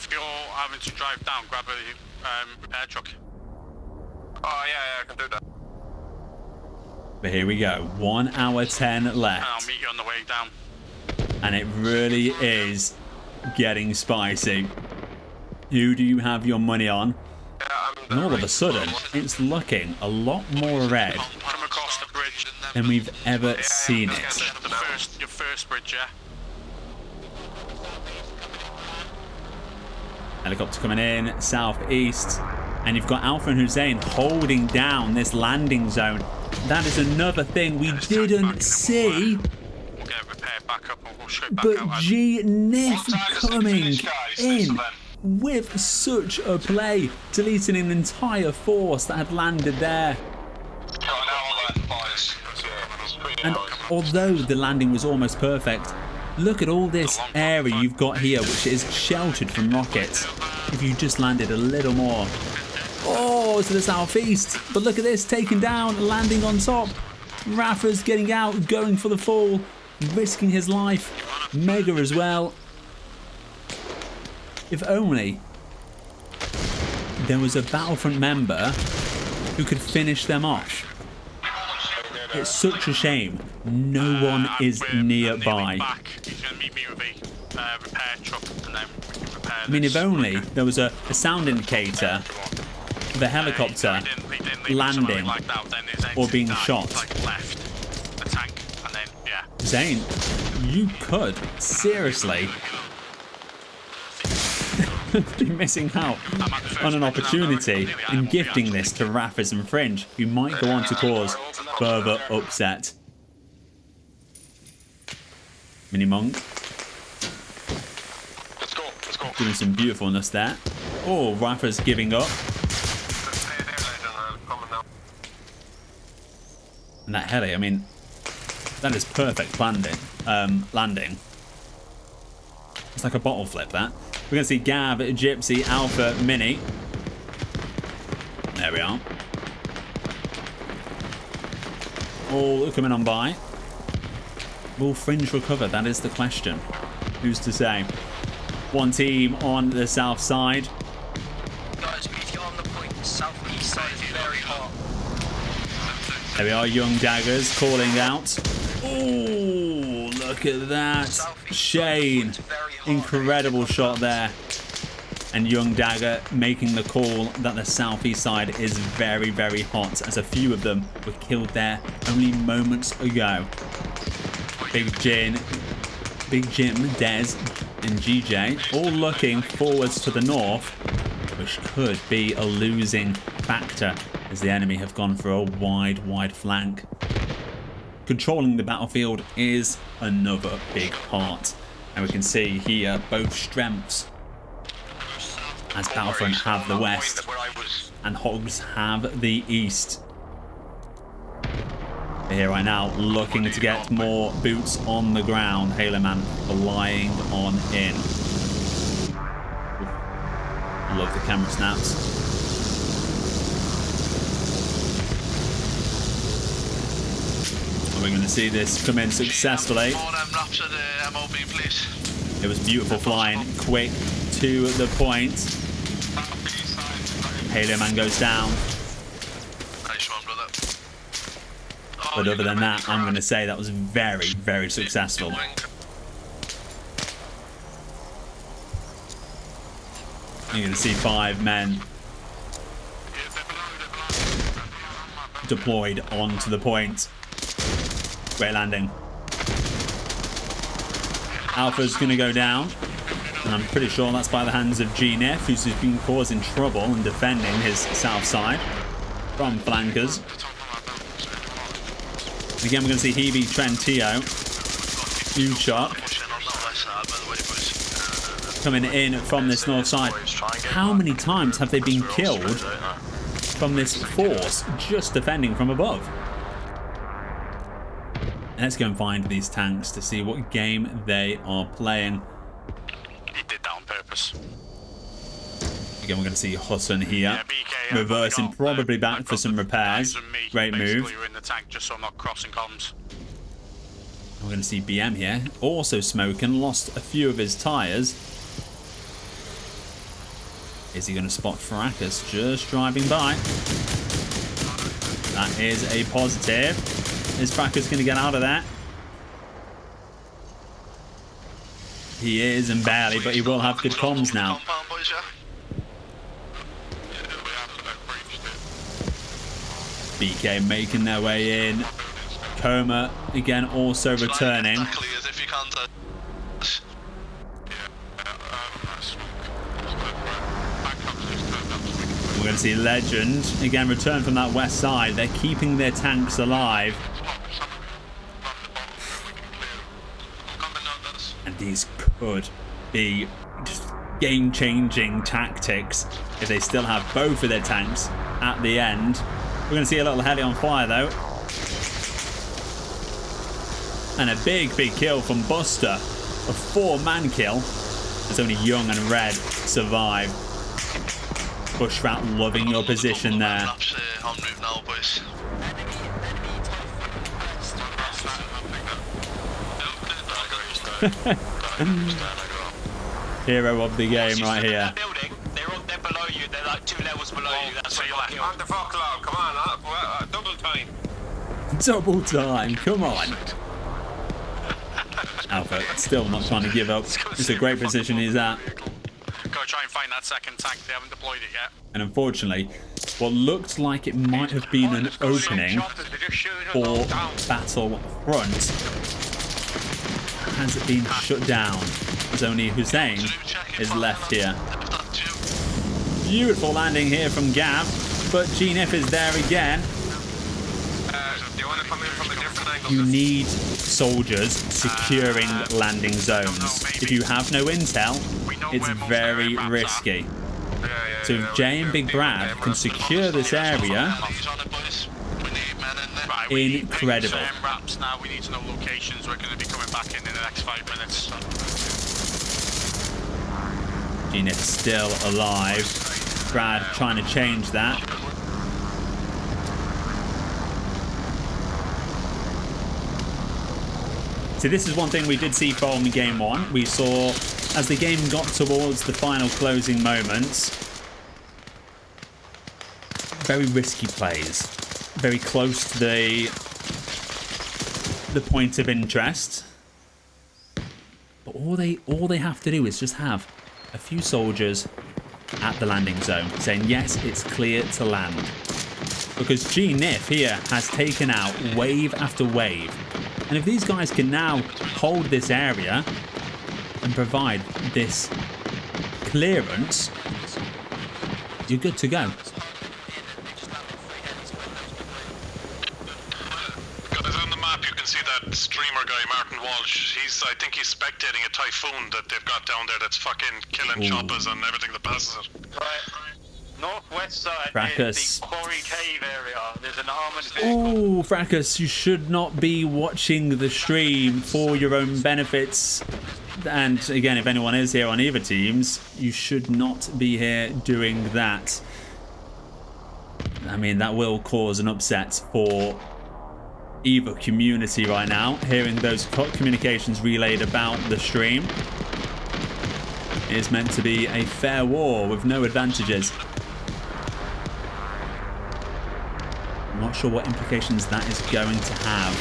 if you're having to drive down, grab a repair truck. Oh yeah, I can do that. But here we go. 1 hour 10 left. I'll meet you on the way down. And it really is getting spicy. Who do you have your money on? And all of a sudden, it's looking a lot more red Come across the bridge. than we've ever seen it. Your first bridge, yeah. Helicopter coming in, southeast. And you've got Alpha and Hussein holding down this landing zone. That is another thing we didn't see. We'll get repaired back up and we'll straight back But out. G-Nif coming in with such a play, deleting an entire force that had landed there. And although the landing was almost perfect, look at all this area you've got here, which is sheltered from rockets. If you just landed a little more. Oh, to the southeast. But look at this, taken down, landing on top. Rafa's getting out, going for the fall, risking his life. Mega as well. If only there was a Battlefront member who could finish them off. It's such a shame no one is nearby. He's going to meet me with a repair truck and then we can repair I mean, this. if only there was a sound indicator of a helicopter landing or being shot. Left the tank and then, yeah. Zane, you could seriously be missing out on an opportunity in gifting this to Raffers and Fringe, who might go on to cause further upset. Mini Monk. Let's go. Doing some beautifulness there. Oh, Raffers giving up. And that heli, I mean, that is perfect landing. It's like a bottle flip, that. We're going to see Gav, Gypsy, Alpha, Mini. There we are. All coming on by. Will Fringe recover? That is the question. Who's to say? One team on the south side. Guys, if you're on the point, southeast side is very hot. There we are, Young Daggers calling out. Oh, look at that. Shane. Incredible shot there. And Young Dagger making the call that the southeast side is very, very hot, as a few of them were killed there only moments ago. Big Jim, Dez, and GJ all looking forwards to the north, which could be a losing factor as the enemy have gone for a wide flank. Controlling the battlefield is another big part, and we can see here both strengths, as Battlefront have the west and HOGS have the east. They're here right now looking to get more boots on the ground. Halo Man flying on in. Love the camera snaps. We're going to see this come in successfully. It was beautiful flying, quick to the point. Halo Man goes down. But other than that, I'm going to say that was very, very successful. You're going to see 5 men deployed onto the point. Great landing. Alpha's going to go down, and I'm pretty sure that's by the hands of G-Nef, who's been causing trouble and defending his south side from flankers. Again, we're going to see Hebe, Trentio, U-Shock coming in from this north side. How many times have they been killed from this force just defending from above? Let's go and find these tanks to see what game they are playing. He did that on purpose. Again, we're going to see Husson here, reversing probably back for some repairs. Great move. We're in the tank just so I'm not crossing comms. We're going to see BM here, also smoking, lost a few of his tyres. Is he going to spot Fracas just driving by? That is a positive. Is Fracas going to get out of that? He is, and barely, but he will have good comms now. BK making their way in. Coma again also returning. We're going to see Legend again return from that west side. They're keeping their tanks alive. And these could be just game-changing tactics if they still have both of their tanks at the end. We're going to see a little heli on fire though. And a big kill from Buster. A 4-man kill. As only Young and Red survive. Bushrat loving your position there. Hero of the game right here. They're below you. They're like 2 levels below you. That's where you're at. On the fuck low. Come on, double time. Double time. Come on. Alpha still not trying to give up. It's a great position he's at. Go try and find that second tank. They haven't deployed it yet. And unfortunately, what looked like it might have been an opening for Battlefront has been shut down. As only Hussein is left here. Beautiful landing here from Gav, but GNF is there again. You need soldiers securing landing zones. If you have no intel, it's very risky. So if Jay and Big Brad can secure this area, incredible. MRAPs now, we need to know locations. We're going to be coming back in the next 5 minutes. GNF still alive. Brad trying to change that. So this is one thing we did see from game 1. We saw as the game got towards the final closing moments, very risky plays, very close to the point of interest. But all they have to do is just have a few soldiers at the landing zone saying yes, it's clear to land. Because GNF here has taken out wave after wave. And if these guys can now hold this area and provide this clearance, you're good to go. Guys, on the map you can see that streamer guy, Martin Walsh. I think he's spectating a typhoon that they've got down there that's fucking killing choppers and everything that passes it. Right. Northwest side Fracas. is the quarry cave area. There's an armoured vehicle. Ooh, Fracas, you should not be watching the stream for your own benefits. And again, if anyone is here on either teams, you should not be here doing that. I mean, that will cause an upset for either community right now, hearing those communications relayed about the stream. It is meant to be a fair war with no advantages. I'm not sure what implications that is going to have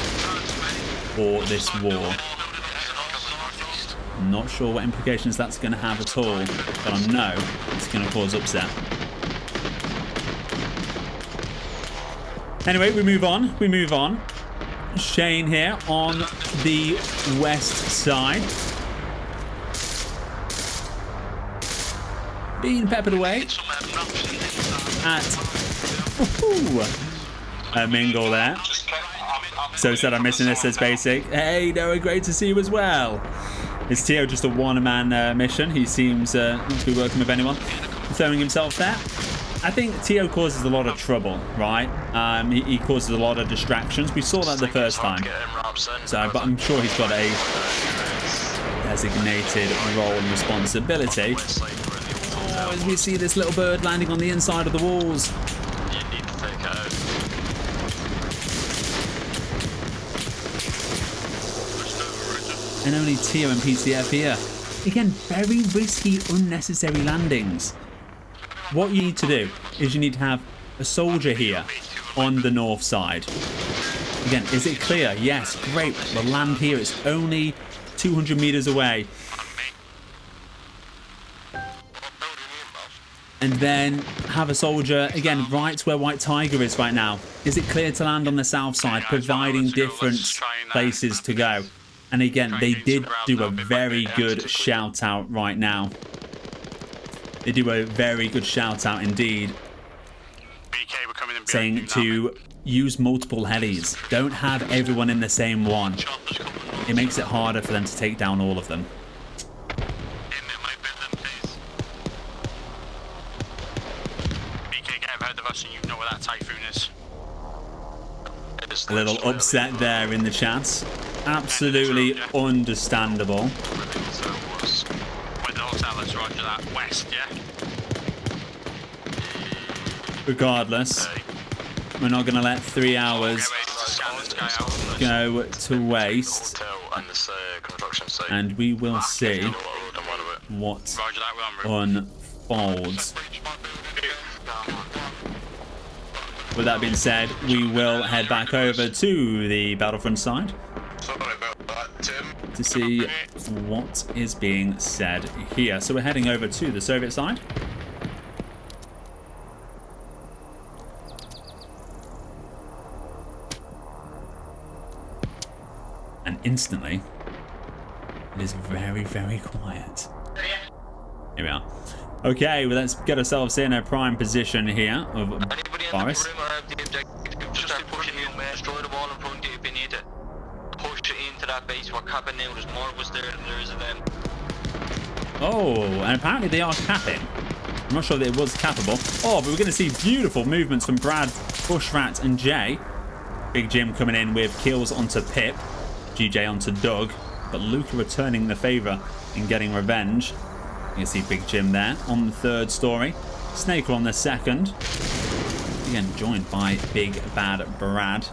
for this war. I'm not sure what implications that's going to have at all, but I know it's going to cause upset. Anyway, we move on. Shane here on the west side. Being peppered away at a mingle there. So sad I'm missing this, says Basic. Hey Noah, great to see you as well. Is Tio just a one-man mission? He seems to be working with anyone. Throwing himself there. I think Tio causes a lot of trouble, right? He causes a lot of distractions. We saw that the first time. So, but I'm sure he's got a designated role and responsibility. Oh, as we see this little bird landing on the inside of the walls. You need to take it out. And only Tio and PCF here. Again, very risky, unnecessary landings. what you need to do is you need to have a soldier here on the north side. Again, is it clear? Yes, great. We'll land here. It's only 200 meters away. And then have a soldier, again, right where White Tiger is right now. Is it clear to land on the south side, providing different places to go? And again, they did do a very good shout out right now. They do a very good shout out indeed, saying to use multiple helis. Don't have everyone in the same one. It makes it harder for them to take down all of them. You know where that typhoon is. A little upset there in the chat. Absolutely understandable. Where the hotels, roger that. West, yeah? Regardless, we're not going to let 3 hours go to waste. And we will see what unfolds. With that being said, we will head back over to the Battlefront side to see what is being said here. So we're heading over to the Soviet side. And instantly, it is very, very quiet. Here we are. Okay, well, let's get ourselves in a prime position here of Boris. Just push it in, destroy the wall in front of you if you need it. Push it into that base. We're capping now. There's more of us there than there is of them. Oh, and apparently they are capping. I'm not sure that it was cappable. Oh, but we're going to see beautiful movements from Brad, Bushrat, and Jay. Big Jim coming in with kills onto Pip, GJ onto Doug, but Luca returning the favour and getting revenge. You can see Big Jim there on the third story. Snaker on the second. Again, joined by Big Bad Brad.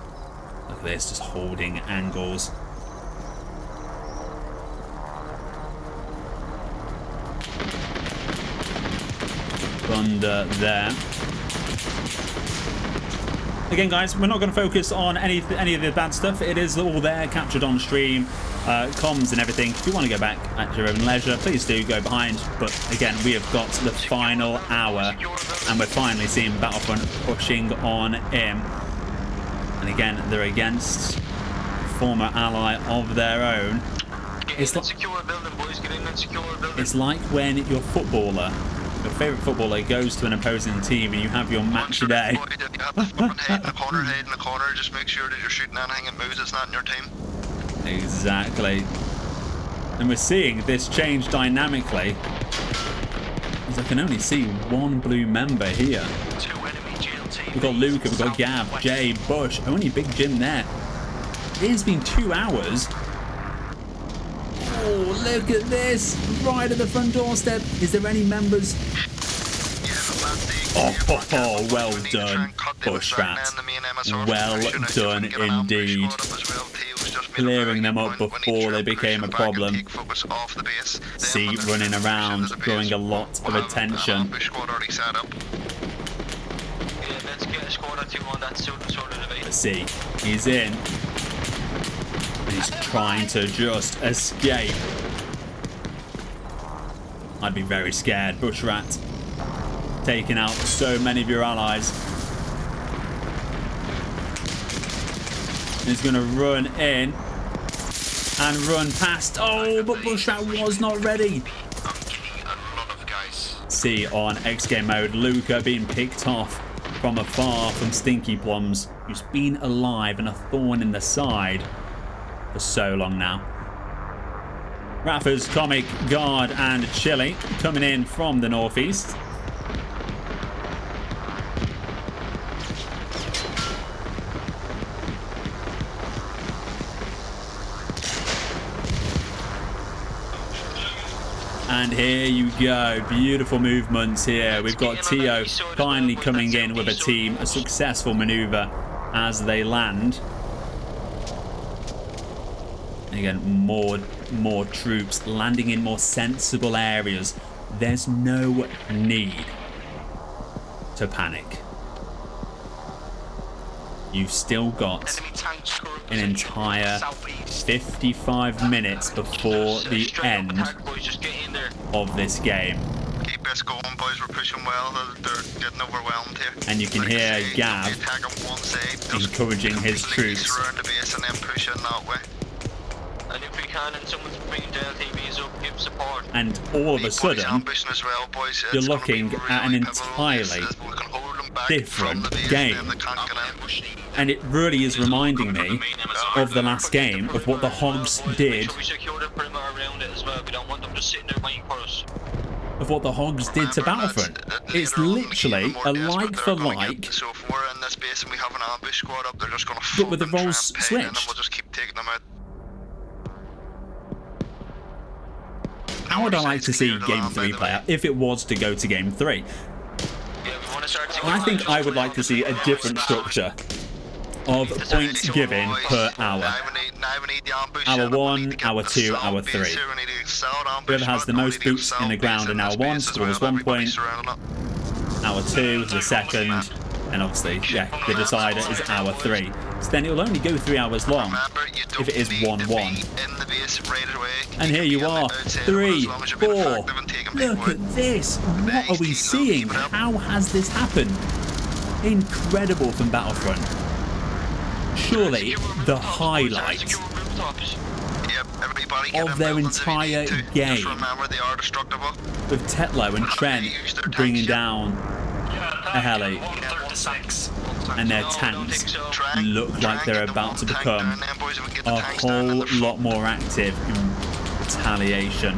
Look at this, just holding angles. Thunder there. Again, guys, we're not going to focus on any of the bad stuff. It is all there, captured on stream, comms and everything. If you want to go back at your own leisure, please do go behind. But again, we have got the final hour, and we're finally seeing Battlefront pushing on in. And again, they're against a former ally of their own. It's like when your footballer, your favourite footballer, goes to an opposing team and you have your match today. If you have the fucking head in the corner, just make sure that you're shooting anything that moves that's not in your team. Exactly. And we're seeing this change dynamically, as I can only see one blue member here. We've got Luca, we've got Gav, Jay, Bush, only Big Jim there. It has been 2 hours. Oh, look at this! Right at the front doorstep. Is there any members? Oh, well done, Bushrat. Well done indeed. Clearing them up before they became a problem. See, running around, drawing a lot of attention. Let's see, he's in. He's trying to just escape. I'd be very scared. Bushrat taking out so many of your allies. He's going to run in and run past. Oh, but Bushrat was not ready. See, on X game mode, Luca being picked off from afar from Stinky Plums, who's been alive and a thorn in the side for so long now. Raffers, Comic, Guard, and Chili coming in from the northeast. And here you go, beautiful movements here. We've got Tio finally coming in with a team, a successful maneuver as they land. Again, more troops landing in more sensible areas. There's no need to panic. You've still got an entire 55 minutes before the end of this game. Keep this going, boys. We're pushing well. They're getting overwhelmed here. And you can hear Gav encouraging his troops. Around the base and then push in that way. And if we can, and someone's bringing the LTVs up, give support. And all of a sudden, as well, boys. you're looking at an entirely different game. And it really is reminding me of the last game, of what the HOGS did. We secure the perimeter around it as well. We don't want them just sitting there waiting for us. Of what the HOGS did to Battlefront. It's literally a like for like, So if we're in this base and we have an ambush squad up, they're just going to but with the roles switched. and then we'll just keep taking them out. How would I like to see Game 3 play out if it was to go to Game 3? I think I would like to see a different structure of points given per hour. Hour 1, Hour 2, Hour 3. Whoever has the most boots in the ground in Hour 1 scores 1 point. Hour 2, the second. And obviously, yeah, the decider is Hour 3. So then it'll only go 3 hours long if it is 1-1. And here you are, 3, 4. Look at this. What are we seeing? How has this happened? Incredible from Battlefront. Surely the highlight of their entire game, with Tetlow and Trent bringing down a heli, and their tanks look like they're about to become a whole lot more active in retaliation.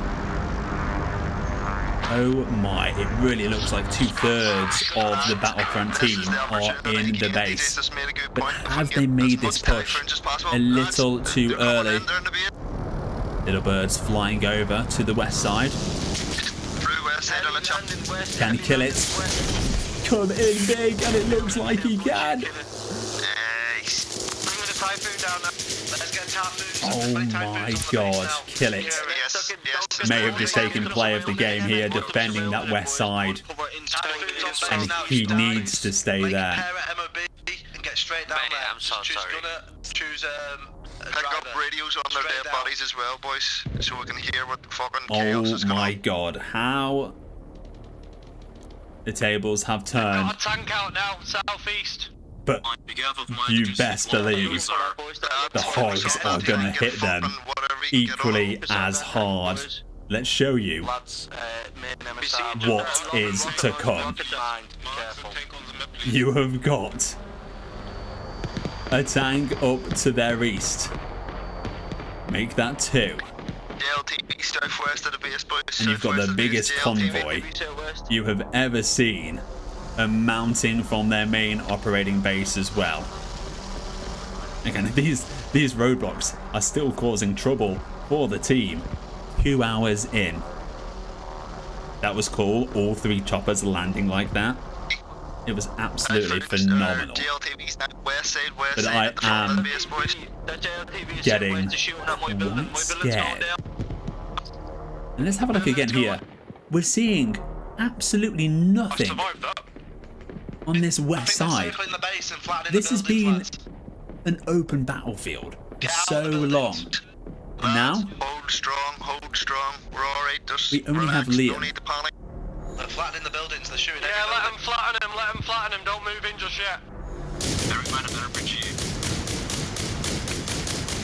Oh my, it really looks like 2/3 of the Battlefront team are in the base. But have they made this push a little too early? Little birds flying over to the west side. Can kill it. Come in big, and it looks like he can. Oh my god, kill it. May have just taken play of the game here, defending that west side. And he needs to stay there. I'm so sorry. Pick up radios on their dead bodies as well, boys, so we can hear what the fucking chaos is going on. Oh my god, how the tables have turned. Got a tank out now, southeast. But you best believe the HOGS are going to hit them equally as hard. Let's show you what is to come. You have got a tank up to their east. Make that 2. And you've got the biggest convoy you have ever seen, mounting from their main operating base as well. Again, these roadblocks are still causing trouble for the team 2 hours in. That was cool, all 3 choppers landing like that. It was absolutely phenomenal. But I am getting quite scared. And let's have a look again here. We're seeing absolutely nothing on this west side. This has been an open battlefield for so long. And now, Hold strong. We're alright. we only have Liam. They're flattening the buildings, they're shooting Yeah, let them flatten him, don't move in just yet.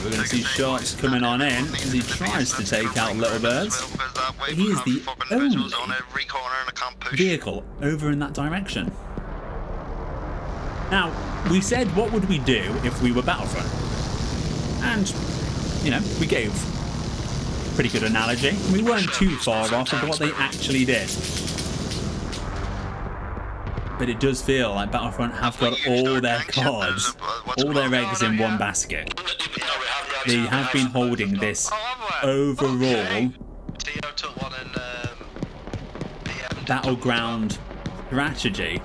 We're going to see shots coming on in as he tries to take out Little Birds. But he is the only vehicle over in that direction. Now, we said, what would we do if we were Battlefront? And, you know, we gave a pretty good analogy. We weren't too far off of what they actually did. But it does feel like Battlefront have got all their cards, all their eggs in one basket. They have been holding this overall battleground strategy,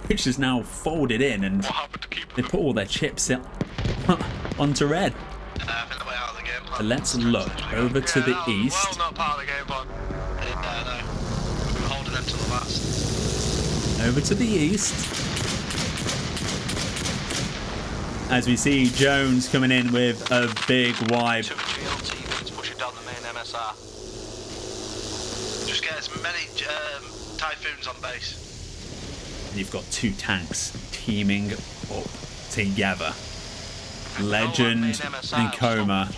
which is now folded in, and they put all their chips onto red. So let's look over to the east. Over to the east. As we see Jones coming in with a big wipe. Let's push it down the main MSR. Just get as many Typhoons on base. And you've got 2 tanks teaming up together. Legend and Coma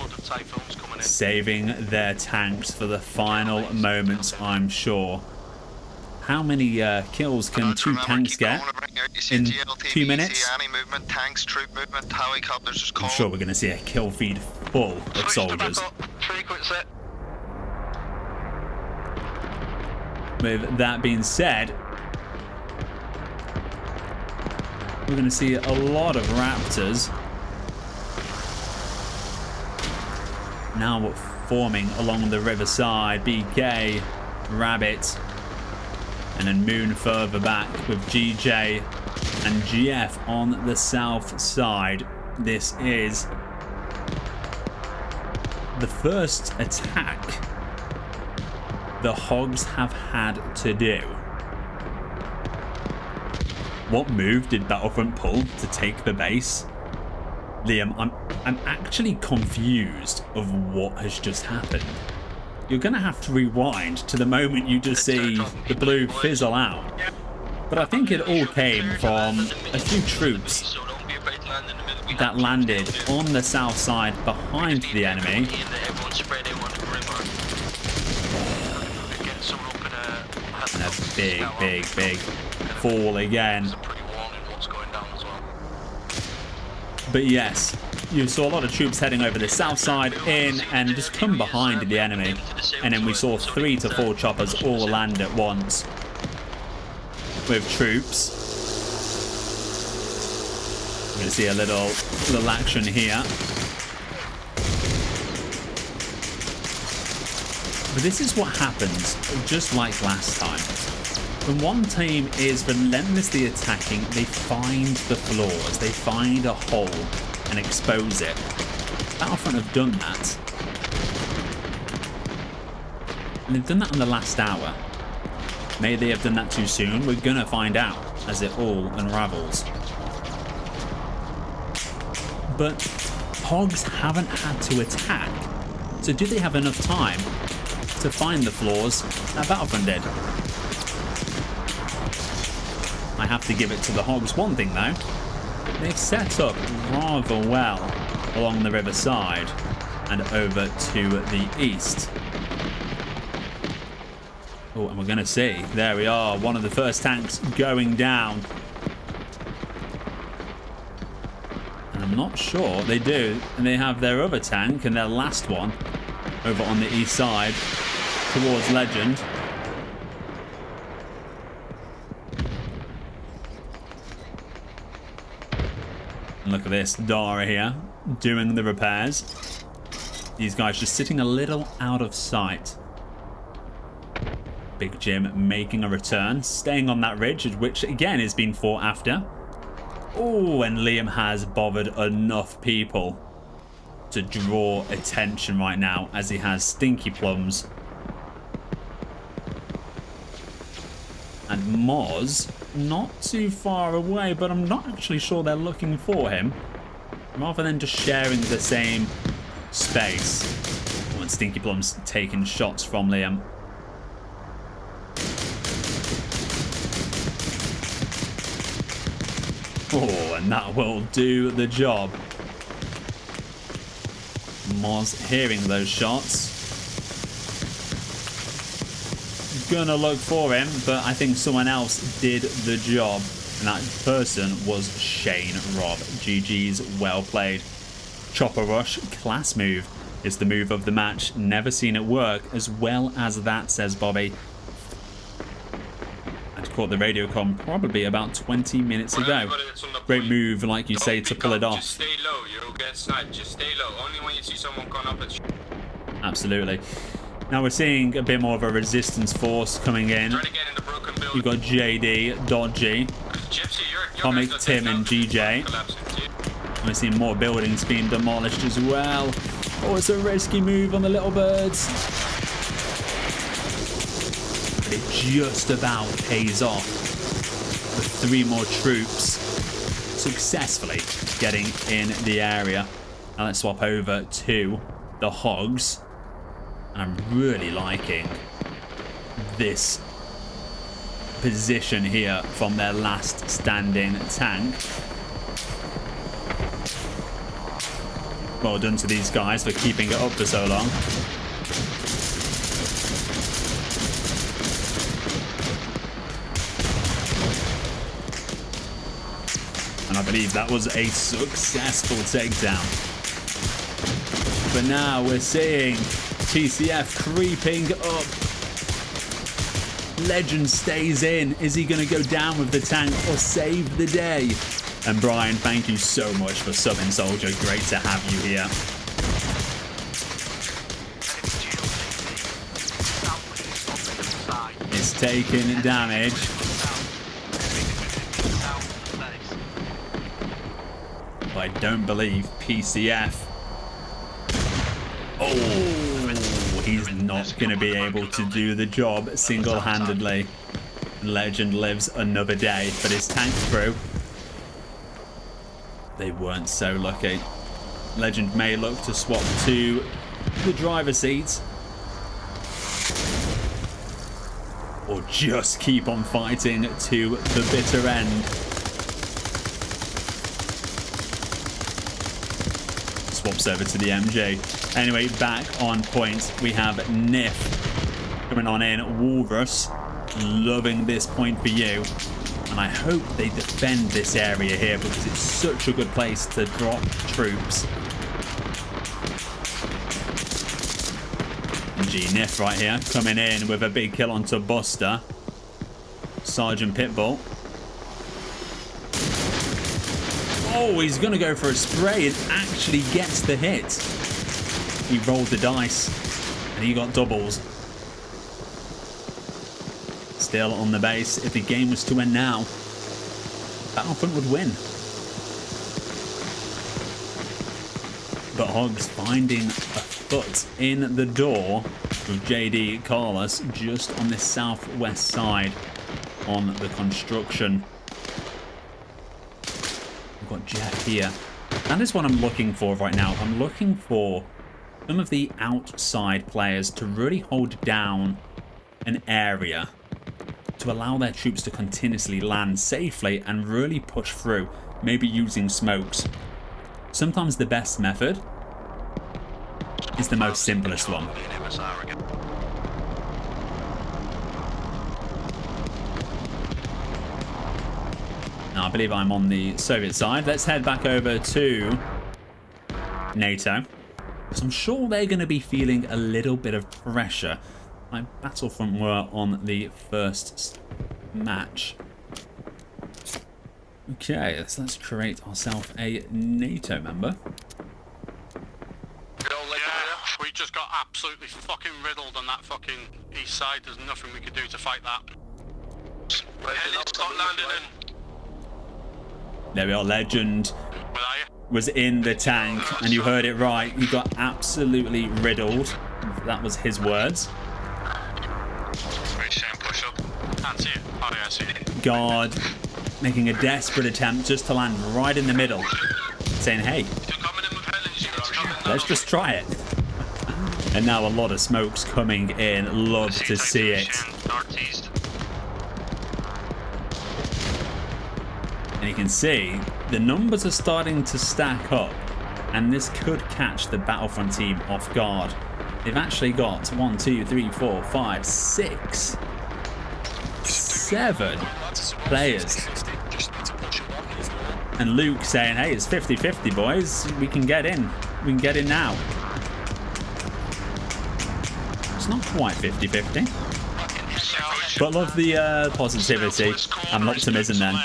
saving their tanks for the final moments, I'm sure. How many kills can 2 tanks get in 2 minutes? Tanks, troop movement, helicopters, just I'm sure we're going to see a kill feed full of soldiers. With that being said, we're going to see a lot of Raptors now forming along the riverside. BK, Rabbit, and then Moon further back with GJ and GF on the south side. This is the first attack the HOGS have had to do. What move did Battlefront pull to take the base? Liam, I'm actually confused of what has just happened. You're going to have to rewind to the moment you just see the blue fizzle out. But I think it all came from a few troops that landed on the south side behind the enemy. And a big fall again. But yes, you saw a lot of troops heading over the south side in and just come behind the enemy. And then we saw 3 to 4 choppers all land at once with troops. We're going to see a little action here. But this is what happens, just like last time. When one team is relentlessly attacking, they find the flaws, they find a hole and expose it. Battlefront have done that. And they've done that in the last hour. May they have done that too soon? We're gonna find out as it all unravels. But HOGS haven't had to attack. So do they have enough time to find the flaws that Battlefront did? I have to give it to the HOGS one thing though. They've set up rather well along the riverside and over to the east. Oh, and we're going to see, there we are, one of the first tanks going down. And I'm not sure they do. And they have their other tank and their last one over on the east side towards Legend. And look at this, Dara here doing the repairs. These guys just sitting a little out of sight. Big Jim making a return, staying on that ridge, which again is being fought after. Oh, and Liam has bothered enough people to draw attention right now as he has Stinky Plums. And Moz, not too far away, but I'm not actually sure they're looking for him. Rather than just sharing the same space. Oh, and Stinky Plums taking shots from Liam. Oh, and that will do the job. Moz hearing those shots. Gonna look for him, but I think someone else did the job. And that person was Shane Robb. GG's, well played. Chopper Rush, class move. It's the move of the match. Never seen it work as well as that, says Bobby. Caught the radio comm probably about 20 minutes ago. Great move, like you say, to pull it off. Just stay low, you'll get sniped. Just stay low. Only when you see someone going up and Absolutely. Now we're seeing a bit more of a resistance force coming in. You've got JD, Dodgy, Comic, Tim, and GJ. We're seeing more buildings being demolished as well. Oh, it's a risky move on the little birds. It just about pays off. with 3 more troops successfully getting in the area. Now let's swap over to the HOGS. And I'm really liking this position here from their last standing tank. Well done to these guys for keeping it up for so long. And I believe that was a successful takedown. But now we're seeing PCF creeping up. Legend stays in. Is he going to go down with the tank or save the day? And Brian, thank you so much for subbing, Soldier. Great to have you here. It's taking damage. But I don't believe PCF. Oh, he's not going to be able to do the job single-handedly. Legend lives another day, but his tank crew, they weren't so lucky. Legend may look to swap to the driver's seat, or just keep on fighting to the bitter end. Swaps over to the MJ. Anyway, back on point, we have Nif coming on in. Walrus, loving this point for you. And I hope they defend this area here because it's such a good place to drop troops. G-Nif right here, coming in with a big kill onto Buster. Sergeant Pitbull. Oh, he's going to go for a spray and actually gets the hit. He rolled the dice and he got doubles. Still on the base. If the game was to end now, Battlefront would win. But HOGS finding a foot in the door with JD Carlos just on the southwest side on the construction. We've got Jeff here. That is what I'm looking for right now. I'm looking for some of the outside players to really hold down an area to allow their troops to continuously land safely and really push through, maybe using smokes. Sometimes the best method is the most simplest one. Now, I believe I'm on the Soviet side. Let's head back over to NATO, because I'm sure they're going to be feeling a little bit of pressure. My Battlefront were on the first match. Okay, so let's create ourselves a NATO member. Yeah, we just got absolutely fucking riddled on that fucking east side. There's nothing we could do to fight that. Stop landing in. There we are, Legend was in the tank, and you heard it right. He got absolutely riddled. That was his words. Push up. Can't see it. Oh yeah, I see it. Guard making a desperate attempt just to land right in the middle, saying, hey, let's just try it. And now a lot of smokes coming in. Love to see it. And you can see the numbers are starting to stack up, and this could catch the Battlefront team off guard. They've actually got 1, 2, 3, 4, 5, 6, 7 players. And Luke saying, hey, it's 50-50, boys. We can get in. We can get in now. It's not quite 50-50. But love the positivity and optimism then.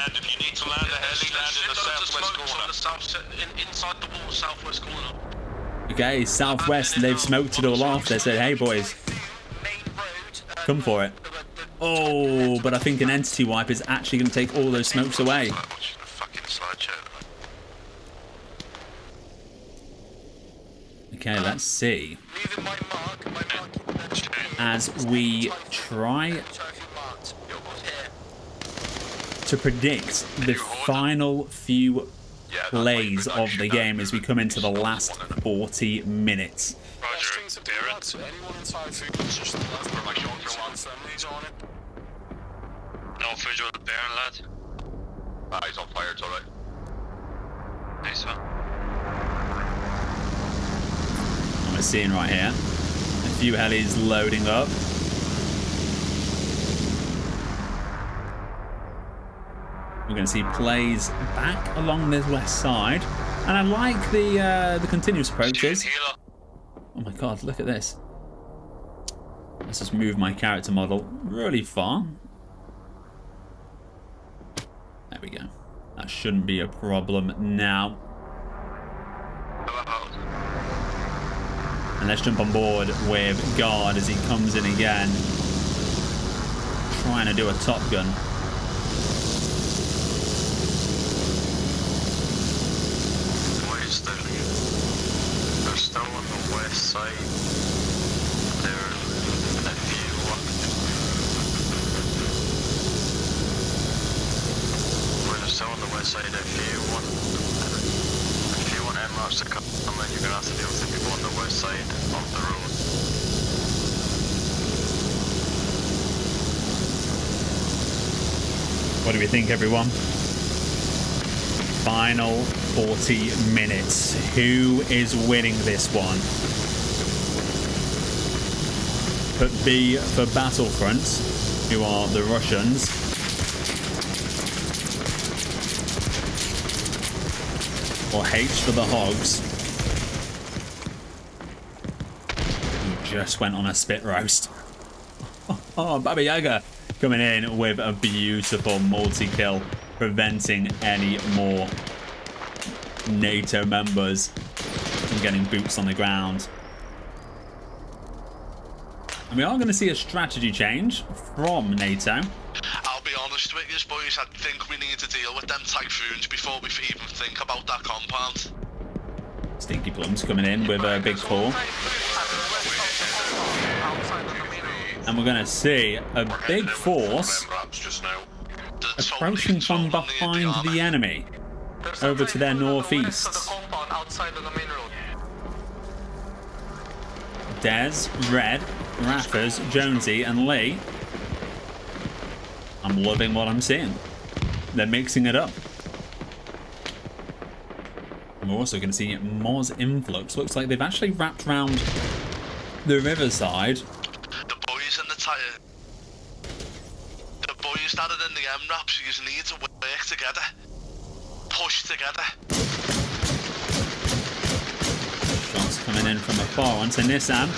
Okay, southwest, they've smoked it all off. They said, hey, boys, come for it. Oh, but I think an entity wipe is actually going to take all those smokes away. Okay, let's see. As we try to predict the final few plays of the game as we come into the last 40 minutes. Roger, Darren. No visual Darren, lad. He's on fire, it's alright. Nice one. What we're seeing right here, a few helis loading up. We're going to see plays back along the west side, and I like the continuous approaches. Oh my god, look at this. Let's just move my character model really far. There we go. That shouldn't be a problem now. And let's jump on board with Guard as he comes in again, trying to do a Top Gun. They're still on the west side. They're still on the west side. If you want MRAPs to come in, you're gonna have to deal with the people on the west side of the road. What do we think, everyone? Final 40 minutes. Who is winning this one? Put B for Battlefront, who are the Russians. Or H for the Hogs, who just went on a spit roast. Oh, Baba Yaga coming in with a beautiful multi-kill, preventing any more NATO members from getting boots on the ground. And we are going to see a strategy change from NATO. I'll be honest with you, boys, I think we need to deal with them typhoons before we even think about that compound. Stinky Plums coming in with a big call. And we're going to see a big force approaching from behind the enemy over to their northeast. Des, Red, Raffers, Jonesy and Lee. I'm loving what I'm seeing. They're mixing it up. And we're also going to see Moz influx. Looks like they've actually wrapped around the riverside. The boys in the tire. The boys that are in the MRAPs, you need to work together. Push together. Shots coming in from afar onto Nissan.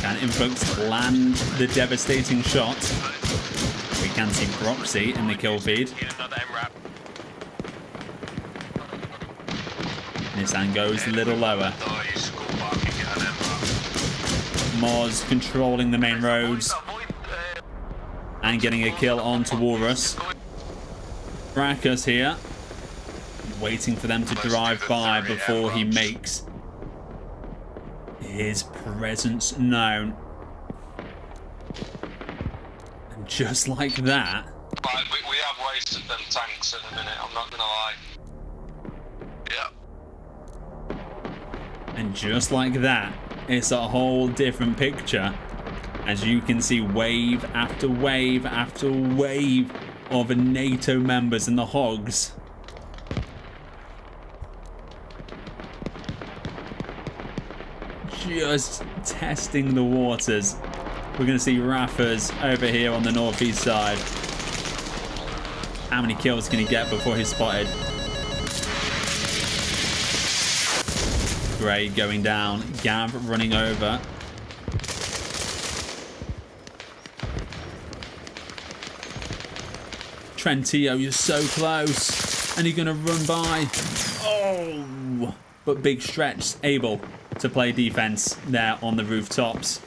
Can influx land the devastating shot? We can see Broxy in the kill feed. Nissan goes a little lower. Moz controlling the main roads and getting a kill on Taurus. Brackus here, waiting for them to drive by before he makes his presence known. And just like that... We have wasted them tanks at the minute, I'm not gonna lie. Yeah. And just like that, it's a whole different picture. As you can see, wave after wave after wave of NATO members in the Hogs. Just testing the waters. We're going to see Raffers over here on the northeast side. How many kills can he get before he's spotted? Gray going down. Gav running over. Trentio, you're so close. And you're going to run by. Oh! But Big Stretch able to play defense there on the rooftops.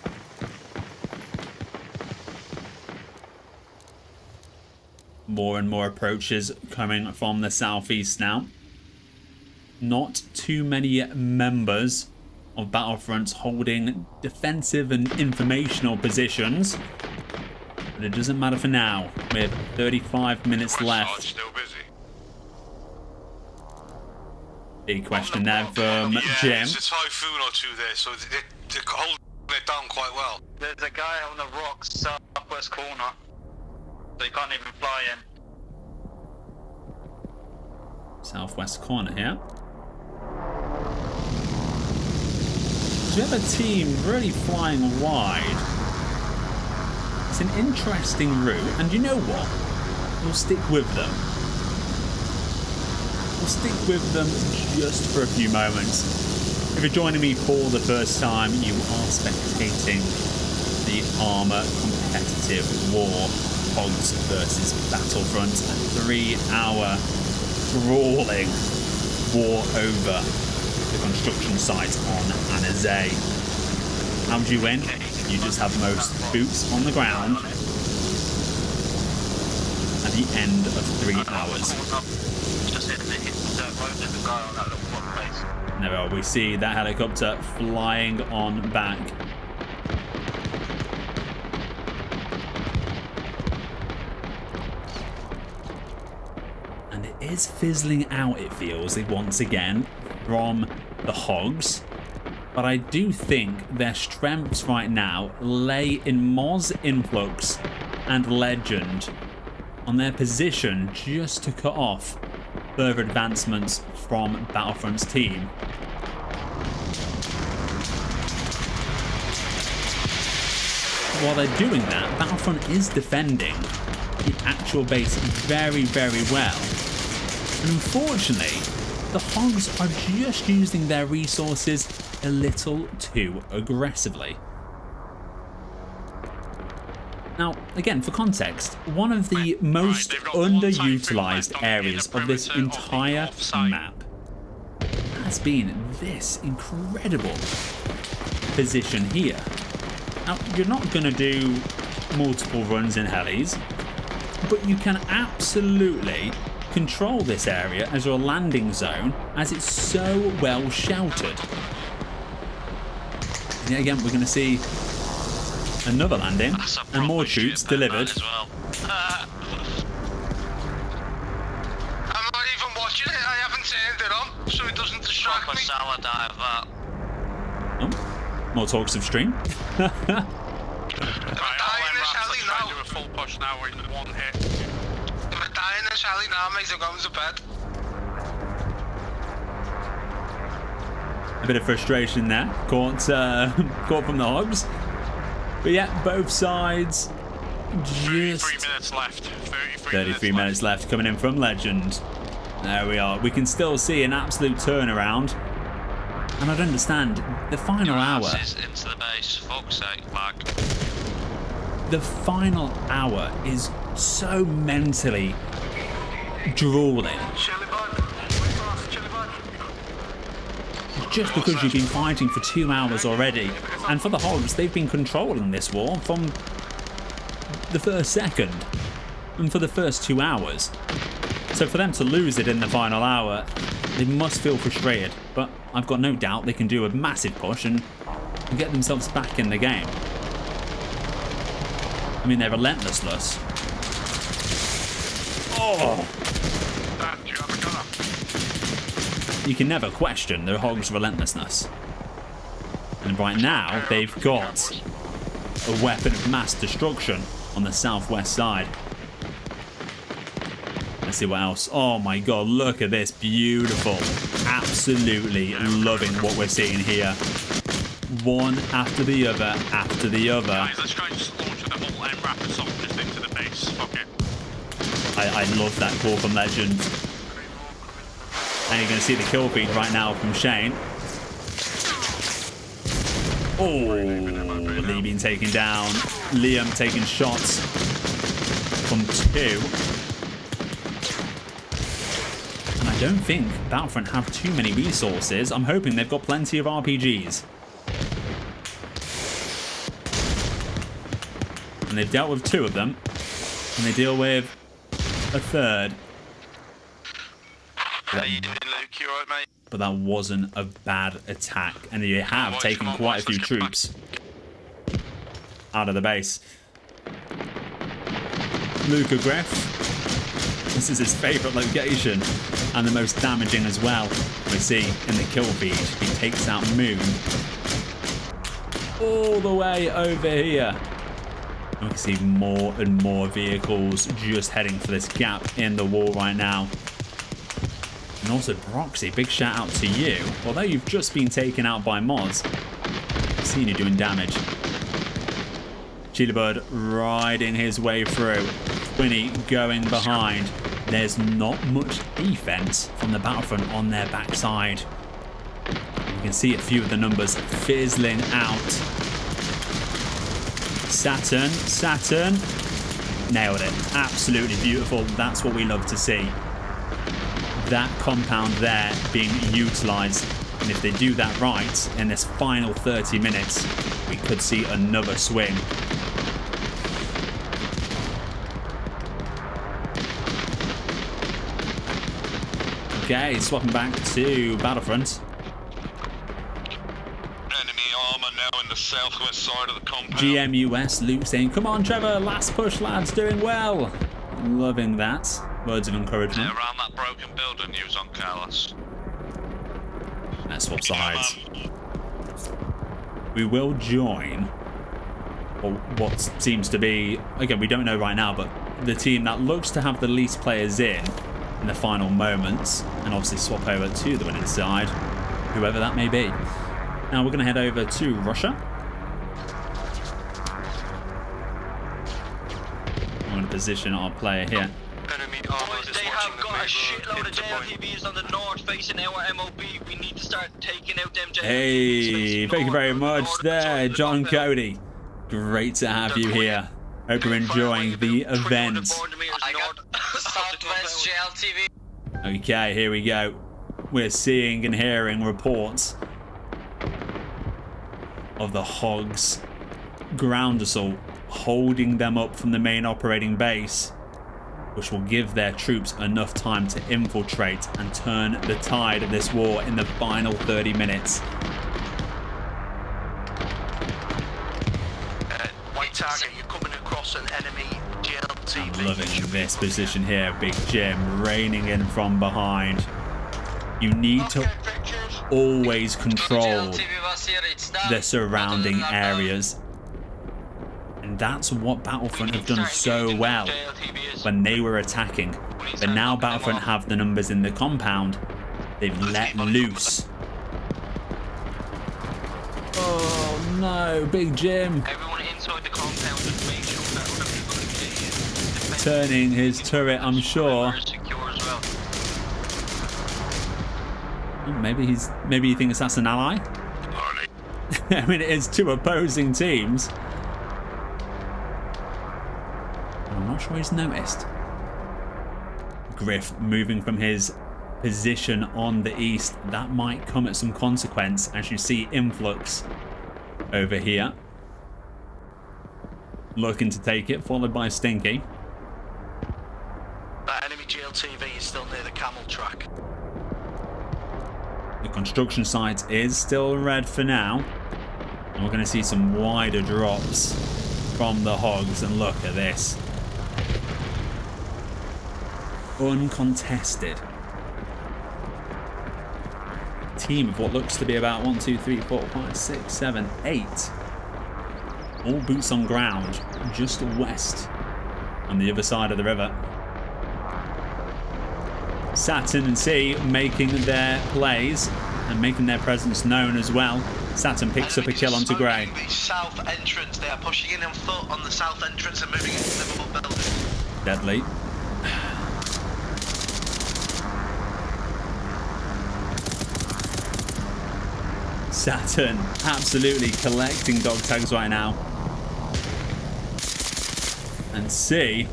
More and more approaches coming from the southeast now. Not too many members of Battlefront holding defensive and informational positions. But it doesn't matter for now. We have 35 minutes left. Still busy. Big question there from Jim. It's a typhoon or two there, so they're holding it down quite well. There's a guy on the rocks, southwest corner. So you can't even fly in. Southwest corner here. So we have a team really flying wide. It's an interesting route, and you know what? We'll stick with them. We'll stick with them just for a few moments. If you're joining me for the first time, you are spectating the Arma competitive war, HOGS versus Battlefront, a 3-hour brawling war over the construction site on Annizay. How do you win? You just have most boots on the ground at the end of 3 hours. There we see that helicopter flying on back. And it is fizzling out, it feels, once again, from the HOGS. But I do think their strengths right now lay in Moz Influx and Legend on their position just to cut off further advancements from Battlefront's team. While they're doing that, Battlefront is defending the actual base very, very well. And unfortunately, the HOGS are just using their resources a little too aggressively. Now, again, for context, one of the most underutilized areas of this entire map has been this incredible position here. Now, you're not going to do multiple runs in helis, but you can absolutely control this area as your landing zone, as it's so well sheltered. And yet again, we're going to see another landing and more troops delivered. I'm not even watching it. I haven't turned it on, so it doesn't distract me. Oh, more talks of stream. Right, I'll let Raptors try and do a full push now in one hit. If I die in this alley now, mate, I'm going to bed. A bit of frustration there, caught from the HOGS. But yeah, both sides just 33 minutes left. 33 minutes left coming in from Legend. There we are. We can still see an absolute turnaround. And I don't understand, the final hour. Into the base, fuck's sake, back. The final hour is so mentally drooling. Just because you've been fighting for 2 hours already. And for the HOGS, they've been controlling this war from the first second and for the first 2 hours. So for them to lose it in the final hour, they must feel frustrated. But I've got no doubt they can do a massive push and get themselves back in the game. I mean, they're relentless. Oh! You can never question the HOGS' relentlessness. And right now, they've got a weapon of mass destruction on the southwest side. Let's see what else. Oh my god, look at this. Beautiful. Absolutely loving what we're seeing here. One after the other, after the other. Guys, let's try and just launch the whole MRAP assault just into the base. Fuck it. I love that call from Legend. And you're going to see the kill feed right now from Shane. Oh, Lee being taken down. Liam taking shots from 2. And I don't think Battlefront have too many resources. I'm hoping they've got plenty of RPGs. And they've dealt with 2 of them. And they deal with a 3rd. How you doing, Luke? You alright, mate? But that wasn't a bad attack. And they have taken quite a few troops out of the base. Luca Griff. This is his favourite location and the most damaging as well. We see in the kill feed, he takes out Moon all the way over here. We can see more and more vehicles just heading for this gap in the wall right now. And also Broxy, big shout out to you. Although you've just been taken out by Moz, I've seen you doing damage. Chilibud riding his way through. Quinny going behind. There's not much defense from the Battlefront on their backside. You can see a few of the numbers fizzling out. Saturn. Nailed it. Absolutely beautiful. That's what we love to see. That compound there being utilised. And if they do that right in this final 30 minutes, we could see another swing. Okay, swapping back to Battlefront. Enemy armor now in the southwest side of the compound. GMUS Luke saying, come on Trevor, last push lads, doing well. Loving that. Words of encouragement. Around that broken building you was on, Carlos. Let's swap sides. We will join what seems to be, again, we don't know right now, but the team that looks to have the least players in the final moments, and obviously swap over to the winning side, whoever that may be. Now we're going to head over to Russia. I'm going to position our player here. Boys, they have got a shitload of JLTVs on the north facing our MOB. We need to start taking out them JLTVs. Hey, thank you very much there, John Cody. Great to have you here. Hope you're enjoying the event. I got Southwest JLTV. Okay, here we go. We're seeing and hearing reports of the HOGS ground assault holding them up from the main operating base, which will give their troops enough time to infiltrate and turn the tide of this war in the final 30 minutes. White target, you're coming across an enemy JLTV. I'm loving this position here. Big Jim raining in from behind. You need to always control the surrounding areas. And that's what Battlefront have done so well when they were attacking. But now Battlefront have the numbers in the compound. They've let loose. Oh no, Big Jim. Everyone inside the compound, just make sure that other people can see it. Turning his turret, I'm sure. Maybe he thinks that's an ally. I mean, it is two opposing teams. I'm not sure he's noticed. Griff moving from his position on the east. That might come at some consequence as you see influx over here. Looking to take it, followed by Stinky. That enemy GLTV is still near the camel track. The construction site is still red for now. And we're going to see some wider drops from the HOGS. And look at this. Uncontested. Team of what looks to be about 1, 2, 3, 4, 5, 6, 7, 8. All boots on ground, just west on the other side of the river. Saturn and C making their plays and making their presence known as well. Saturn picks up a kill onto Grey. The south entrance, they are pushing in on foot on the south entrance and moving into livable buildings. Deadly. Saturn absolutely collecting dog tags right now. And C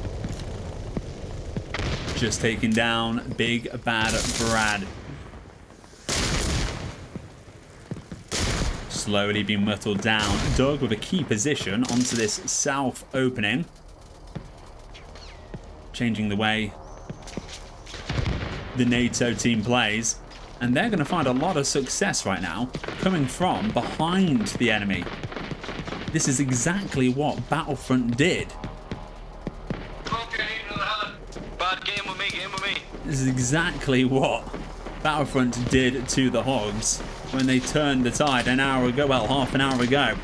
just taking down Big Bad Brad. Slowly being whittled down. Doug with a key position onto this south opening. Changing the way the NATO team plays. And they're going to find a lot of success right now coming from behind the enemy. This is exactly what Battlefront did. Okay. game with me. This is exactly what Battlefront did to the Hogs when they turned the tide an hour ago, well, half an hour ago.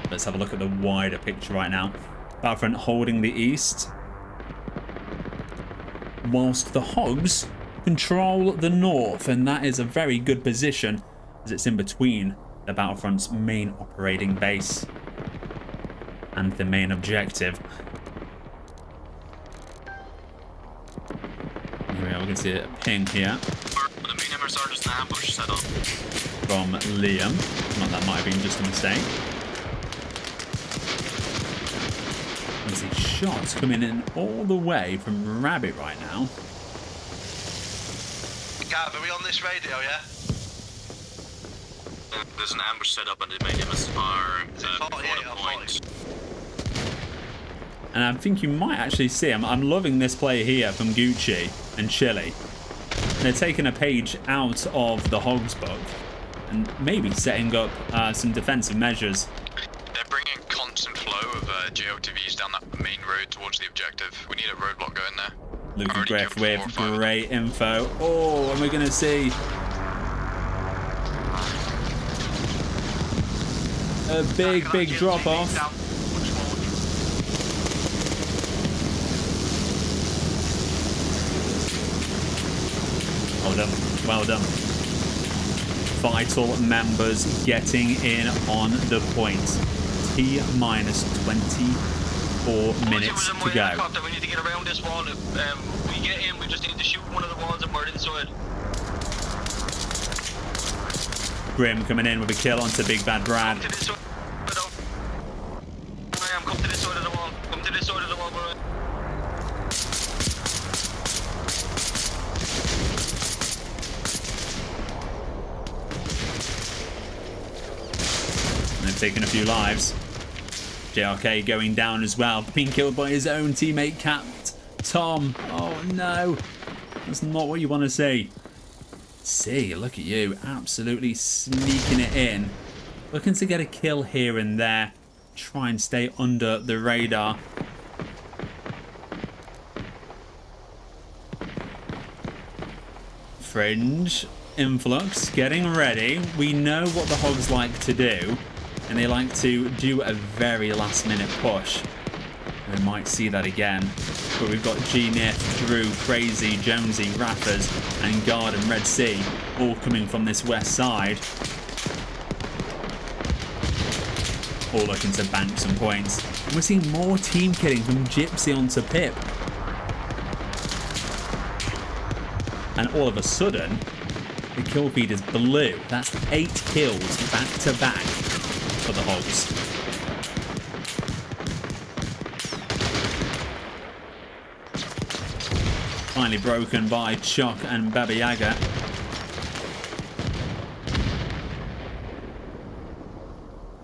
Let's have a look at the wider picture right now. Battlefront holding the east, whilst the Hogs control the north, and that is a very good position as it's in between the Battlefront's main operating base and the main objective. Here we are, we can see a ping here. The main MRAP just an ambush set up. From Liam. Not that might have been just a mistake. I see shots coming in all the way from Rabbit right now. Gav, are we on this radio, yeah? There's an ambush set up and the main MRAP are point. And I think you might actually see, I'm loving this play here from Gucci and Chile. They're taking a page out of the Hogs book and maybe setting up some defensive measures. They're bringing constant flow of JOTVs down that main road towards the objective. We need a roadblock going there. Luke and Griff with great info. Oh, and we're going to see a big drop off. Well done, well done. Vital members getting in on the point. T-minus 24 minutes to go. We need to get around this wall. If we get in, we just need to shoot one of the walls and we're inside. Grim coming in with a kill onto Big Bad Brad. Come to this side of the wall. Come to this side of the wall, bro. And they've taken a few lives. JRK going down as well, being killed by his own teammate Cat Tom. Oh no, that's not what you want to see. See, look at you, absolutely sneaking it in. Looking to get a kill here and there. Try and stay under the radar. Fringe, Influx, getting ready. We know what the Hogs like to do. And they like to do a very last minute push. And we might see that again. But we've got G-Nif, Drew, Crazy, Jonesy, Rappers, and Guard and Red Sea all coming from this west side. All looking to bank some points. And we're seeing more team killing from Gypsy onto Pip. And all of a sudden, the kill feed is blue. That's 8 kills back to back for the Hogs. Finally broken by Chuck and Baba Yaga.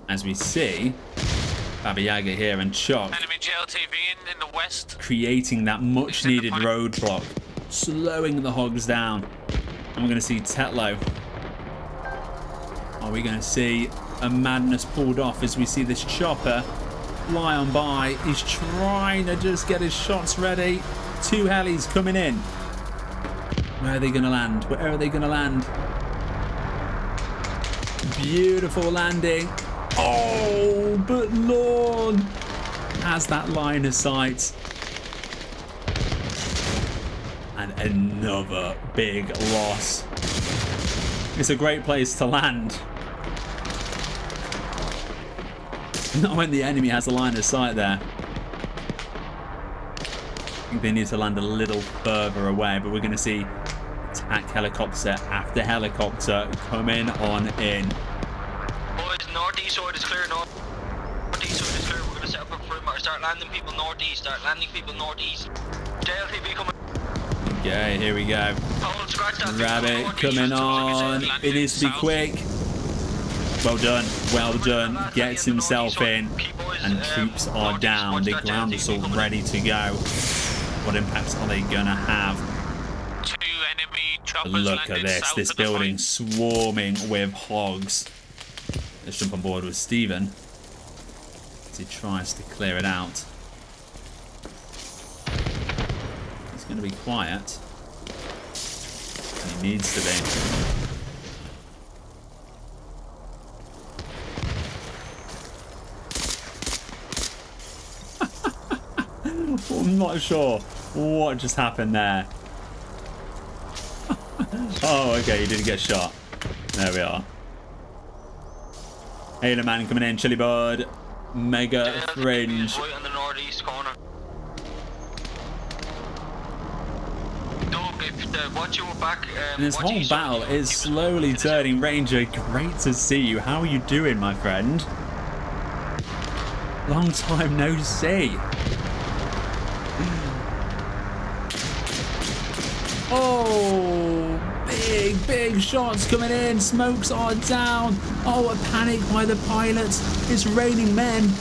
As we see Baba Yaga here and Chuck enemy JLTV in the west, creating that much needed roadblock, slowing the Hogs down. And we're going to see Tetlow. Are we going to see a madness pulled off as we see this chopper fly on by? He's trying to just get his shots ready. 2 helis coming in. Where are they going to land? Where are they going to land? Beautiful landing. Oh, but Lorne has that line of sight. And another big loss. It's a great place to land. Not when the enemy has a line of sight there. I think they need to land a little further away, but we're going to see attack helicopter after helicopter coming on in. Boys, northeast side is clear. Northeast side is clear. We're going to set up a perimeter. Start landing people northeast. Start landing people northeast. JLTV coming. Okay, here we go. Rabbit coming on. It needs to be quick. Well done, well done. Gets himself in, and troops are down. The ground assault ready to go. What impacts are they gonna have? 2 enemy choppers. Look at this. This building swarming with Hogs. Let's jump on board with Steven as he tries to clear it out. going to be quiet. He needs to be. I'm not sure what just happened there. Oh, okay, he did get shot. There we are. Halo Man coming in, Chili Bud, Mega Fringe. Right on the northeast corner. Doug, if watch your back. And this whole battle is slowly turning. Ranger, great to see you. How are you doing, my friend? Long time no see. Oh, big shots coming in. Smokes are down. Oh, a panic by the pilot. It's raining men.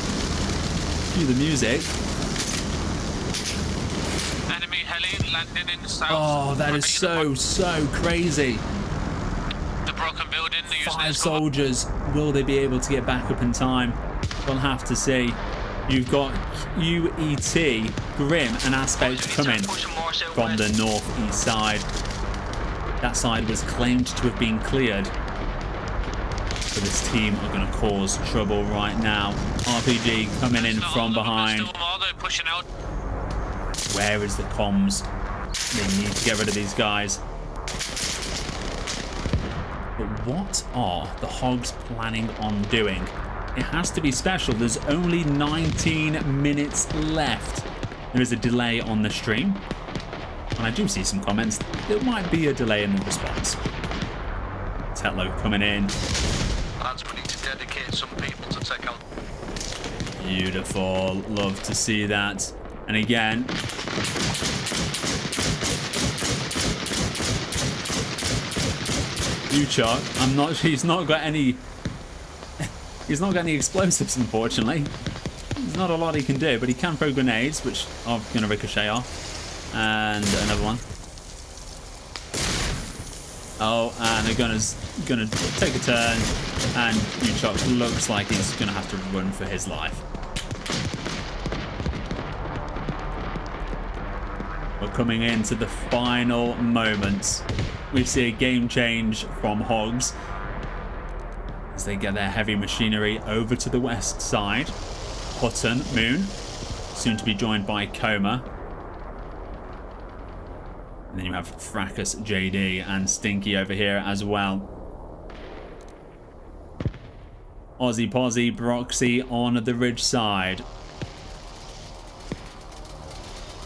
Cue the music. Enemy heli landing in the south. Oh, that is so crazy. The broken building. 5 soldiers. Will they be able to get back up in time? We'll have to see. You've got UET, Grim, and Aspect coming from the northeast side. That side was claimed to have been cleared. So this team are going to cause trouble right now. RPG coming in from behind. Where is the comms? They need to get rid of these guys. But what are the Hogs planning on doing? It has to be special. There's only 19 minutes left. There is a delay on the stream. And I do see some comments. There might be a delay in the response. Tetlow coming in. Lads, we need to dedicate some people to take out. Beautiful. Love to see that. And again. Uchok, he's not got any explosives, unfortunately. There's not a lot he can do, but he can throw grenades, which are going to ricochet off. And another one. Oh, and they're going to take a turn, and Uchok looks like he's going to have to run for his life. We're coming into the final moments. We see a game change from Hogs as they get their heavy machinery over to the west side. Hutton, Moon, soon to be joined by Coma. And then you have Fracas, JD, and Stinky over here as well. Aussie Possie, Broxy on the ridge side.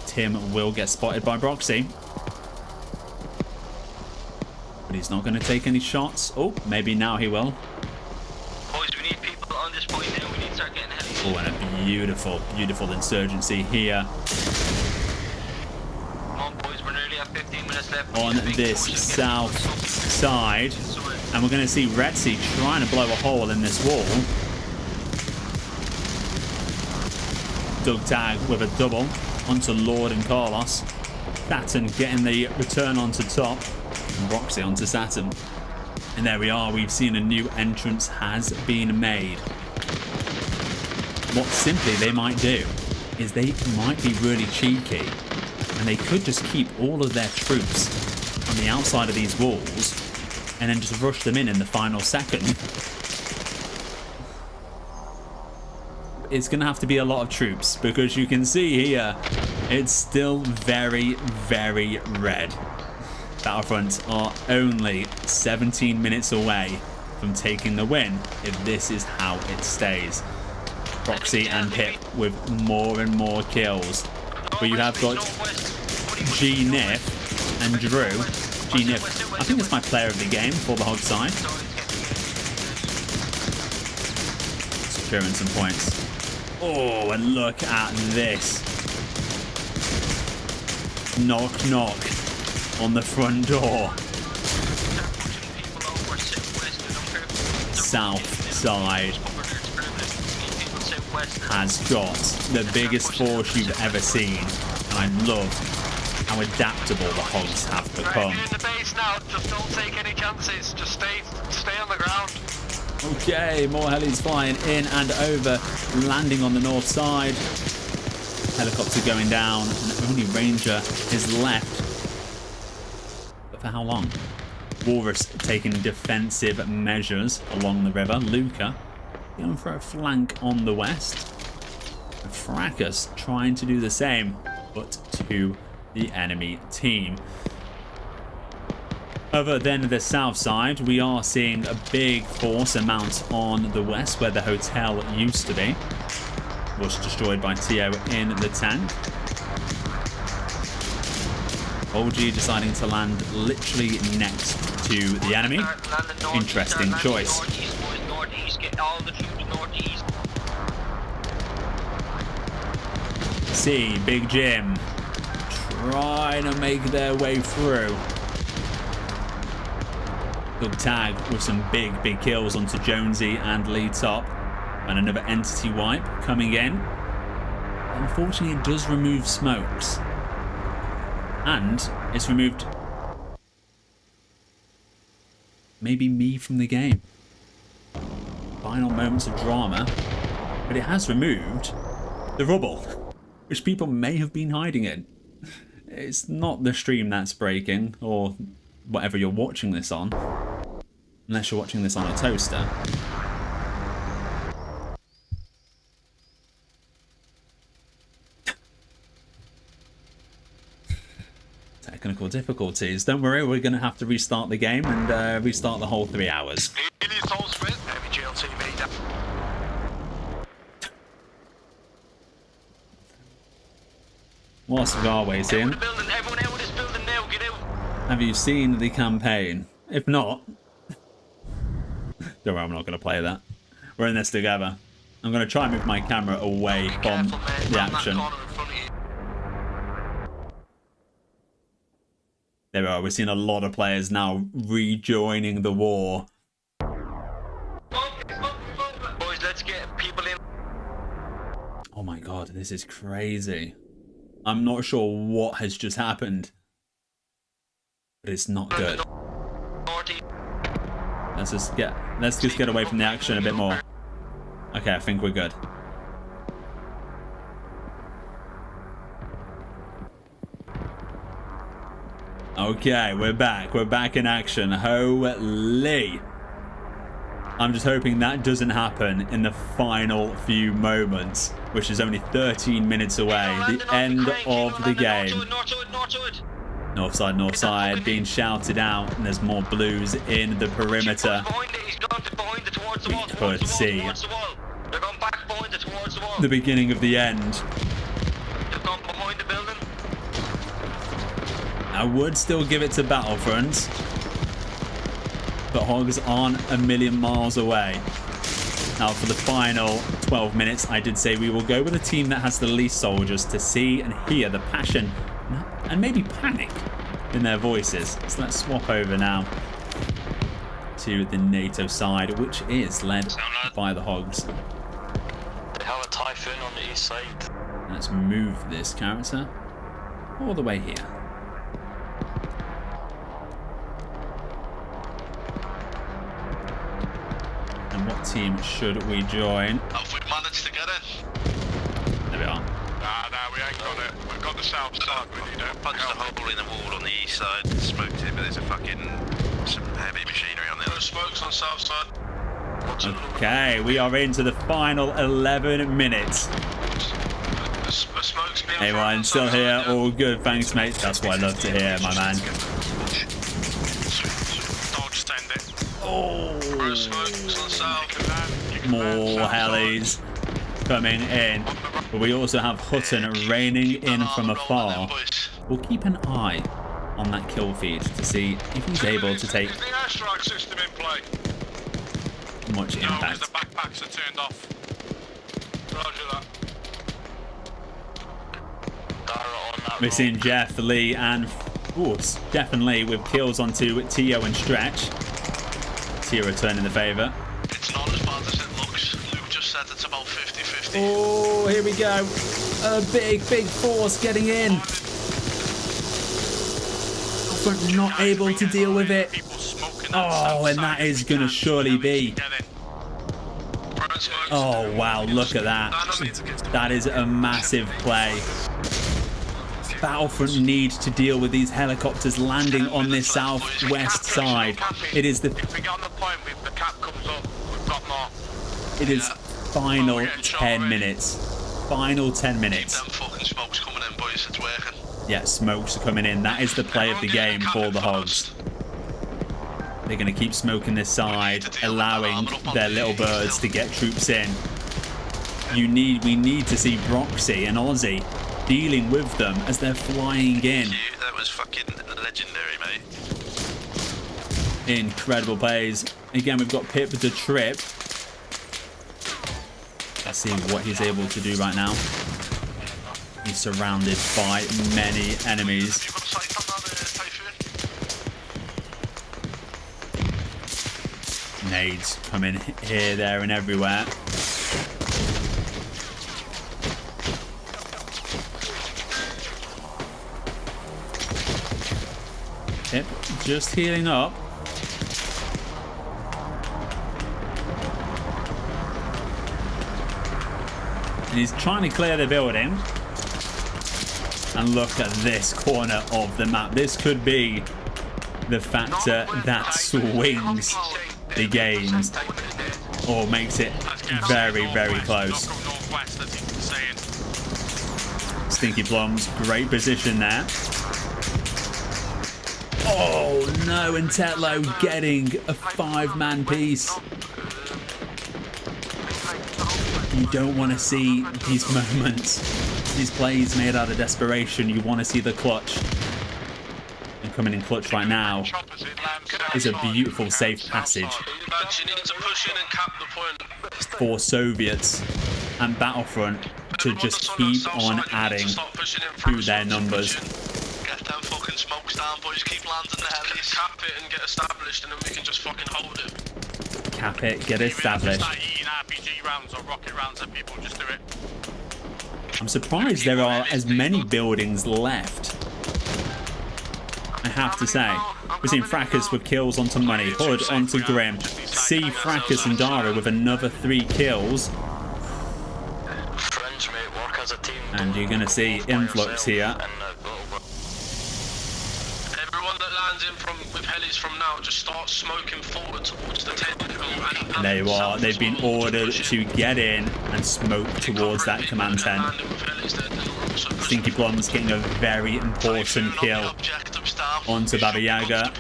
Tim will get spotted by Broxy. But he's not going to take any shots. Oh, maybe now he will. Boys, we need people on this point now. We need to start getting heavy. Oh, and a beautiful insurgency here. Come on, boys, we're nearly at 15 minutes left. On this south side. And we're going to see Retzi trying to blow a hole in this wall. Doug Tag with a double onto Lord and Carlos. Saturn getting the return onto top. And Roxy onto Saturn. And there we are. We've seen a new entrance has been made. What simply they might do is they might be really cheeky. And they could just keep all of their troops on the outside of these walls and then just rush them in the final second. It's going to have to be a lot of troops because you can see here it's still very red. Battlefront are only 17 minutes away from taking the win if this is how it stays. Proxy and Pip with more and more kills. But you have got G-Nif and Drew. G-Nif, I think it's my player of the game for the Hog side. Securing some points. Oh, and look at this. Knock, knock on the front door. South side has got the biggest force you've ever seen. And I love how adaptable the Hogs have become. Right, you're in the base now, just don't take any chances. Just stay on the ground. Okay, more helis flying in and over, landing on the north side. Helicopter going down, and only Ranger is left. But for how long? Walrus taking defensive measures along the river. Luca going for a flank on the west. And Fracas trying to do the same, but to the enemy team. Over then the south side, we are seeing a big force amount on the west where the hotel used to be. Was destroyed by Tio in the tank. OG deciding to land literally next to the enemy. Interesting choice. Northeast, get all the troops northeast. See, Big Jim trying to make their way through. Good tag with some big kills onto Jonesy and Lee Top. And another entity wipe coming in. Unfortunately, it does remove smokes. And it's removed maybe me from the game. Final moments of drama. But it has removed the rubble, which people may have been hiding in. It's not the stream that's breaking, or whatever you're watching this on. Unless you're watching this on a toaster. Technical difficulties. Don't worry, we're going to have to restart the game and restart the whole 3 hours. Whilst we are waiting, have you seen the campaign? If not, don't worry, I'm not going to play that. We're in this together. I'm going to try and move my camera away from the action. There we are. We're seeing a lot of players now rejoining the war. Boys, let's get people in. Oh my god, this is crazy. I'm not sure what has just happened, but it's not good. Let's just get away from the action a bit more. Okay, I think we're good. Okay, we're back. We're back in action. Holy. I'm just hoping that doesn't happen in the final few moments, which is only 13 minutes away. The end of the game. North side being shouted out, and there's more blues in the perimeter. We could see the beginning of the end. I would still give it to Battlefront, but HOGS aren't a million miles away. Now for the final 12 minutes, I did say we will go with a team that has the least soldiers to see and hear the passion and maybe panic in their voices. So let's swap over now to the NATO side, which is led by the HOGS. They have a Typhoon on the east side. Let's move this character all the way here. And what team should we join? Have we managed to get in? There we are. Nah, we ain't got it. We've got the south side, we need it. Punched a hole in the wall on the east side, smoked it, but there's a some heavy machinery on the other. Smokes on south side. Okay, we are into the final 11 minutes. Hey Ryan, still here, all good, thanks mate. That's what I love to hear, my man. Oh, more helis coming in. But we also have Hutton raining in from afar. We'll keep an eye on that kill feed to see if he's able to take much impact. The backpacks are turned off. Roger that. We're seeing Jeff, Lee, and definitely with kills onto Tio and Stretch. Tio returning the favour. It's not as bad as it looks. Luke just said it's about 50-50. Oh, here we go. A big force getting in. But not able to deal with it. Oh, and that is going to surely be Oh, wow, look at that. That is a massive play. Battlefront need to deal with these helicopters landing on this southwest side. It is the... If we get on the point, the cap comes up, we've got more. It is final 10 minutes. Final 10 minutes. Keep them fucking smokes coming in, boys. It's working. Yeah, smokes are coming in. That is the play of the game for the Hogs. They're going to keep smoking this side, allowing their little birds to get troops in. We need to see Broxy and Aussie dealing with them as they're flying in. That was fucking legendary, mate. Incredible plays. Again, we've got Pip the Trip. Let's see what he's able to do right now. He's surrounded by many enemies. Nades coming here, there, and everywhere. Pip just healing up. And he's trying to clear the building. And look at this corner of the map. This could be the factor that swings the games or makes it very, very close. Stinky Plums, great position there. Oh no, and Tetlow getting a 5-man piece. You don't want to see these moments, these plays made out of desperation. You want to see the clutch. And coming in clutch right now is a beautiful safe passage for Soviets and Battlefront to just keep on adding to their numbers. Get them fucking smokes down, boys. Keep landing the helis. Cap it and get established, and then we can just fucking hold it. Cap it, get established. RPG rounds or rocket rounds at people, just do it. I'm surprised there are as many buildings left. I have to say. We've seen Fracas with kills onto Money, Hood onto Grim, C, Fracas and Dara with another 3 kills. And you're going to see Influx here. Everyone that lands in with helis from now, just start smoking forward towards the tentacle. And there you are. They've been ordered to get in and smoke towards that command tent. Stinky Plums getting a very important kill onto Baba Yaga.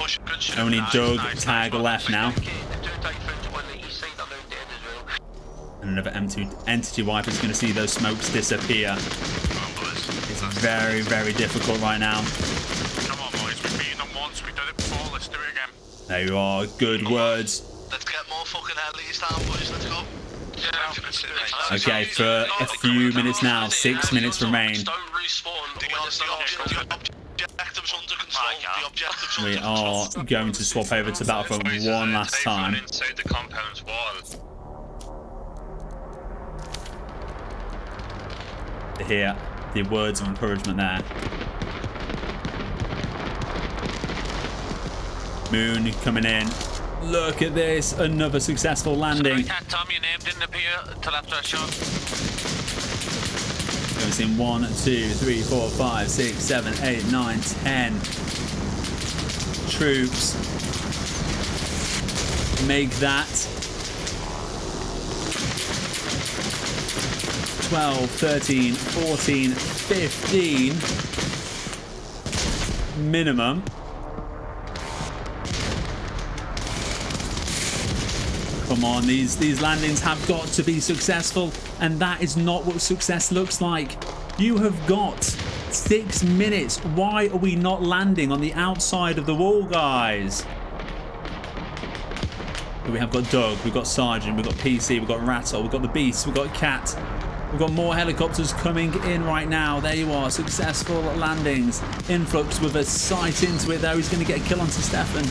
Only Doug Tag left now. And another M2 Entity Wiper is going to see those smokes disappear. It's very, very difficult right now. Come on, boys. We've beaten them once. We've done it before. Let's do it again. There you are. Good words. Let's get more fucking helis down, boys. Let's go. Okay, for a few minutes now, 6 minutes remain. We are going to swap over to Battlefront one last time. Inside the compound's wall. To hear the words of encouragement there. Moon coming in. Look at this, another successful landing. Tom, your name didn't appear until after I shot. We've seen 1, 2, 3, 4, 5, 6, 7, 8, 9, 10 troops. Make that 12, 13, 14, 15 minimum. Come on, these landings have got to be successful, and that is not what success looks like. You have got 6 minutes. Why are we not landing on the outside of the wall, guys? We have got Doug, we've got Sergeant, we've got PC, we've got Rattle, we've got the Beast, we've got Cat. We've got more helicopters coming in right now. There you are, successful landings. Influx with a sight into it though. He's going to get a kill onto Stefan.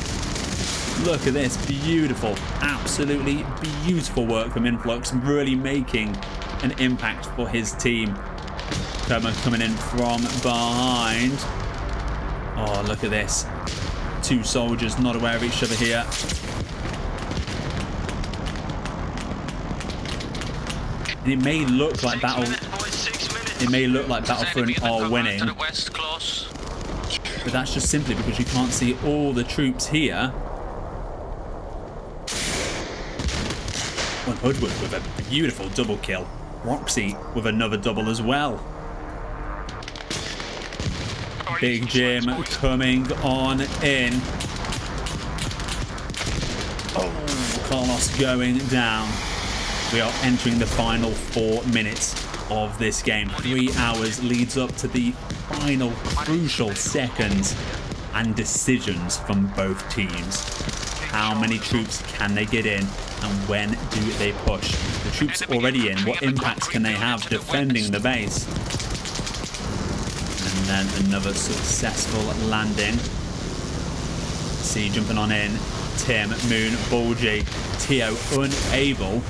Look at this, beautiful, absolutely beautiful work from Influx, really making an impact for his team. Kerma coming in from behind. Oh, look at this. 2 soldiers not aware of each other here. It may look like Battlefront are winning, but that's just simply because you can't see all the troops here. Hoodwood with a beautiful double kill. Roxy with another double as well. Big Jim coming on in. Oh, Carlos going down. We are entering the final 4 minutes of this game. 3 hours leads up to the final crucial seconds and decisions from both teams. How many troops can they get in, and when do they push? The troops already in, what impacts can they have defending the base? And then another successful landing. See jumping on in, Tim, Moon, Bulgy, Tio unable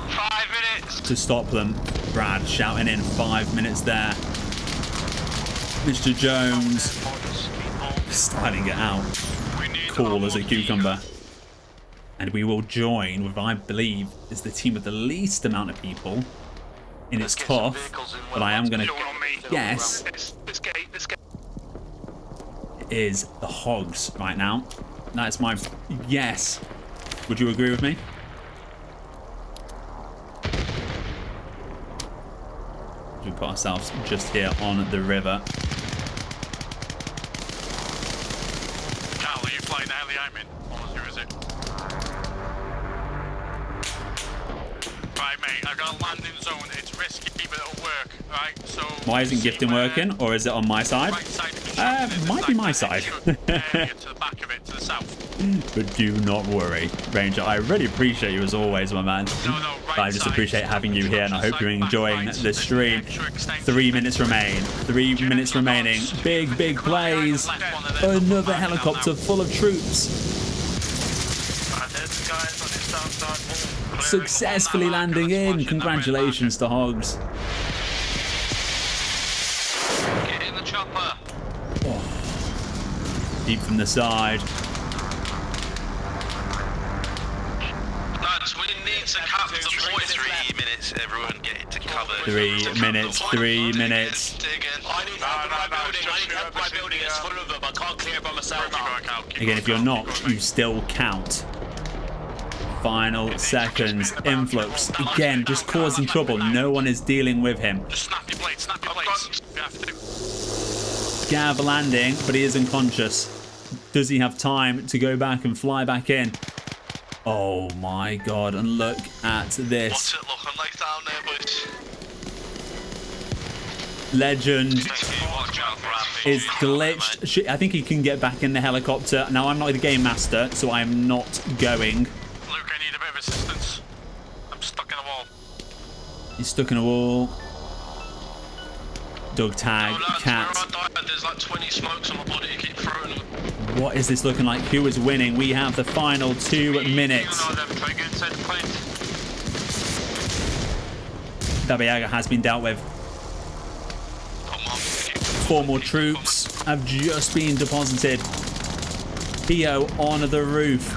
5 minutes to stop them. Brad shouting in 5 minutes there. Mr. Jones styling it out. Cool as a cucumber. And we will join with, I believe, is the team with the least amount of people. And it's tough, but I am going to guess it is the Hogs right now. That's my guess. Would you agree with me? We put ourselves just here on the river. Carl, are you flying the heli I'm in? Or is it? Right, mate, I've got a landing zone. It's risky, but it'll work. Right, so. Why isn't gifting working? Or is it on my side? Right side might be my side. to the back of it, to the south. But do not worry, Ranger. I really appreciate you as always, my man. Right I just appreciate having you here, and I hope you're enjoying the stream. 3 minutes remain. 3 minutes remaining. Big, big plays. Another helicopter full of troops. Successfully landing in. Congratulations to Hogs. Get in the chopper. Oh. Deep from the side. Lads, we need to capture 3 minutes, everyone get into cover. 3 minutes, 3 minutes. I need help with my building. It's full of them. I can't clear it by myself. Again, if you're knocked, you still count. Final seconds. Influx. Again, just causing trouble. No one is dealing with him. Just snap your blades, snap your blades. You have to. Gav landing, but he is unconscious. Does he have time to go back and fly back in? Oh my god, and look at this. What's it looking like down there, boys? Legend is glitched. I think he can get back in the helicopter. Now, I'm not the game master, so I am not going. Luke, I need a bit of assistance. I'm stuck in a wall. He's stuck in a wall. Dog tag, cat. There's like 20 smokes on my body. You keep throwing them. What is this looking like? Who is winning? We have the final 2 minutes. Dabiaga has been dealt with. 4 more troops have just been deposited. Theo on the roof.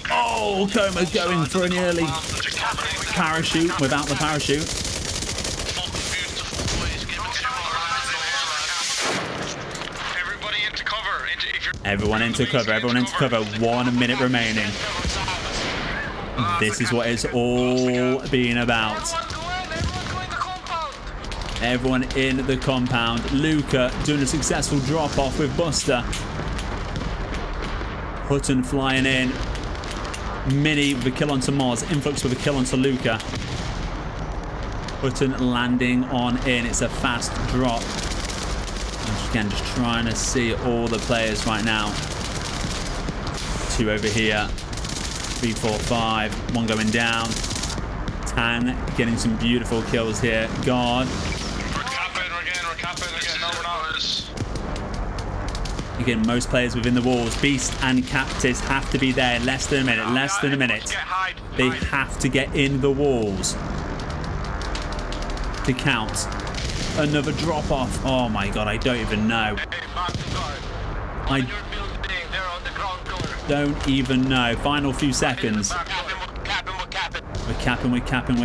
Oh, Coma going for an early parachute without the parachute. Everyone into cover, everyone into cover. 1 minute remaining. This is what it's all been about. Everyone in the compound. Luca doing a successful drop off with Buster. Hutton flying in. Mini with a kill onto Moz. Influx with a kill onto Luca. Hutton landing on in. It's a fast drop. Again, just trying to see all the players right now. 2 over here. 3, 4, 5. 1 going down. Tang getting some beautiful kills here. Guard. We're capping again. No, we're not. Again, most players within the walls. Beast and Cactus have to be there in less than a minute. Less than a minute. They have to get in the walls to count. Another drop off. Oh my god, I don't even know. Don't even know. Final few seconds. We're capping. We're capping.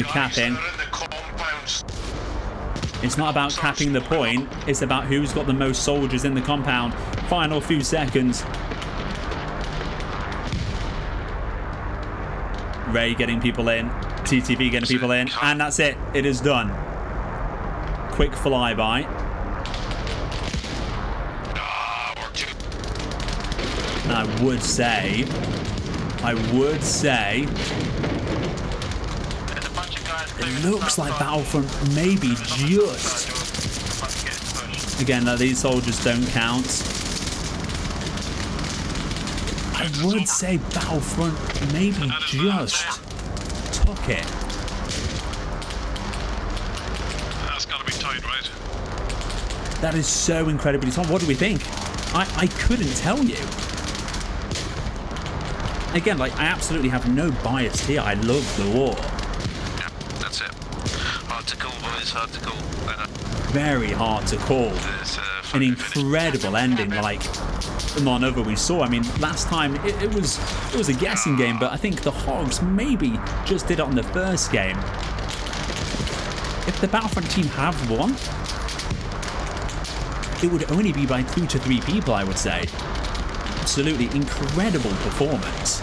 It's not about capping the point. It's about who's got the most soldiers in the compound. Final few seconds. Ray getting people in. TTV getting people in. And that's it. It is done. Quick flyby. And I would say it looks like Battlefront maybe just. Again, these soldiers don't count. I would say Battlefront maybe just took it. That's gotta be tight, right? That is so incredibly tight. What do we think? I couldn't tell you. Again, like, I absolutely have no bias here. I love the war. Yeah, that's it. Hard to call, boys. Hard to call. Very hard to call. An incredible ending, like none other we saw. I mean, last time it was a guessing game, but I think the HOGS maybe just did it on the first game. If the Battlefront team have won, it would only be by 2 to 3 people, I would say. Absolutely incredible performance.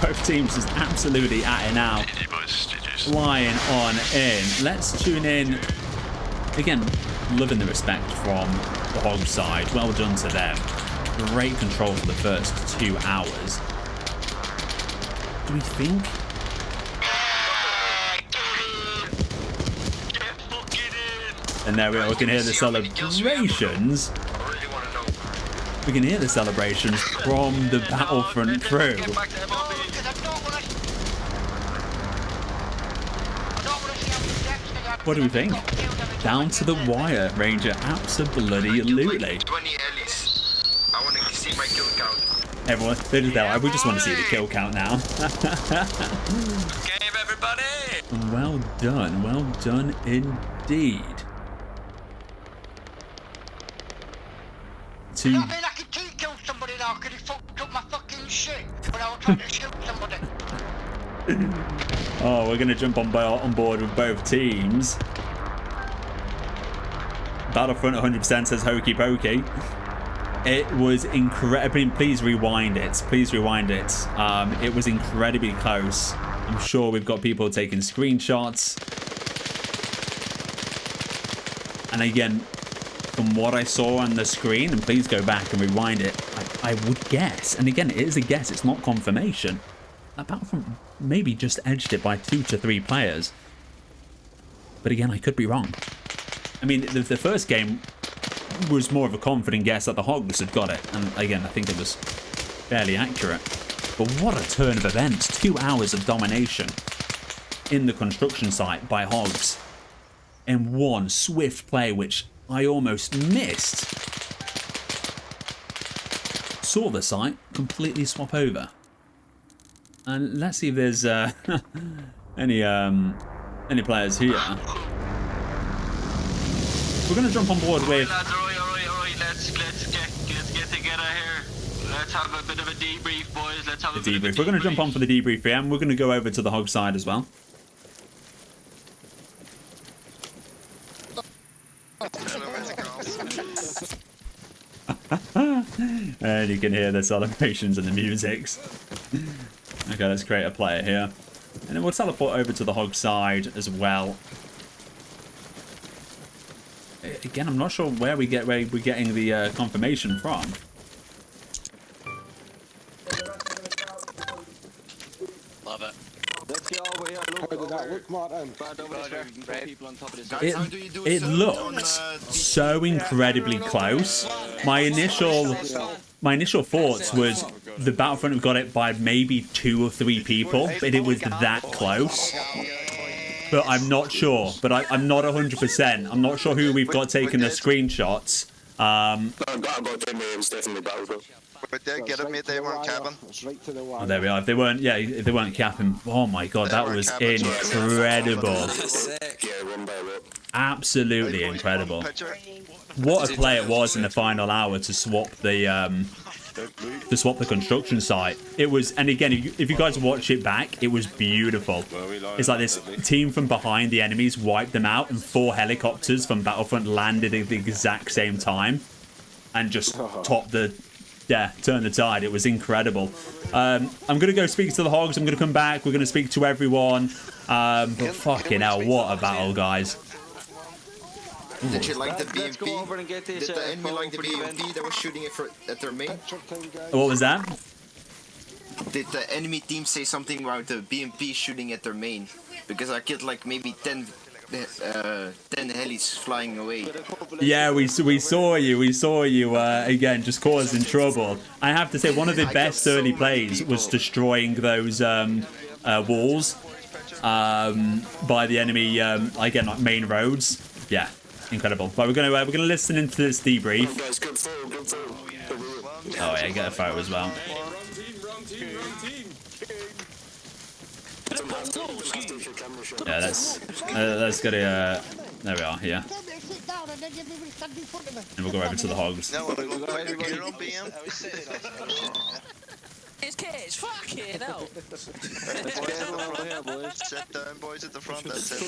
Both teams just absolutely at it now. Flying on in. Let's tune in. Again, loving the respect from the HOGS side. Well done to them. Great control for the first 2 hours. Do we think? And there we are. We can hear the celebrations. We can hear the celebrations from the Battlefront crew. What do we think? Down to the wire, Ranger. Absolutely. 20 helis. I want to see my kill count. Everyone, we just want to see the kill count now. Game, everybody! Well done indeed. I mean, I could kill somebody now because he fucked up my fucking shit when I was trying to shoot somebody. Oh, we're going to jump on board with both teams. Battlefront 100% says hokey pokey. It was incredible. I mean, please rewind it. It was incredibly close. I'm sure we've got people taking screenshots. And again, from what I saw on the screen, and please go back and rewind it, I would guess, and again, it is a guess, it's not confirmation, that Battlefront maybe just edged it by 2 to 3 players. But again, I could be wrong. I mean, the first game was more of a confident guess that the HOGS had got it, and again, I think it was fairly accurate. But what a turn of events. 2 hours of domination in the construction site by HOGS, and one swift play which I almost missed. Saw the site completely swap over. And let's see if there's any players here. We're going to jump on board with. Let's get together here. Let's have a bit of a debrief, boys. Let's have a bit of a debrief. We're going to jump on for the debrief here, and we're going to go over to the HOGS side as well. And you can hear the celebrations and the musics. Okay, let's create a player here. And then we'll teleport over to the HOGS side as well. Again, I'm not sure where we're getting the confirmation from. Love it. Let's go over here. How did that look, Martin? It looked so incredibly close. My initial thoughts was the Battlefront have got it by maybe 2 or 3 people, but it was that close. But I'm not sure. But I'm not 100%. I'm not sure who we've got taking the screenshots. It's definitely Battlefront. But yeah, get them, mate. They weren't capping. It's right to the wire. Oh, there we are. If they weren't, yeah, if they weren't capping. Oh my god, that was incredible. Absolutely incredible. What a play it was in the final hour to swap the construction site. It was, and again, if you guys watch it back, it was beautiful. It's like this team from behind the enemies wiped them out, and 4 helicopters from Battlefront landed at the exact same time and just turned the tide. It was incredible. I'm gonna go speak to the Hogs. I'm gonna come back. We're gonna speak to everyone. But fucking hell, what a battle, guys. Did you like the BMP? Did the enemy like the BMP that was shooting it at their main? What was that? Did the enemy team say something about the BMP shooting at their main? Because I killed like maybe 10 helis flying away. Yeah, we saw you again, just causing trouble. I have to say, one of the best early plays was destroying those walls by the enemy, again, like main roads. Yeah. Incredible. But we're gonna listen into this debrief. Oh yeah, get a photo as well. Yeah, let's get a. There we are. Yeah. And we'll go over to the Hogs. It's Cage, fuck it, no. Sit down, boys, at the front. That's it.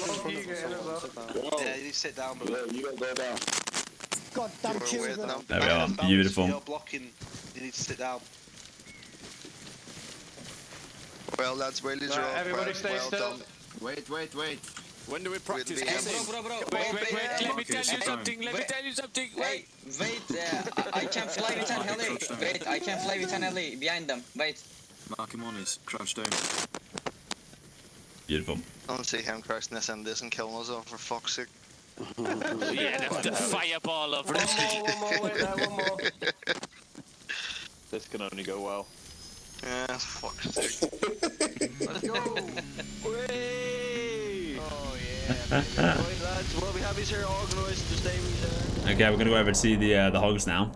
Yeah, you sit down, bro. You don't go down. Goddamn children. There we are, beautiful. You're blocking. You need to sit down. Well, lads, well, everybody stay still. Wait. When do we practice? Bro. Wait, let me tell you something. Wait, I can fly with an heli. Wait, I can fly with an heli behind them. Wait. Mark him on his crash down. Beautiful. I don't see him crashing this and this and killing us all for fuck's sake. Yeah, the fireball over it. One more. This can only go well. Yeah, fuck's sake. Let's go. Oh yeah. Right, lads, well, we have these here organised to stay with there. Okay, we're gonna go over to see the Hogs now.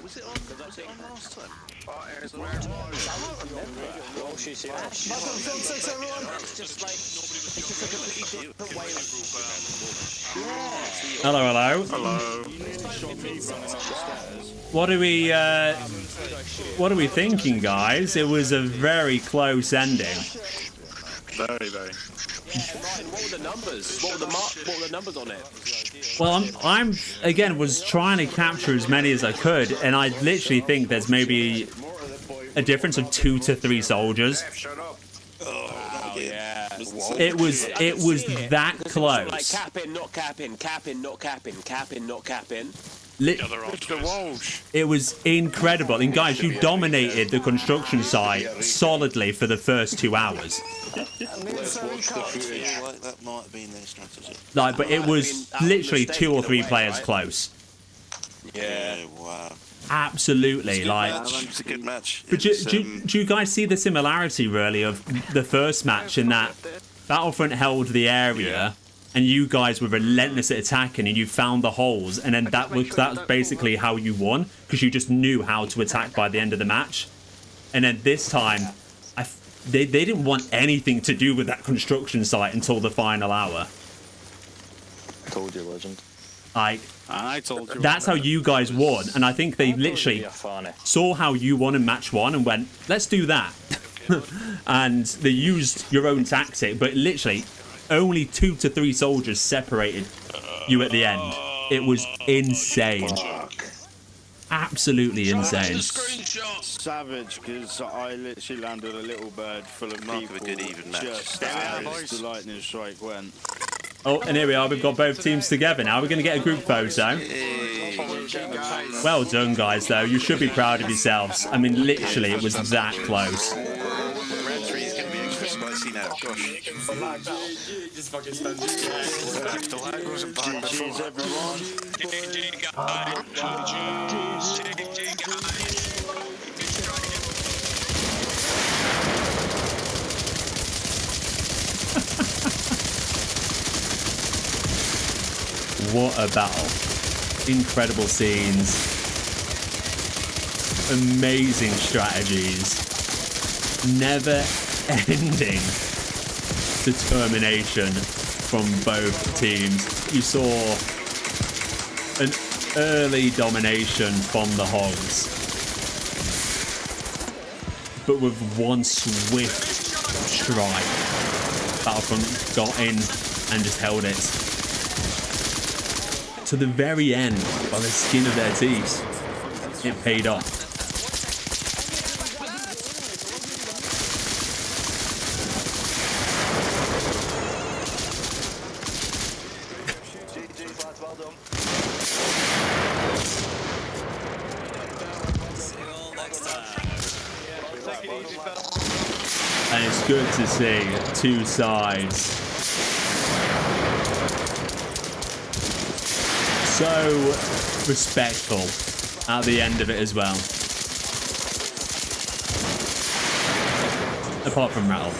Was it on? Was it on last time? Hello. What are we thinking, guys? It was a very close ending. Very. What were the numbers? What were the numbers on it? Well, I'm again was trying to capture as many as I could, and I literally think there's maybe a difference of 2 to 3 soldiers. Oh yeah. It was that close. Like capping, not capping, capping, not capping, capping, not capping. Mr. Walsh. It was incredible, and guys, you dominated the construction site solidly for the first 2 hours. That might have been their strategy. Like, but it was literally 2 or 3 players close. Yeah, wow. Absolutely, It's a good match. But do you guys see the similarity, really, of the first match in that Battlefront held the area, and you guys were relentless at attacking, and you found the holes, and then that's basically how you won, because you just knew how to attack by the end of the match. And then this time, they didn't want anything to do with that construction site until the final hour. I told you, legend. I told you. That's how you guys won, and I think they literally saw how you won in match 1 and went, let's do that. And they used your own tactic, but literally only 2 to 3 soldiers separated you at the end. It was insane. Absolutely insane. Savage, because I literally landed a little bird full of people. A good even match. Just as the lightning strike went. Oh, and here we are. We've got both teams together now. We're going to get a group photo. Well done, guys, though. You should be proud of yourselves. I mean, literally, it was that close. Round 3 is going to be extra spicy now. Gosh. Just fucking stand GG's, everyone. what a battle. Incredible scenes. Amazing strategies. Never ending determination from both teams. You saw an early domination from the HOGS, but with one swift strike, Battlefront got in and just held it to the very end by the skin of their teeth. It paid off. And it's good to see two sides so respectful at the end of it as well. Apart from Rattle.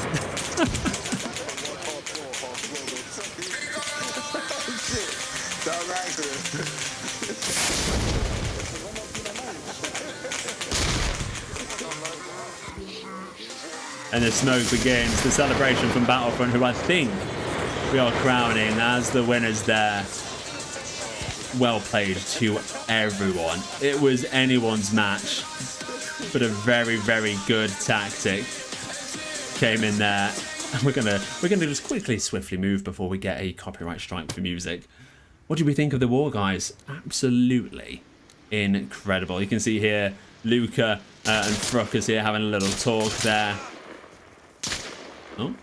And the smoke begins, the celebration from Battlefront, who I think we are crowning as the winners there. Well played to everyone. It was anyone's match, but a very, very good tactic came in there. And we're gonna just quickly, swiftly move before we get a copyright strike for music. What do we think of the war, guys? Absolutely incredible. You can see here Luca and Fruckers here having a little talk there. Oh.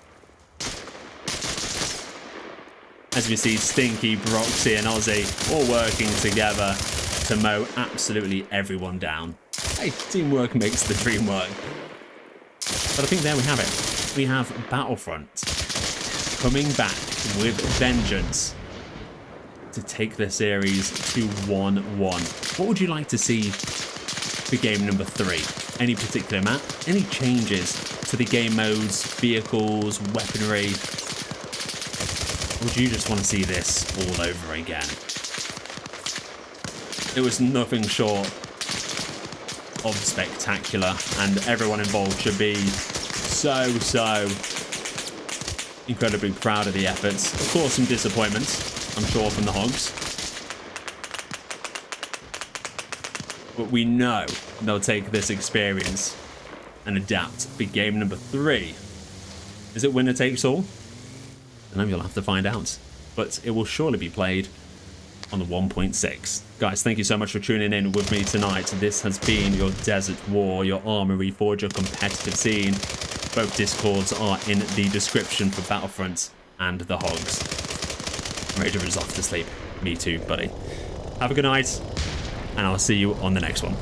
As we see Stinky, Broxy and Ozzy all working together to mow absolutely everyone down. Hey, teamwork makes the dream work. But I think there we have it. We have Battlefront coming back with vengeance to take the series to 1-1. What would you like to see for game number 3? Any particular map? Any changes to the game modes, vehicles, weaponry? Or do you just want to see this all over again? It was nothing short of spectacular, and everyone involved should be so incredibly proud of the efforts. Of course, some disappointments, I'm sure, from the HOGS. But we know they'll take this experience and adapt for game number 3. Is it winner takes all? I know you'll have to find out, but it will surely be played on the 1.6. Guys, thank you so much for tuning in with me tonight. This has been your Desert War, your Arma Reforger competitive scene. Both Discords are in the description for Battlefront and the HOGS. Rager is off to sleep. Me too, buddy. Have a good night, and I'll see you on the next one.